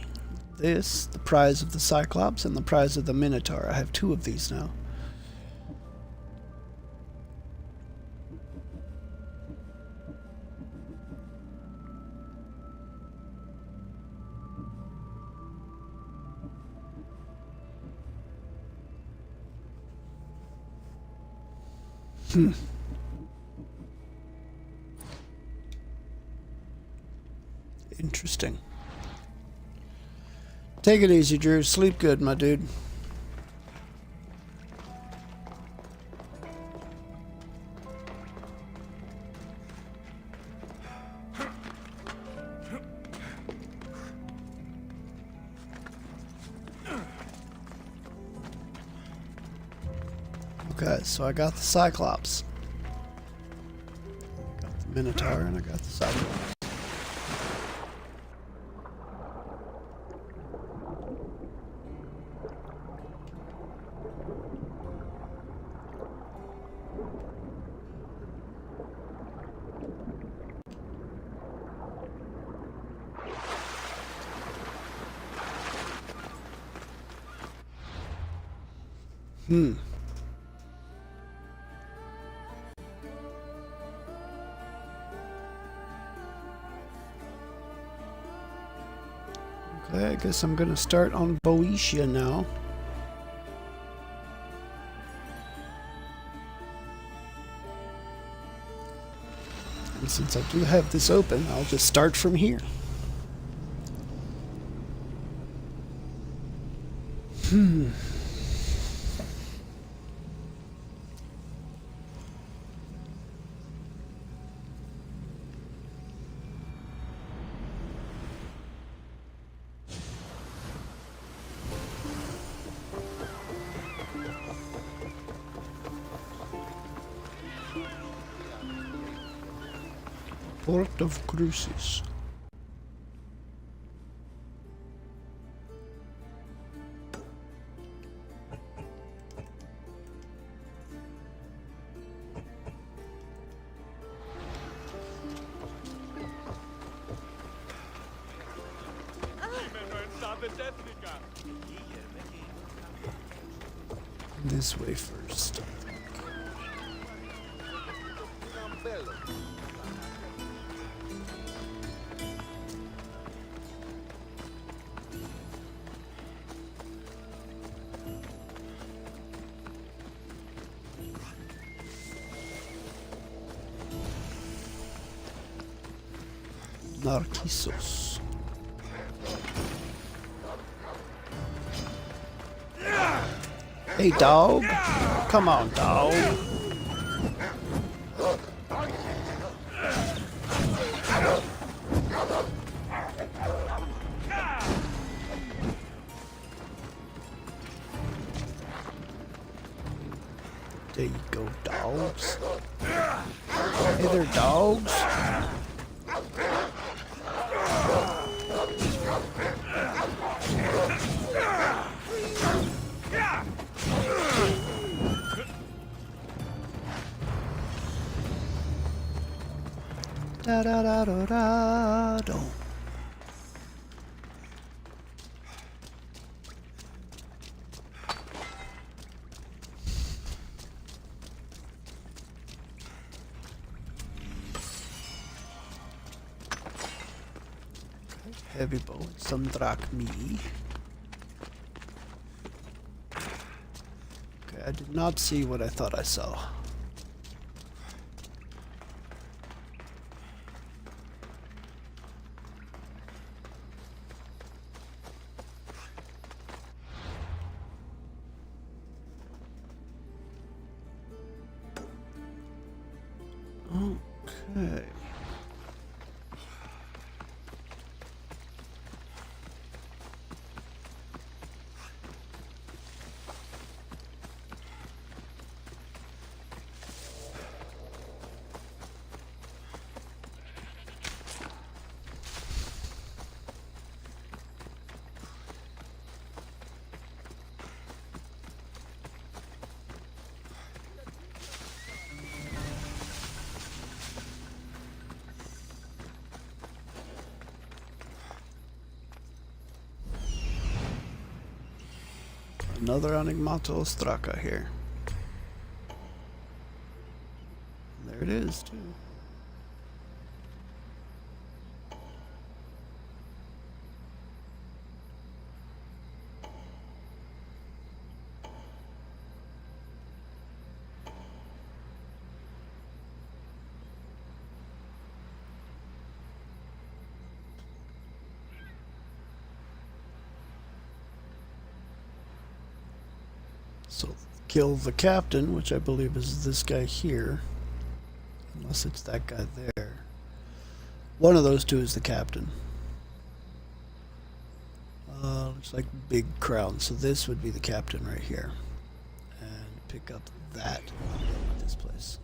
this, the prize of the Cyclops, and the prize of the Minotaur. I have 2 of these now. Interesting. Take it easy, Drew. Sleep good, my dude. Okay, so I got the Cyclops. Got the Minotaur and I got the Cyclops. Okay, I guess I'm gonna start on Boeotia now. And since I do have this open, I'll just start from here. Port of Cruces. This way first. Narcissus. Hey, dog. Come on, dog. There you go, dogs. Hey there, dogs. Da da da da da do. Heavy bow, some drachmi. Okay, I did not see what I thought I saw. Okay. Another Enigmato Straka here. There it is, too. So kill the captain, which I believe is this guy here. Unless it's that guy there. One of those two is the captain. Looks like big crown. So this would be the captain right here. And pick up that at this place.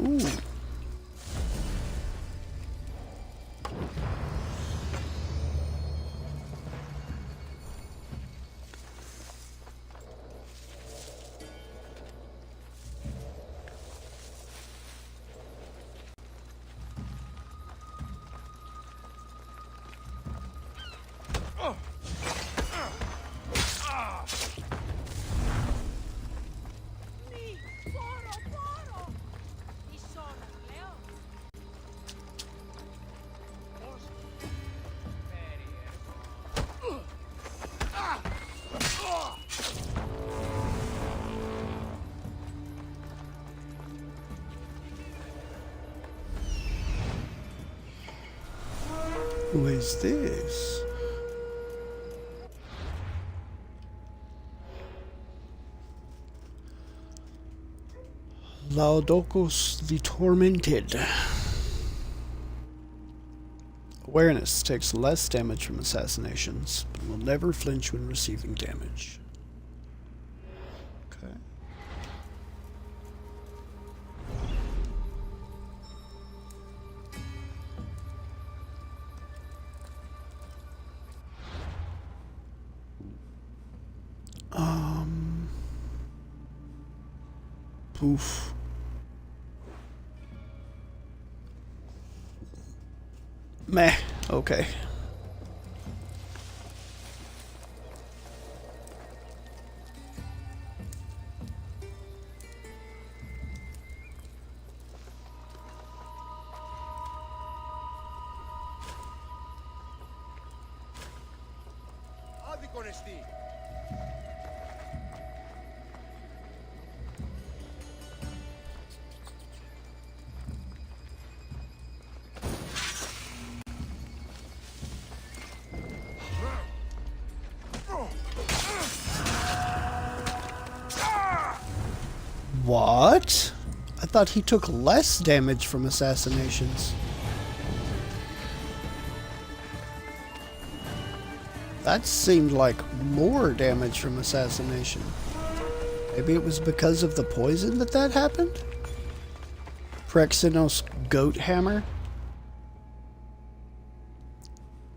Ooh. Who is this? Laodocus the Tormented. Awareness takes less damage from assassinations, but will never flinch when receiving damage. Okay. Poof. Meh. Okay. What? I thought he took less damage from assassinations. That seemed like more damage from assassination. Maybe it was because of the poison that happened? Prexinos goat hammer?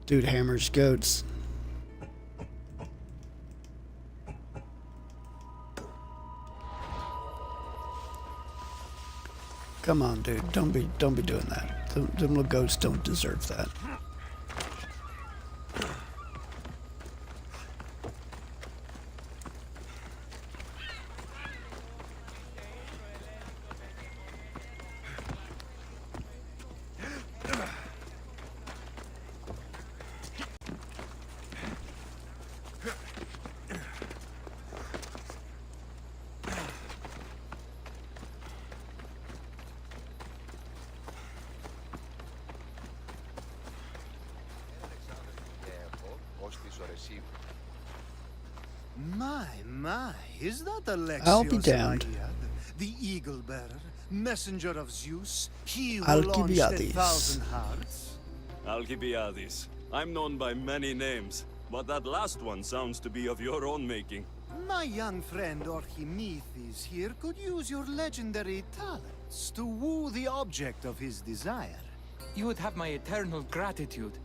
Dude hammers goats. Come on, dude. Don't be doing that. Them little goats don't deserve that. My, is that Alexios? I'll be damned. The eagle bearer, messenger of Zeus, he who launched 1,000 hearts? Alcibiades. I'm known by many names, but that last one sounds to be of your own making. My young friend Archimedes here could use your legendary talents to woo the object of his desire. You would have my eternal gratitude.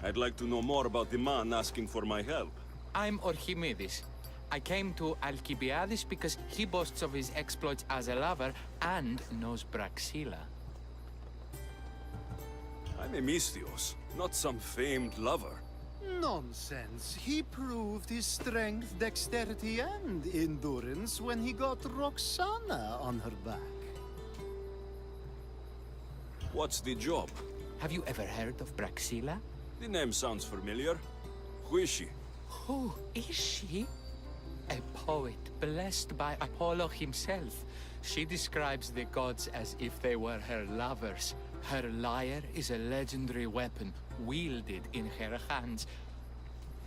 I'd like to know more about the man asking for my help. I'm Archimedes. I came to Alcibiades because he boasts of his exploits as a lover and knows Praxila. I'm Misthios, not some famed lover. Nonsense. He proved his strength, dexterity, and endurance when he got Roxana on her back. What's the job? Have you ever heard of Praxila? The name sounds familiar. Who is she? Who is she? A poet blessed by Apollo himself. She describes the gods as if they were her lovers. Her lyre is a legendary weapon wielded in her hands.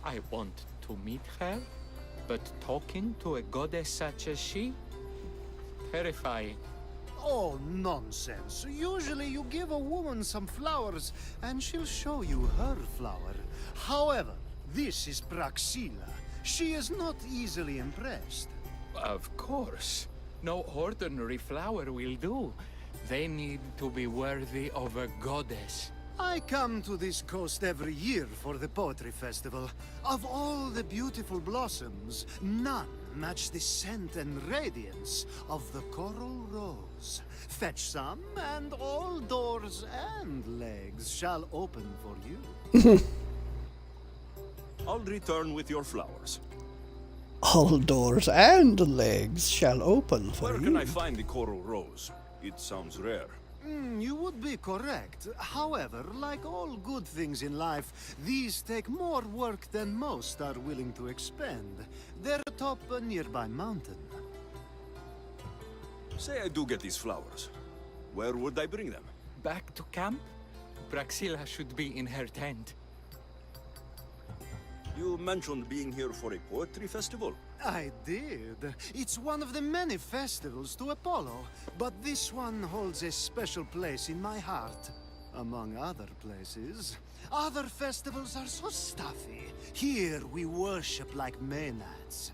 I want to meet her, but talking to a goddess such as she? Terrifying. Oh, nonsense. Usually you give a woman some flowers, and she'll show you her flower. However, this is Praxila. She is not easily impressed. Of course. No ordinary flower will do. They need to be worthy of a goddess. I come to this coast every year for the Poetry Festival. Of all the beautiful blossoms, none match the scent and radiance of the coral rose. Fetch some, and all doors and legs shall open for you. I'll return with your flowers. All doors and legs shall open for Where you. can I find the coral rose? It sounds rare. You would be correct. However, like all good things in life, these take more work than most are willing to expend. They're atop a nearby mountain. Say I do get these flowers. Where would I bring them? Back to camp? Praxila should be in her tent. You mentioned being here for a poetry festival. I did. It's one of the many festivals to Apollo, but this one holds a special place in my heart. Among other places. Other festivals are so stuffy. Here we worship like maenads.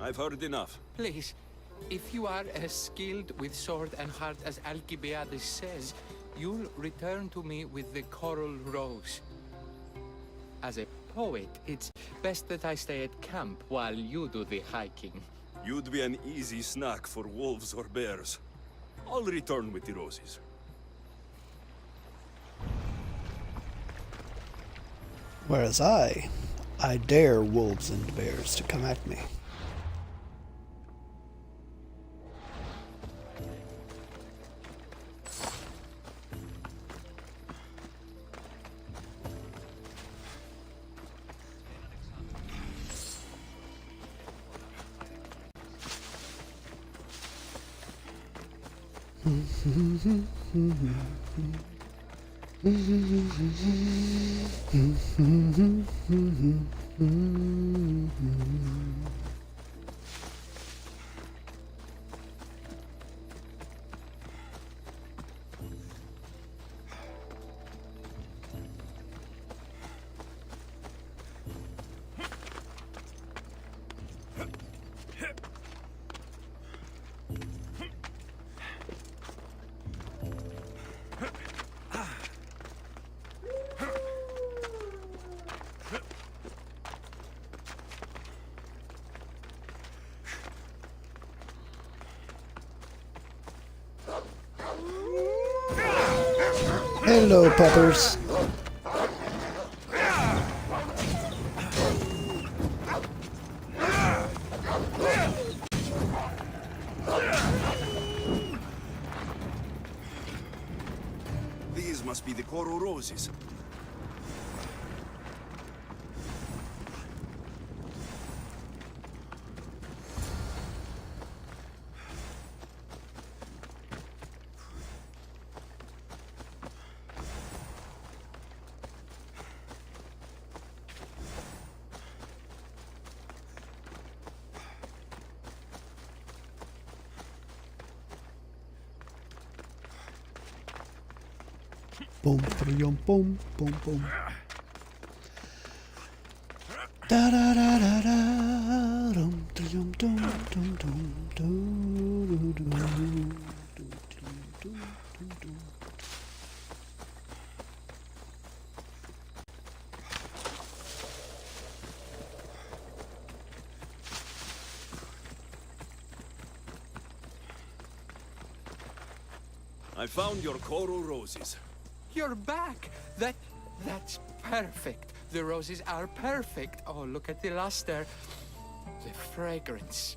I've heard enough. Please, if you are as skilled with sword and heart as Alcibiades says, you'll return to me with the coral rose. As a poet, it's best that I stay at camp while you do the hiking. You'd be an easy snack for wolves or bears. I'll return with the roses. Whereas I dare wolves and bears to come at me. Hello, puppers. These must be the coral roses. Boom, boom, boom, boom, boom. Da da da da da. Dum dum dum dum dum dum dum dum. I found your coral roses. You're back! That's perfect. The roses are perfect. Oh, look at the luster. The fragrance.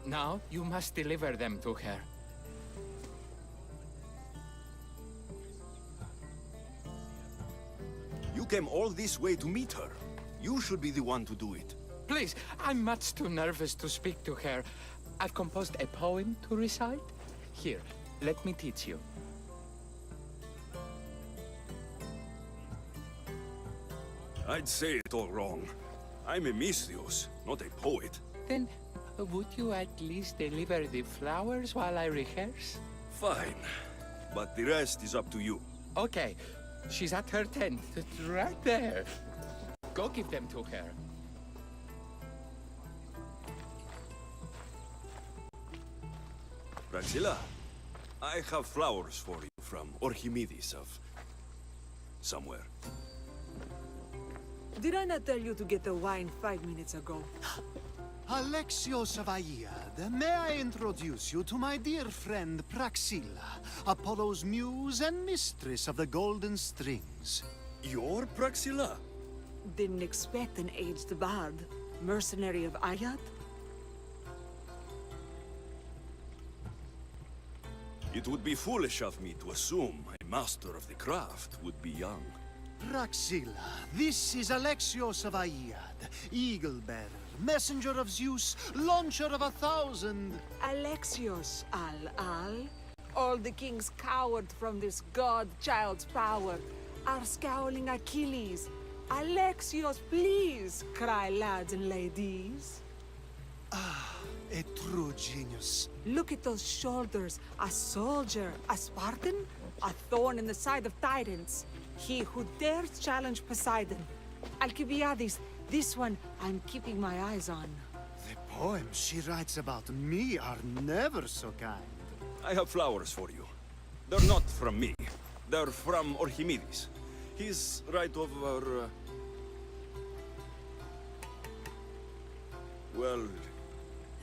Now, you must deliver them to her. You came all this way to meet her. You should be the one to do it. Please, I'm much too nervous to speak to her. I've composed a poem to recite. Here, let me teach you. I'd say it all wrong. I'm a mythic, not a poet. Then, would you at least deliver the flowers while I rehearse? Fine. But the rest is up to you. Okay. She's at her tent. It's right there. Go give them to her. Praxilla, I have flowers for you from Archimedes of somewhere. Did I not tell you to get the wine 5 minutes ago? Alexios of Aiad, may I introduce you to my dear friend Praxilla, Apollo's muse and mistress of the golden strings. You're Praxilla? Didn't expect an aged bard. Mercenary of Ayat? It would be foolish of me to assume a master of the craft would be young. Praxilla, this is Alexios of Aiad, eagle-bearer, messenger of Zeus, launcher of 1,000... Alexios, Al-Al. All the kings cowered from this god-child's power. Are scowling Achilles. Alexios, please, cry lads and ladies. Ah, a true genius. Look at those shoulders. A soldier, a Spartan, a thorn in the side of titans. He who dares challenge Poseidon. Alcibiades, this one I'm keeping my eyes on. The poems she writes about me are never so kind. I have flowers for you. They're not from me. They're from Archimedes. He's right over... Well,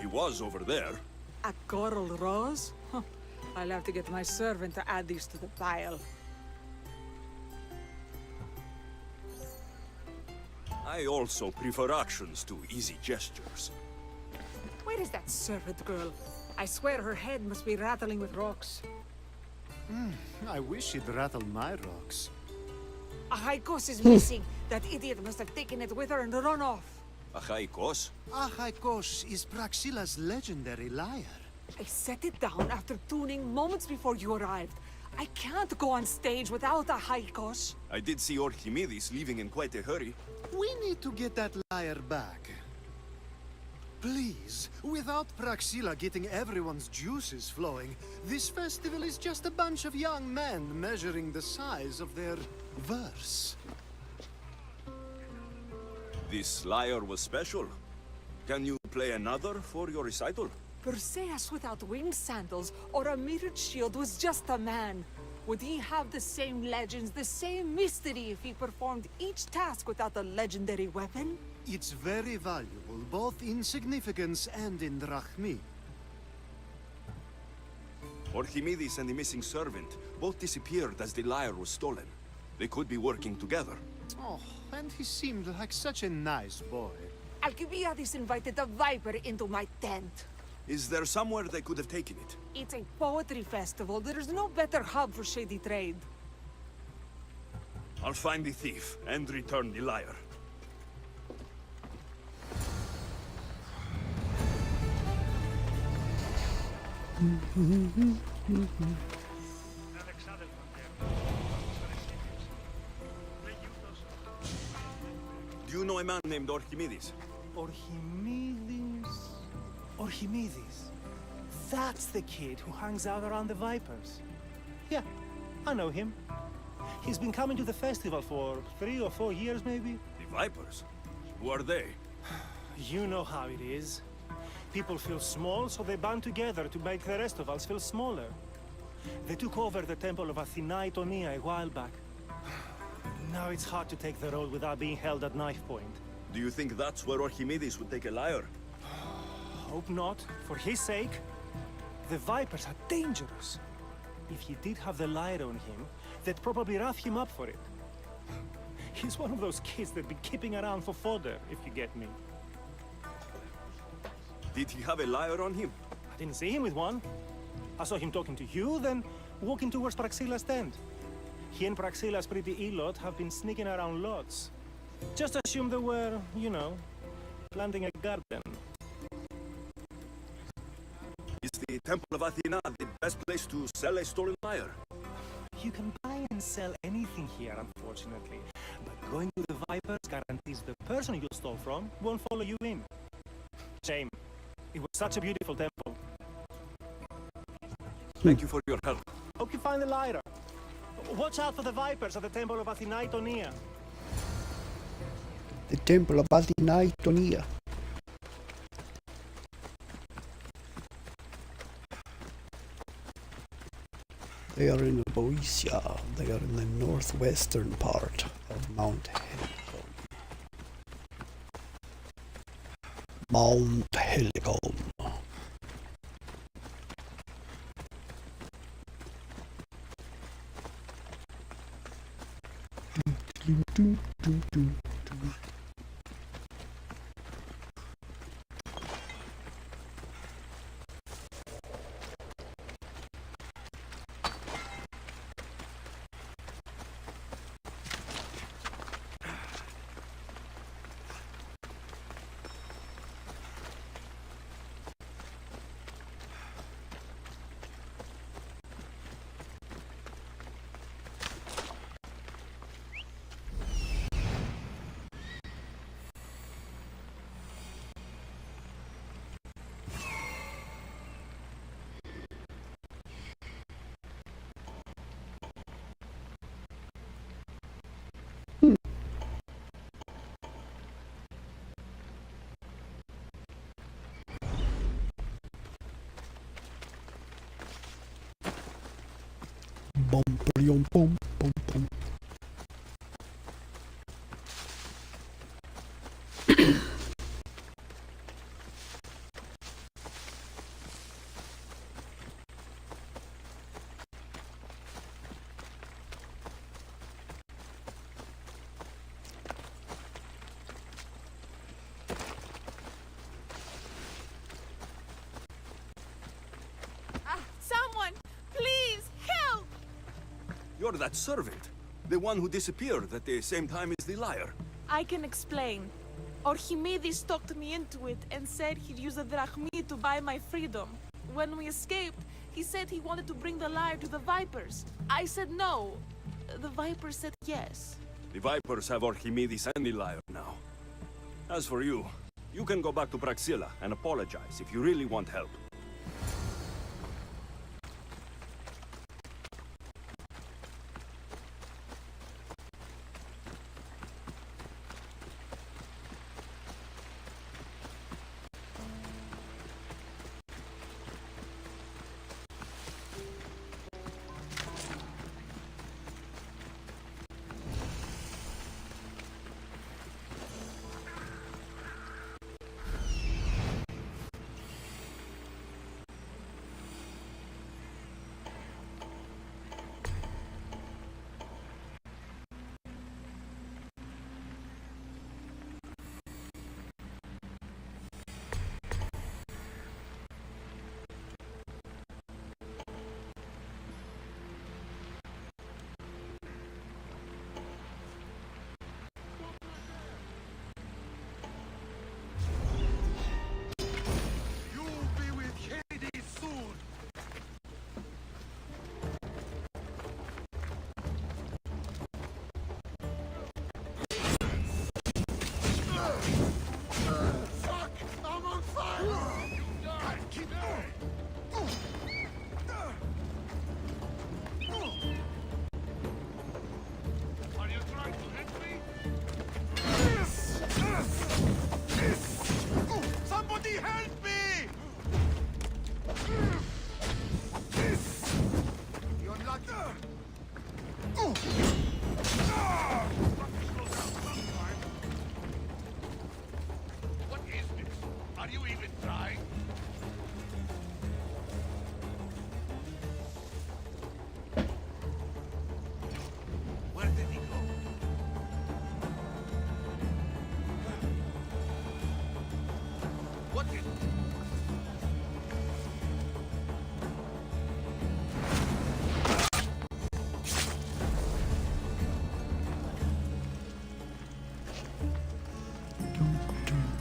he was over there. A coral rose? Huh. I'll have to get my servant to add these to the pile. I also prefer actions to easy gestures. Where is that servant girl? I swear her head must be rattling with rocks. I wish she'd rattle my rocks. Achaikos is missing. That idiot must have taken it with her and run off. Achaikos? Achaikos is Praxilla's legendary lyre. I set it down after tuning moments before you arrived. I can't go on stage without a haikos. I did see Archimedes leaving in quite a hurry. We need to get that lyre back. Please, without Praxilla getting everyone's juices flowing, this festival is just a bunch of young men measuring the size of their verse. This lyre was special. Can you play another for your recital? Perseus without winged sandals or a mirrored shield was just a man. Would he have the same legends, the same mystery if he performed each task without a legendary weapon? It's very valuable, both in significance and in drachmi. Archimedes and the missing servant both disappeared as the lyre was stolen. They could be working together. Oh, and he seemed like such a nice boy. Alcibiades invited a viper into my tent. Is there somewhere they could have taken it? It's a poetry festival. There's no better hub for shady trade. I'll find the thief and return the lyre. Do you know a man named Archimedes? Archimedes? Archimedes? That's the kid who hangs out around the Vipers. Yeah, I know him. He's been coming to the festival for 3 or 4 years, maybe. The Vipers? Who are they? You know how it is. People feel small, so they band together to make the rest of us feel smaller. They took over the temple of Athena Itonia a while back. Now it's hard to take the road without being held at knife point. Do you think that's where Archimedes would take a lyre? Hope not. For his sake. The Vipers are dangerous. If he did have the lyre on him, they'd probably rough him up for it. He's one of those kids that'd be keeping around for fodder, if you get me. Did he have a lyre on him? I didn't see him with one. I saw him talking to you, then walking towards Praxilla's tent. He and Praxilla's pretty Elot have been sneaking around lots. Just assume they were, you know, planting a garden. Is the Temple of Athena the best place to sell a stolen lyre? You can buy and sell anything here, unfortunately. But going to the Vipers guarantees the person you stole from won't follow you in. Shame. It was such a beautiful temple. Thank you for your help. Hope you find the lyre. Watch out for the Vipers at the Temple of Athena Itonia. The Temple of Athena Itonia. They are in Boeotia. They are in the northwestern part of Mount Helicon. Mount Helicon. Bum, bum, bum, bum, bum. Someone, please, help! You're that servant. The one who disappeared at the same time as the lyre. I can explain. Archimedes talked me into it and said he'd use a drachmi to buy my freedom. When we escaped, he said he wanted to bring the lyre to the Vipers. I said no. The Vipers said yes. The Vipers have Archimedes and the lyre now. As for you, you can go back to Praxilla and apologize if you really want help.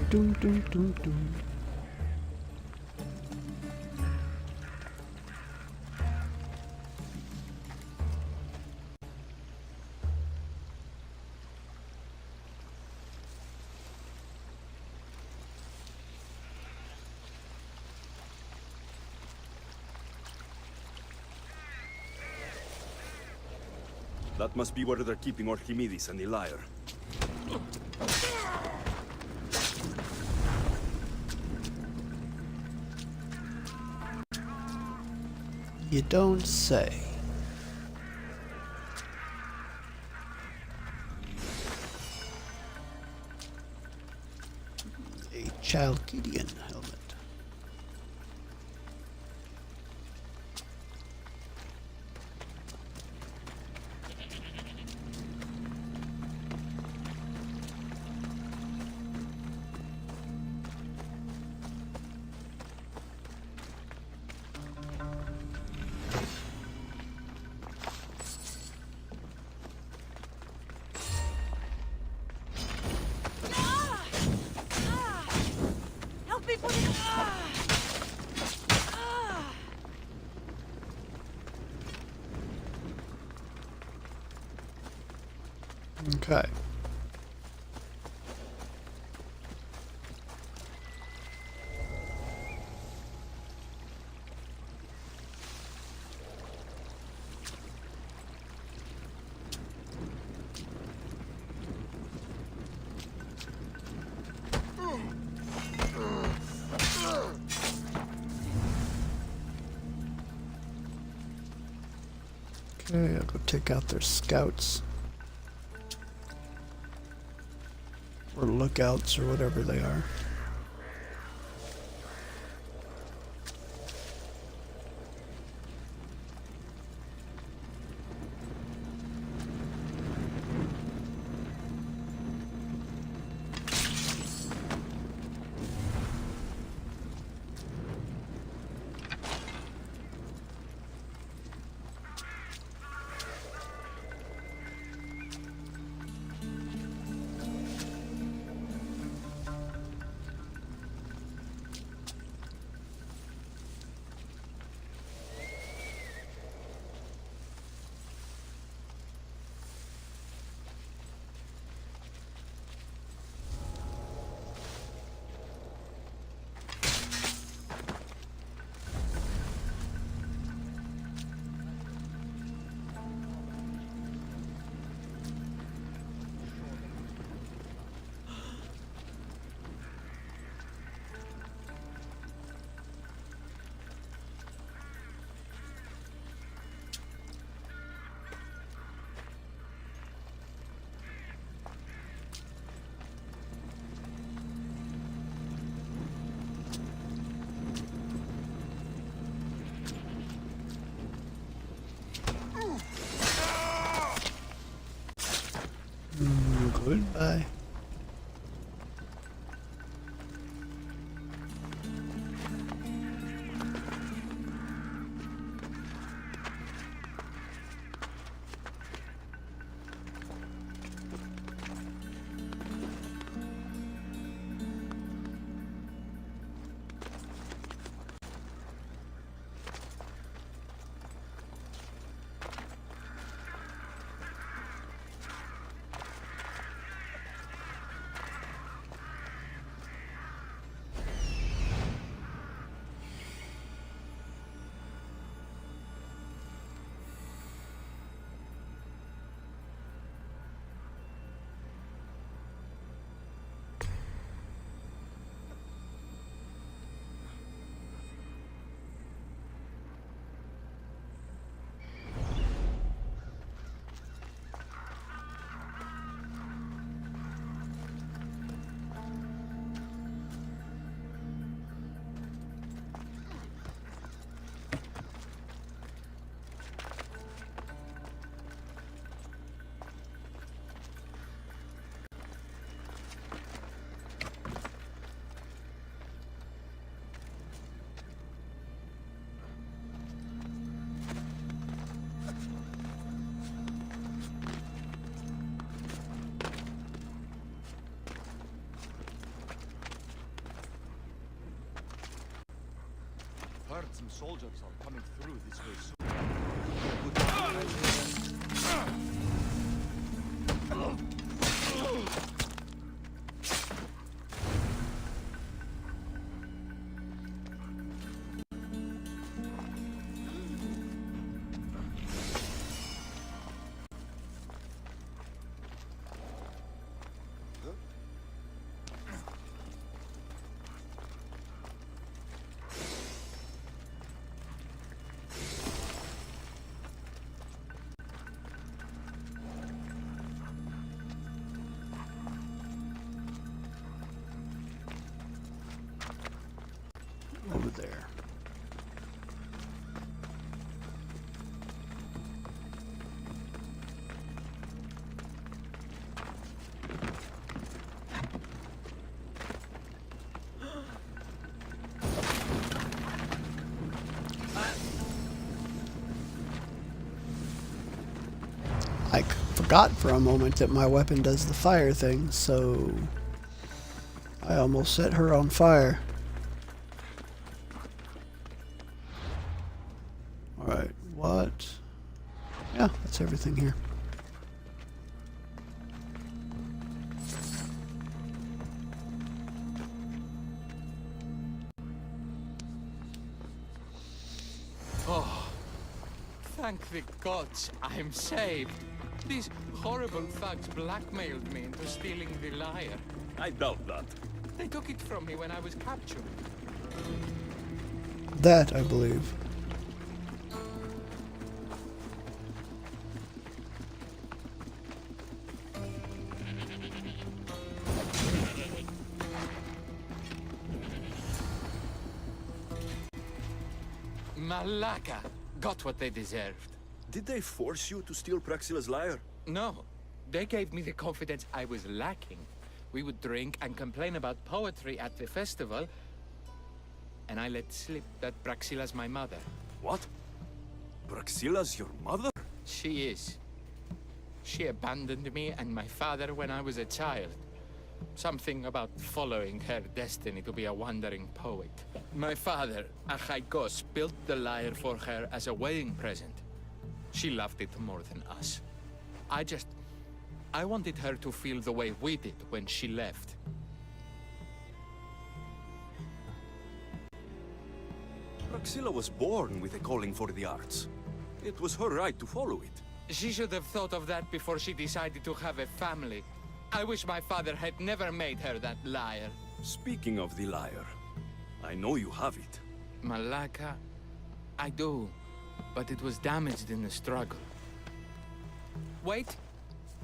Doom, doom, doom, doom. That must be where they're keeping Archimedes and the lyre. You don't say. A Chalkidian helmet. Okay. Okay, I'll go take out their scouts. Or lookouts, or whatever they are. Goodbye. Heard some soldiers are coming through this way soon. Over there. I forgot for a moment that my weapon does the fire thing, so I almost set her on fire. Alright, what? Yeah, that's everything here. Oh, thank the gods, I'm saved. These horrible thugs blackmailed me into stealing the lyre. I doubt that. They took it from me when I was captured. That, I believe. Malaka got what they deserved. Did they force you to steal Praxila's lyre? No, they gave me the confidence I was lacking. We would drink and complain about poetry at the festival, and I let slip that Praxila's my mother. What? Praxila's your mother? She is. She abandoned me and my father when I was a child. Something about following her destiny to be a wandering poet. My father, Achaikos, built the lyre for her as a wedding present. She loved it more than us. I wanted her to feel the way we did when she left. Praxila was born with a calling for the arts. It was her right to follow it. She should have thought of that before she decided to have a family. I wish my father had never made her that lyre. Speaking of the lyre, I know you have it. Malaka, I do, but it was damaged in the struggle. Wait,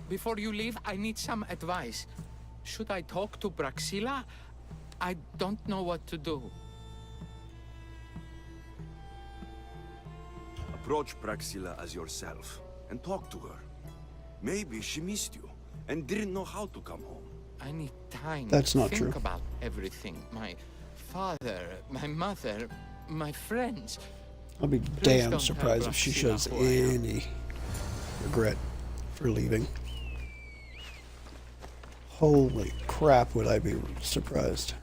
before you leave, I need some advice. Should I talk to Praxila? I don't know what to do. Approach Praxila as yourself and talk to her. Maybe she missed you. and didn't know how to come home. I need time That's to not think true. about everything. My father, my mother, my friends. I'll be Please damn don't surprised tell if she Praxila shows who I am. any regret for leaving. Holy crap, would I be surprised.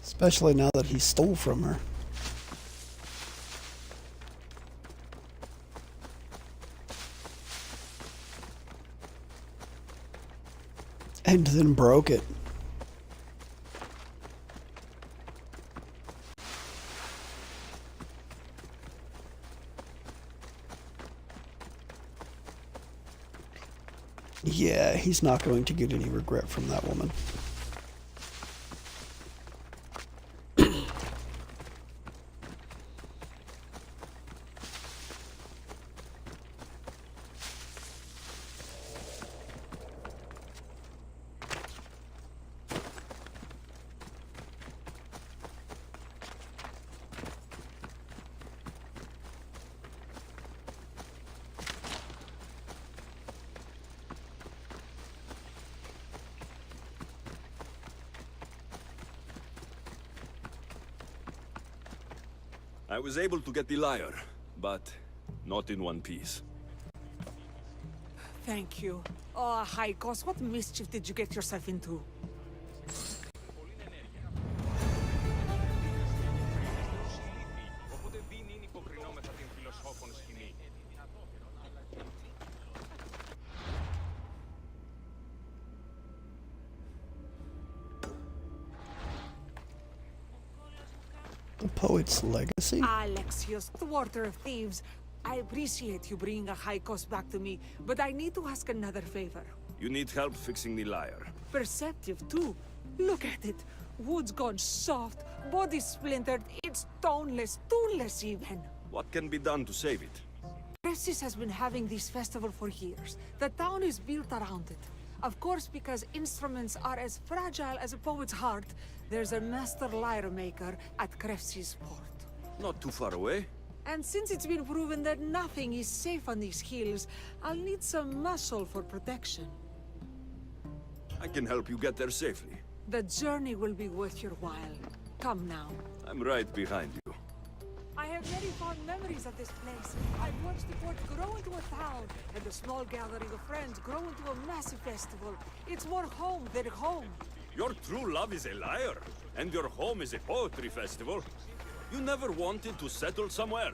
Especially now that he stole from her. And then broke it. Yeah, he's not going to get any regret from that woman. I was able to get the lyre, but not in one piece. Thank you. Oh, Haikos, what mischief did you get yourself into? The poet's legacy? Alexios, thwarter of thieves. I appreciate you bringing a Haikos back to me, but I need to ask another favor. You need help fixing the lyre. Perceptive, too. Look at it. Wood's gone soft, body splintered, it's toneless, tuneless even. What can be done to save it? Cressis has been having this festival for years. The town is built around it. Of course, because instruments are as fragile as a poet's heart, there's a master lyre maker at Cressis port. Not too far away. And since it's been proven that nothing is safe on these hills, I'll need some muscle for protection. I can help you get there safely. The journey will be worth your while. Come now. I'm right behind you. I have very fond memories of this place. I've watched the port grow into a town, and a small gathering of friends grow into a massive festival. It's more home than home. Your true love is a lyre, and your home is a poetry festival. You never wanted to settle somewhere.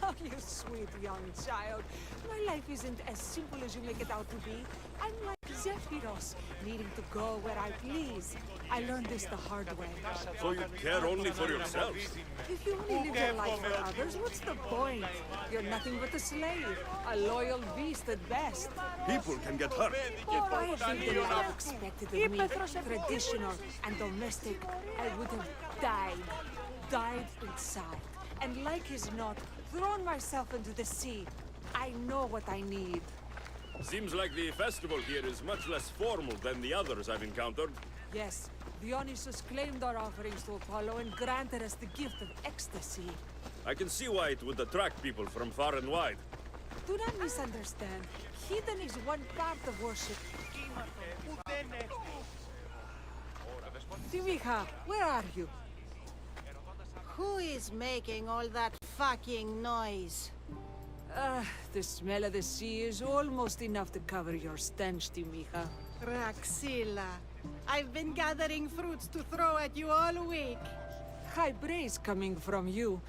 Oh, you sweet young child. My life isn't as simple as you make it out to be. I'm like Zephyros, needing to go where I please. I learned this the hard way. So you care only for yourself? If you only live your life for others, what's the point? You're nothing but a slave, a loyal beast at best. People can get hurt. Oh, I have lived the life expected of me, traditional and domestic. I would have died inside, and like as not, thrown myself into the sea. I know what I need. Seems like the festival here is much less formal than the others I've encountered. Yes, Dionysus claimed our offerings to Apollo and granted us the gift of ecstasy. I can see why it would attract people from far and wide. Do not misunderstand. Heathen is one part of worship. Timiha, where are you? Who is making all that fucking noise? The smell of the sea is almost enough to cover your stench, Timiha. Praxila, I've been gathering fruits to throw at you all week. High praise coming from you.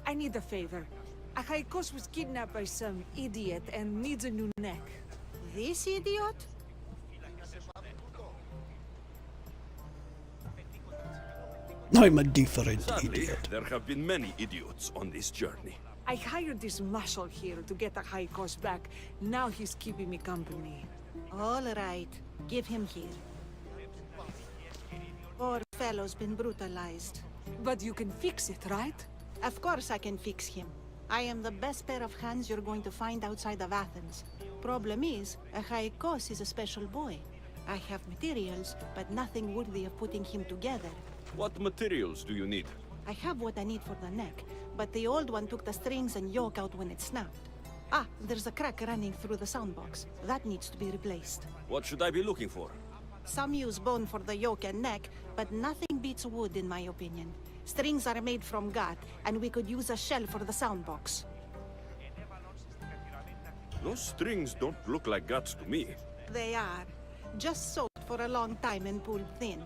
I need a favor. A Haikos was kidnapped by some idiot and needs a new neck. This idiot? I'm a different Sadly, idiot. there have been many idiots on this journey. I hired this muscle here to get the Haikos back. Now he's keeping me company. All right, give him here. Poor fellow's been brutalized. But you can fix it, right? Of course I can fix him. I am the best pair of hands you're going to find outside of Athens. Problem is, Achaikos is a special boy. I have materials, but nothing worthy of putting him together. What materials do you need? I have what I need for the neck, but the old one took the strings and yoke out when it snapped. Ah, there's a crack running through the soundbox. That needs to be replaced. What should I be looking for? Some use bone for the yoke and neck, but nothing beats wood in my opinion. Strings are made from gut, and we could use a shell for the soundbox. Those strings don't look like guts to me. They are. Just soaked for a long time and pulled thin.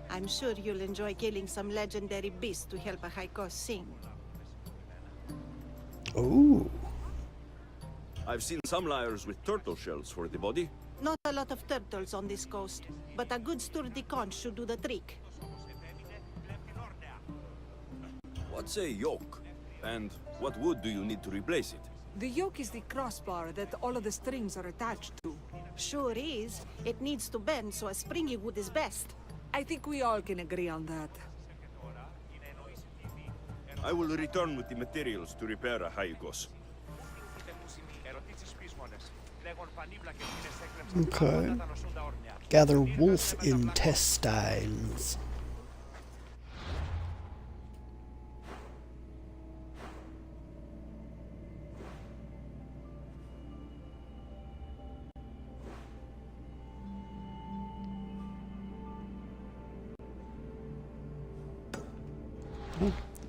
I'm sure you'll enjoy killing some legendary beast to help Achaikos sing. Oh. I've seen some lyres with turtle shells for the body. Not a lot of turtles on this coast, but a good sturdy conch should do the trick. What's a yoke? And what wood do you need to replace it? The yoke is the crossbar that all of the strings are attached to. Sure is. It needs to bend, so a springy wood is best. I think we all can agree on that. I will return with the materials to repair Achaikos. Okay. Gather wolf intestines.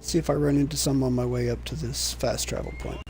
See if I run into some on my way up to this fast travel point.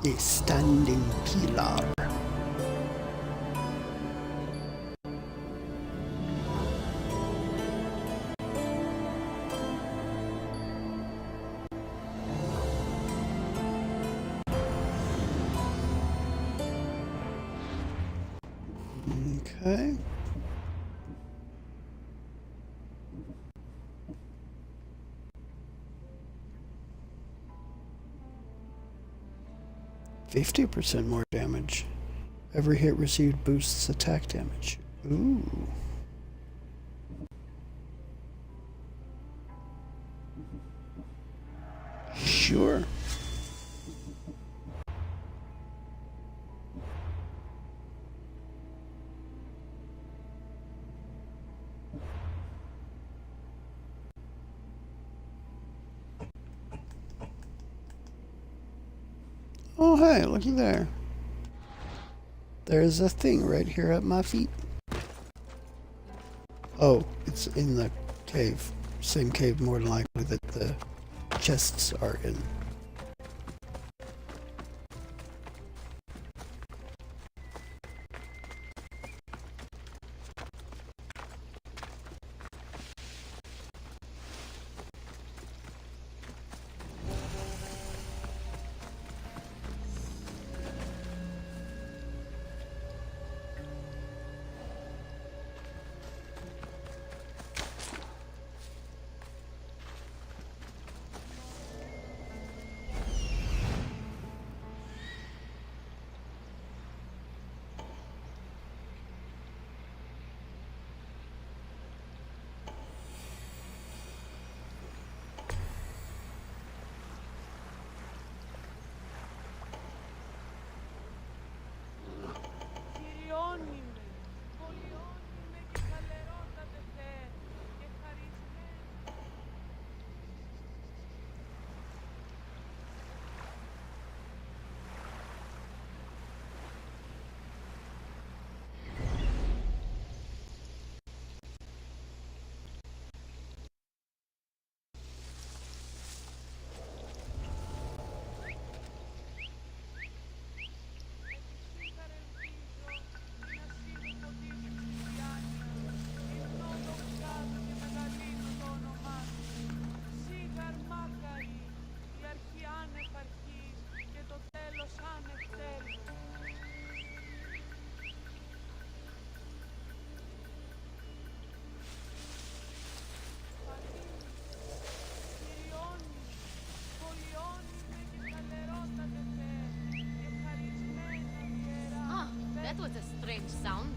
A standing pillar. Okay. %50 more damage. Every hit received boosts attack damage. Ooh. Sure. Oh, hey, looky there. There's a thing right here at my feet. Oh, it's in the cave. Same cave, more than likely, that the chests are in. was a strange sound.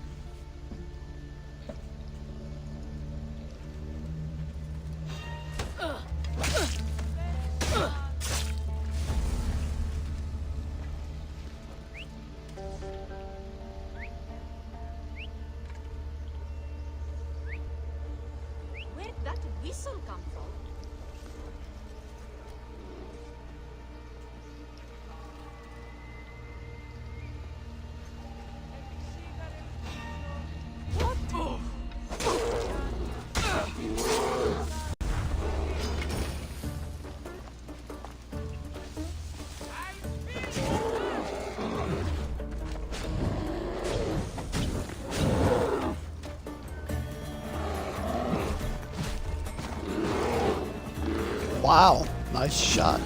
Where'd that whistle come from? Wow, nice shot.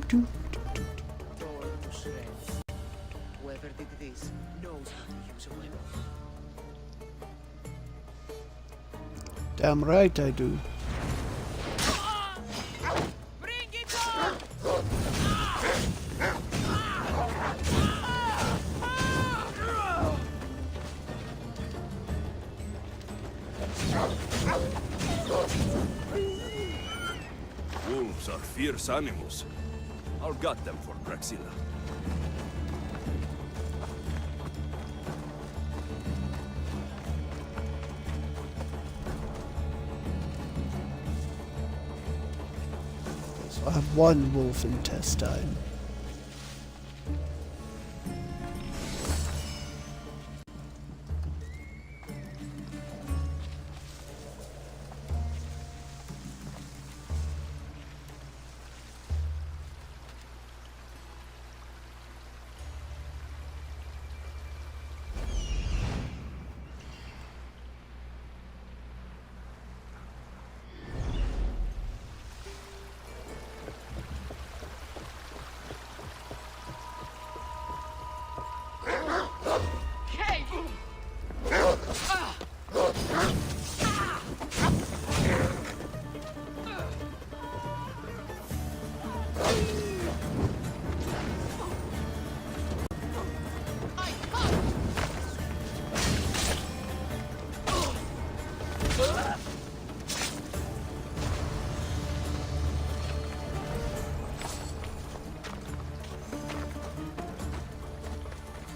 Torn to shreds. Whoever did this knows how to use a weapon. Damn right I do. Bring it on! Wolves are fierce animals. I'll gut them for Praxilla. So I have one wolf intestine.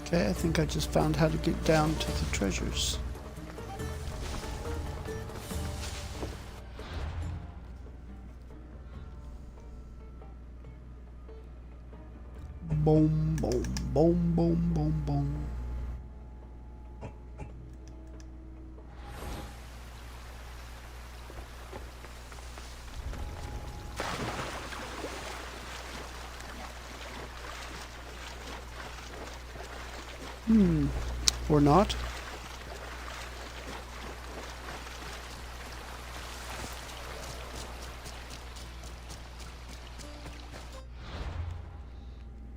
Okay, I think I just found how to get down to the treasures. Boom, boom, boom, boom, boom, boom. Or not.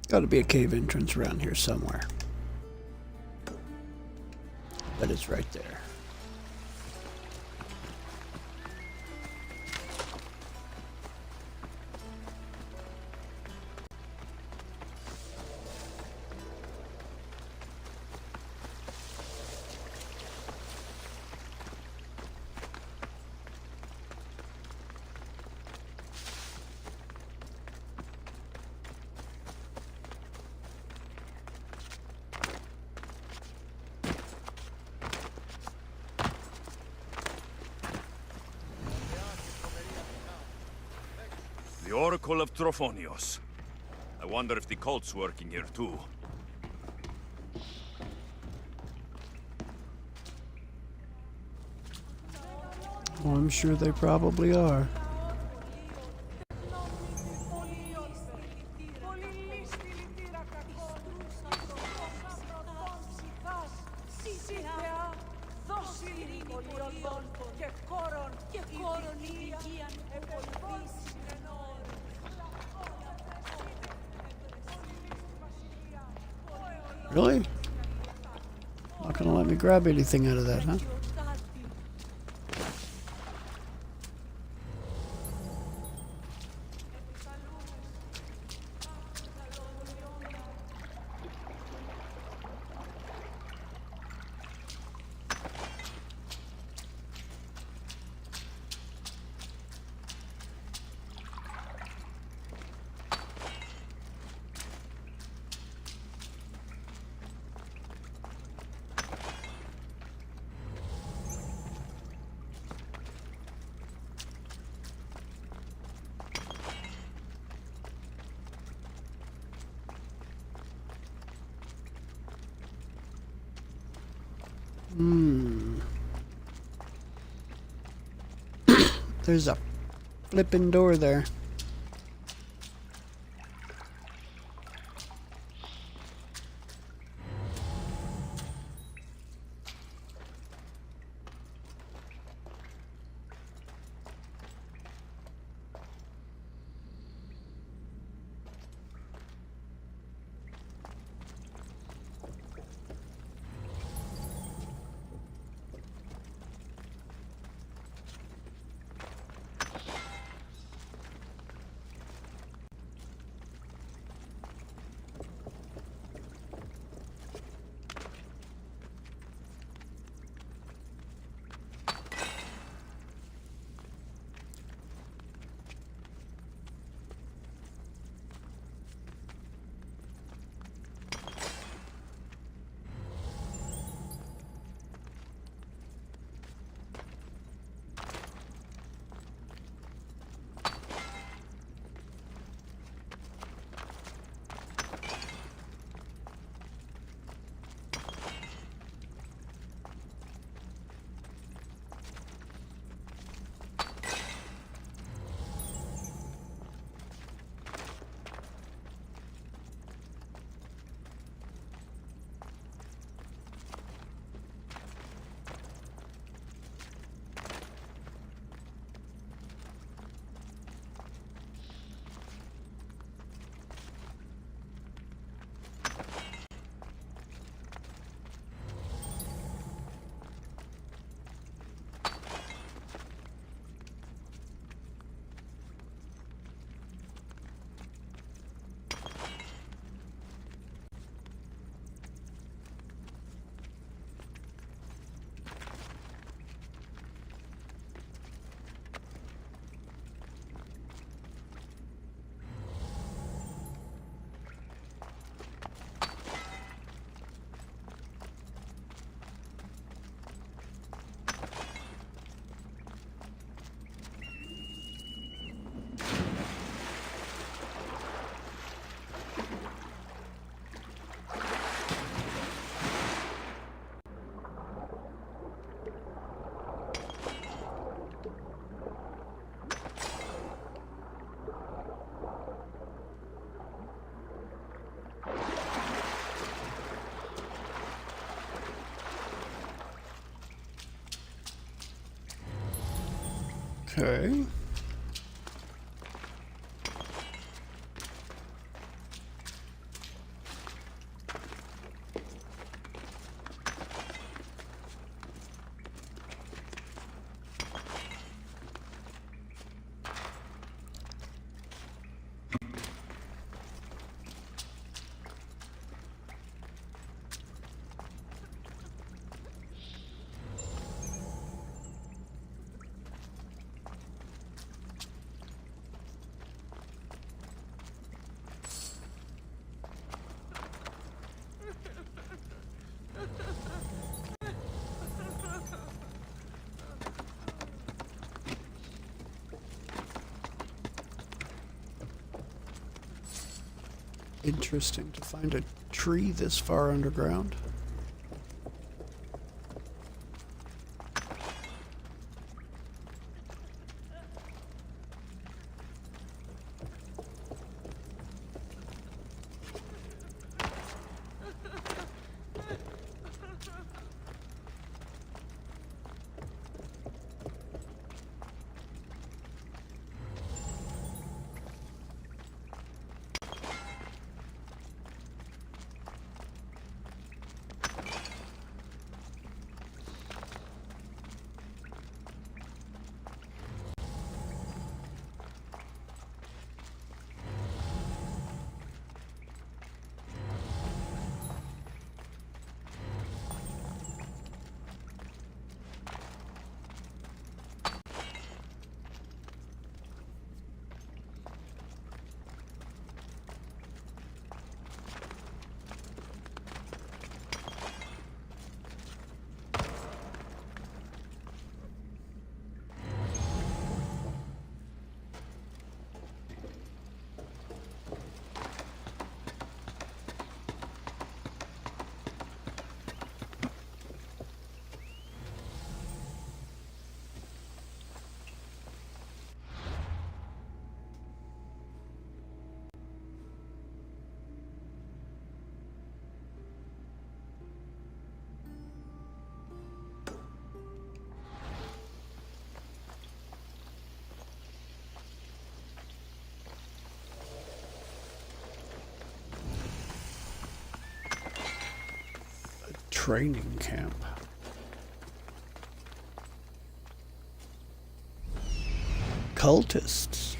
Gotta be a cave entrance around here somewhere. But it's right there. The Oracle of Trophonios. I wonder if the cult's working here too. Well, I'm sure they probably are. Really? Not gonna let me grab anything out of that, huh? There's a flipping door there. Okay. Interesting to find a tree this far underground. training camp. Cultists.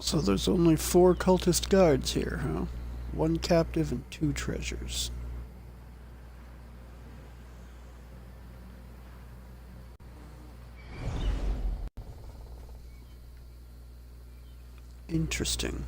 So there's only 4 cultist guards here, huh? 1 captive and 2 treasures. Interesting.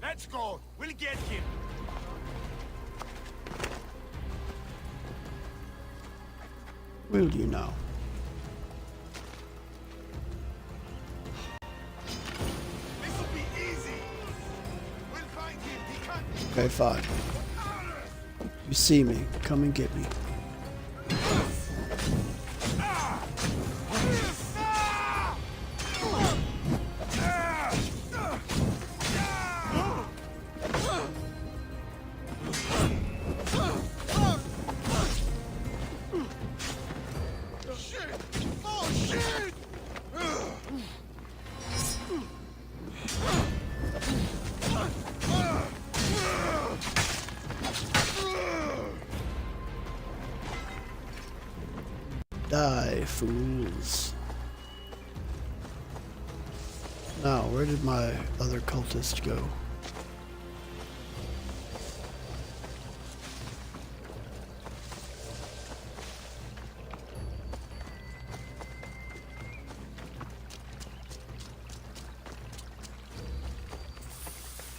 Let's go. We'll get him. Will you now? This'll be easy. We'll find him. He can't. Okay, fine. You see me. Come and get me. Die, fools. Now, where did my other cultist go?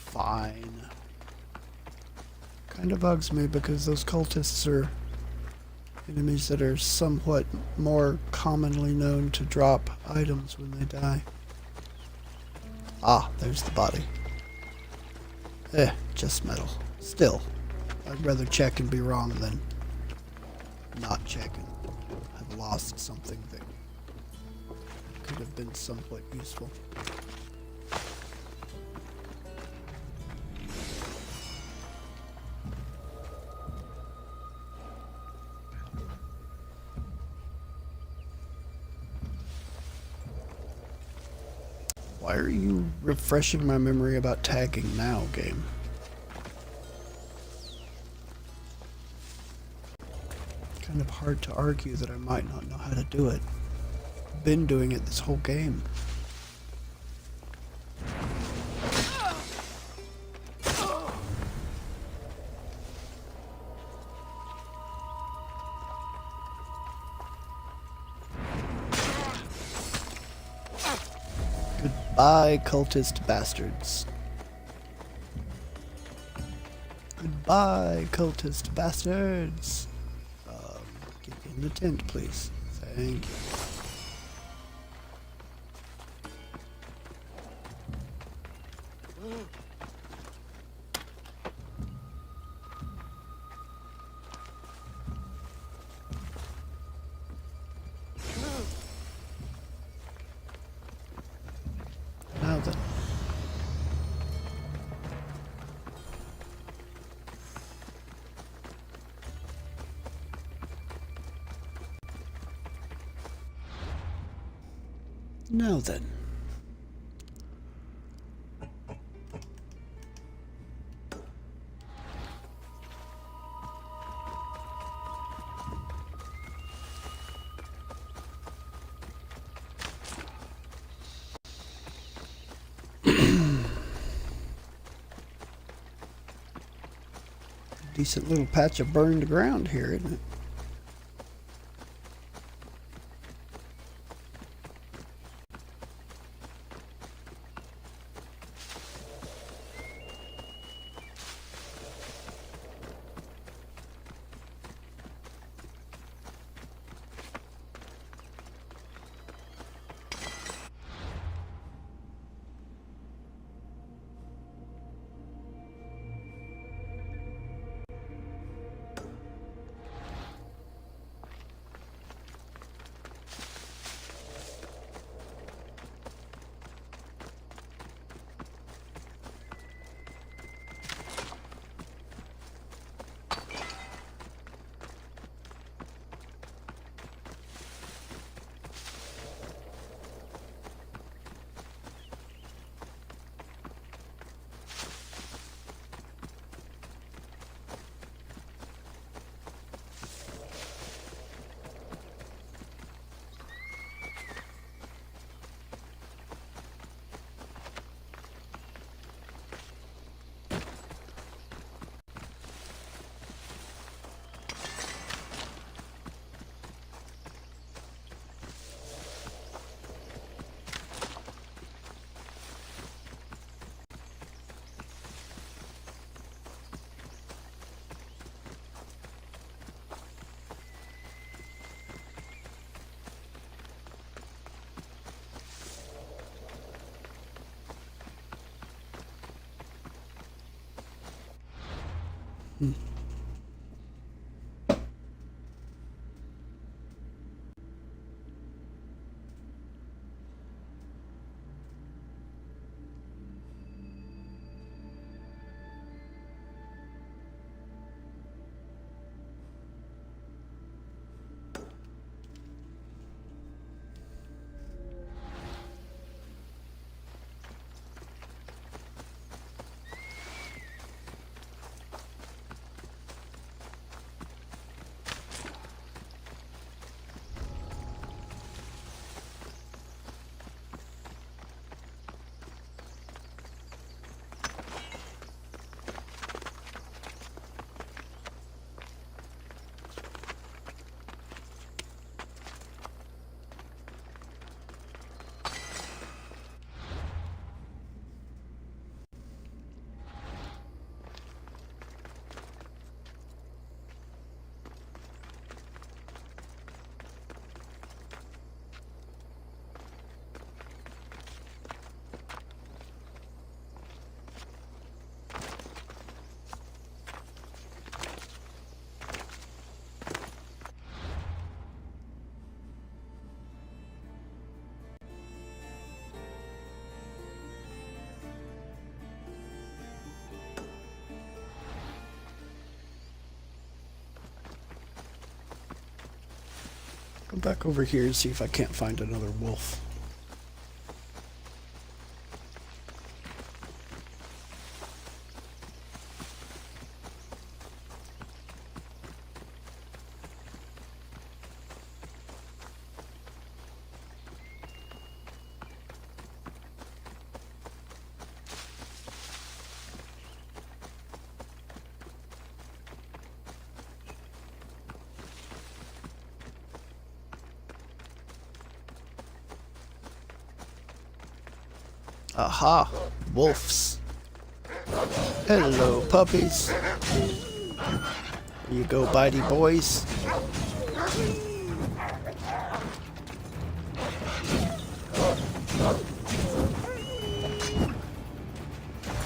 Fine. Kind of bugs me because those cultists are enemies that are somewhat more commonly known to drop items when they die. Ah, there's the body. Just metal. Still, I'd rather check and be wrong than not check and have lost something that could have been somewhat useful. Why are you refreshing my memory about tagging now, game? Kind of hard to argue that I might not know how to do it. Been doing it this whole game. Goodbye, cultist bastards. Goodbye, cultist bastards. Get in the tent, please. Thank you. Now then. Decent little patch of burned ground here, isn't it? Go back over here and see if I can't find another wolf. Aha! Wolves. Hello, puppies. Here you go, bitey boys.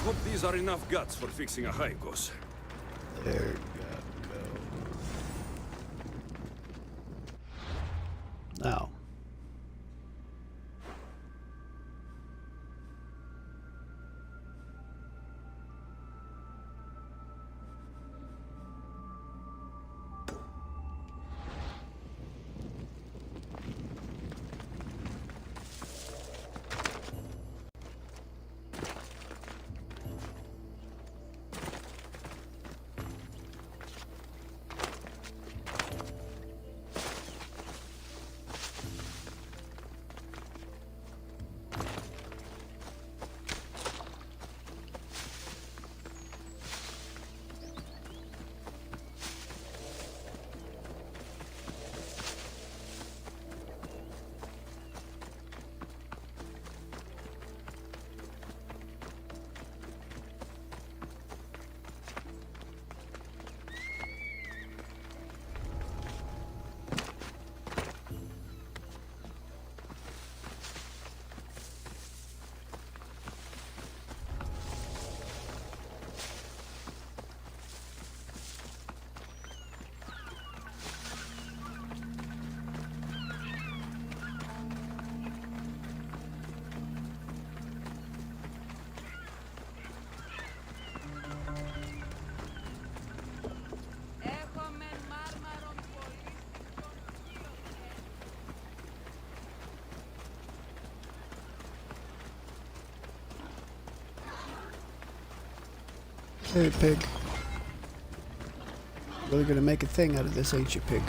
Hope these are enough guts for fixing a Haikos. There you go. Now. Hey, pig. Really gonna make a thing out of this, ain't you, pig?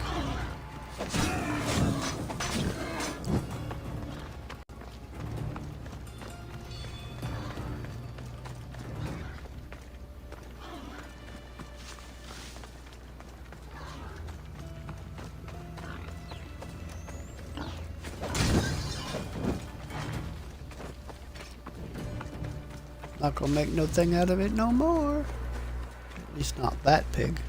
Not gonna make no thing out of it no more. At least not that pig.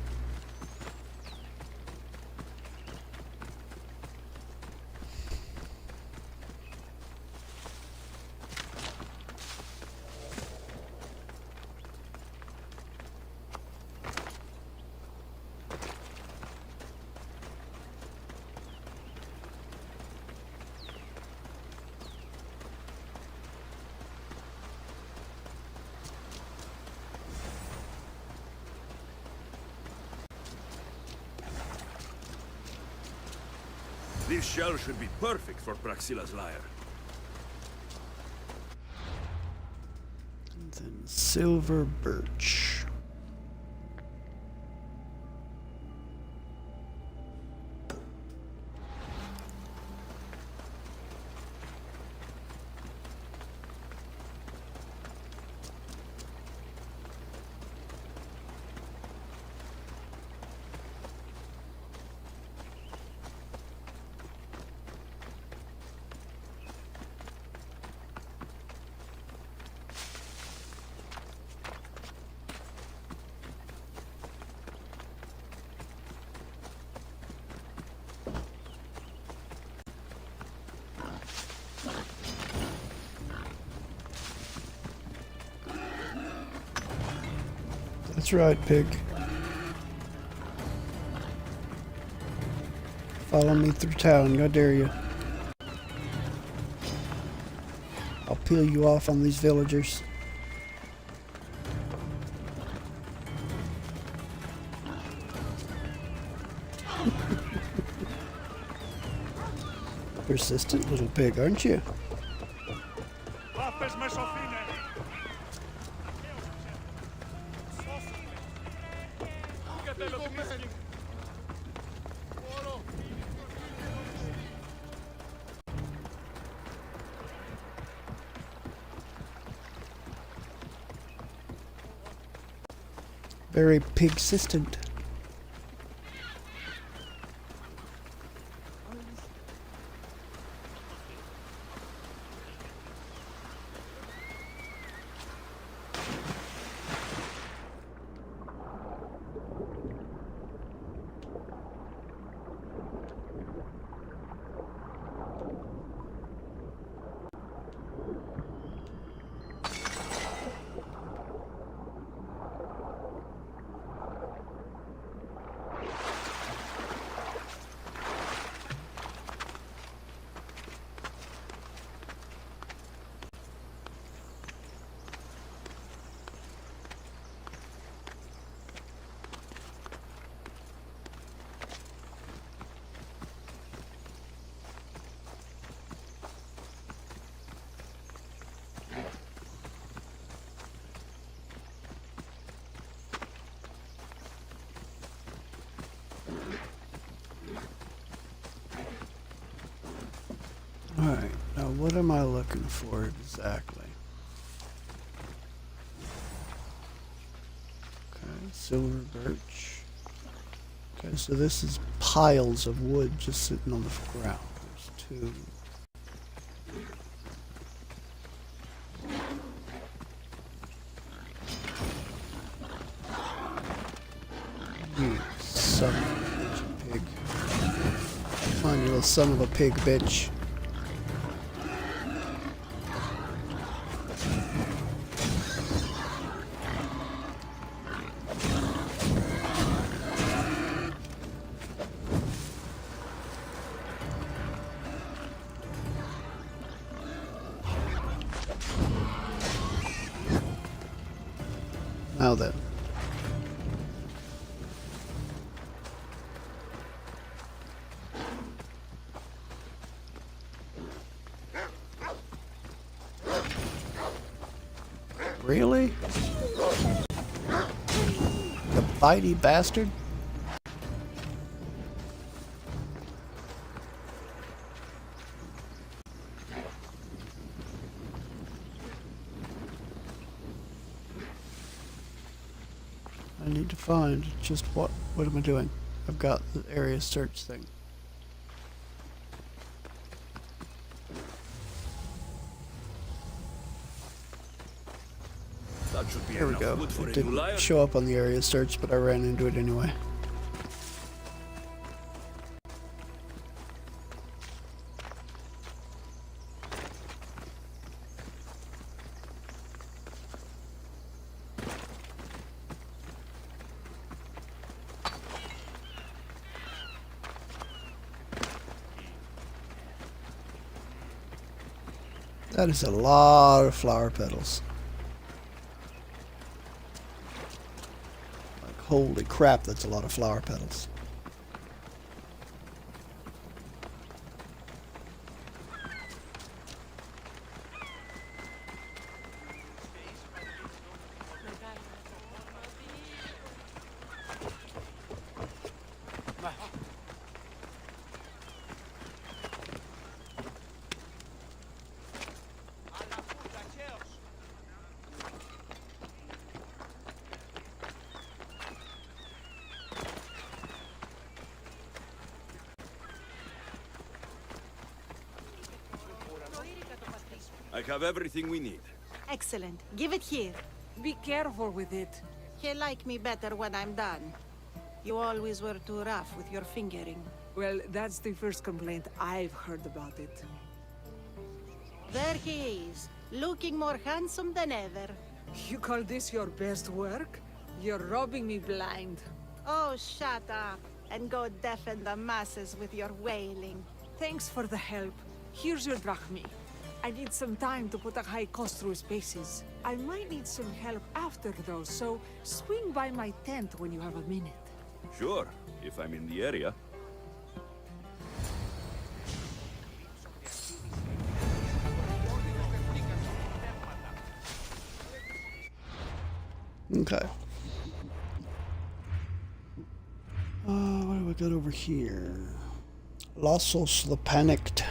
This shell should be perfect for Praxilla's lyre. And then silver birch. That's right, pig. Follow me through town, God dare you. I'll peel you off on these villagers. Persistent little pig, aren't you? Very pig-sistent. Alright, now what am I looking for exactly? Okay, silver birch. Okay, so this is piles of wood just sitting on the ground. There's two. You son of a bitch, pig. Come on, you little son of a pig, bitch. Now then. Really? Bitey bastard. I need to find just what am I doing? I've got the area search thing. That should be There we enough go. wood for It a new didn't lyre. show up on the area search, but I ran into it anyway. That is a lot of flower petals. Like, holy crap, that's a lot of flower petals. I have everything we need. Excellent. Give it here. Be careful with it. He'll like me better when I'm done. You always were too rough with your fingering. Well, that's the first complaint I've heard about it. There he is, looking more handsome than ever. You call this your best work? You're robbing me blind. Oh, shut up, and go deafen the masses with your wailing. Thanks for the help. Here's your drachmi. I need some time to put a high cost through spaces. I might need some help after though, so swing by my tent when you have a minute. Sure, if I'm in the area. Okay. What do we got over here? Lossos the Panicked.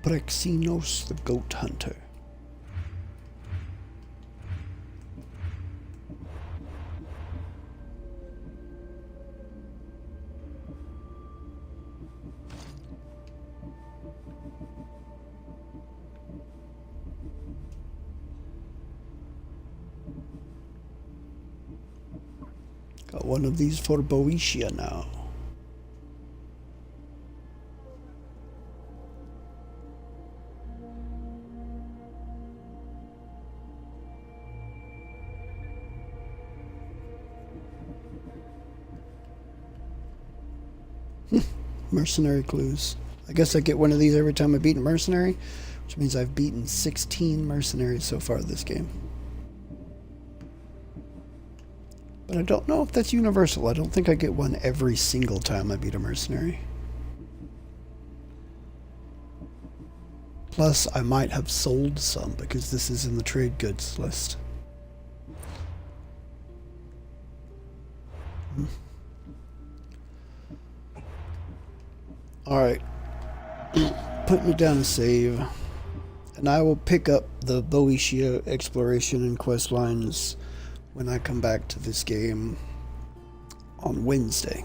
Prexinos the Goat Hunter. Got one of these for Boeotia now. Mercenary clues. I guess I get one of these every time I beat a mercenary, which means I've beaten 16 mercenaries so far this game. But I don't know if that's universal. I don't think I get one every single time I beat a mercenary. Plus, I might have sold some because this is in the trade goods list. Alright. Put me down to save. And I will pick up the Boeotia exploration and quest lines when I come back to this game on Wednesday.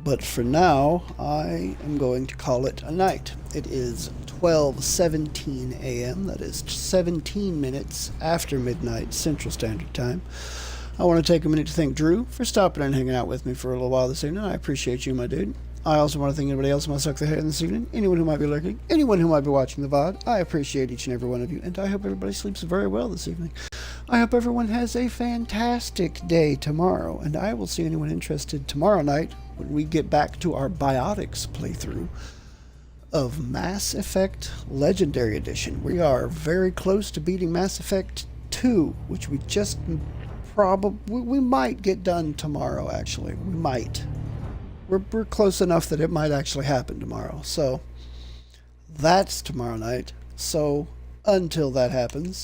But for now, I am going to call it a night. It is 12:17 a.m. That is 17 minutes after midnight Central Standard Time. I want to take a minute to thank Drew for stopping and hanging out with me for a little while this evening. I appreciate you, my dude. I also want to thank anybody else who might suck their head this evening, anyone who might be lurking, anyone who might be watching the VOD. I appreciate each and every one of you, and I hope everybody sleeps very well this evening. I hope everyone has a fantastic day tomorrow, and I will see anyone interested tomorrow night when we get back to our Biotics playthrough of Mass Effect Legendary Edition. We are very close to beating Mass Effect 2, which we just we might get done tomorrow, actually. We might. We're close enough that it might actually happen tomorrow. So, that's tomorrow night. So, until that happens,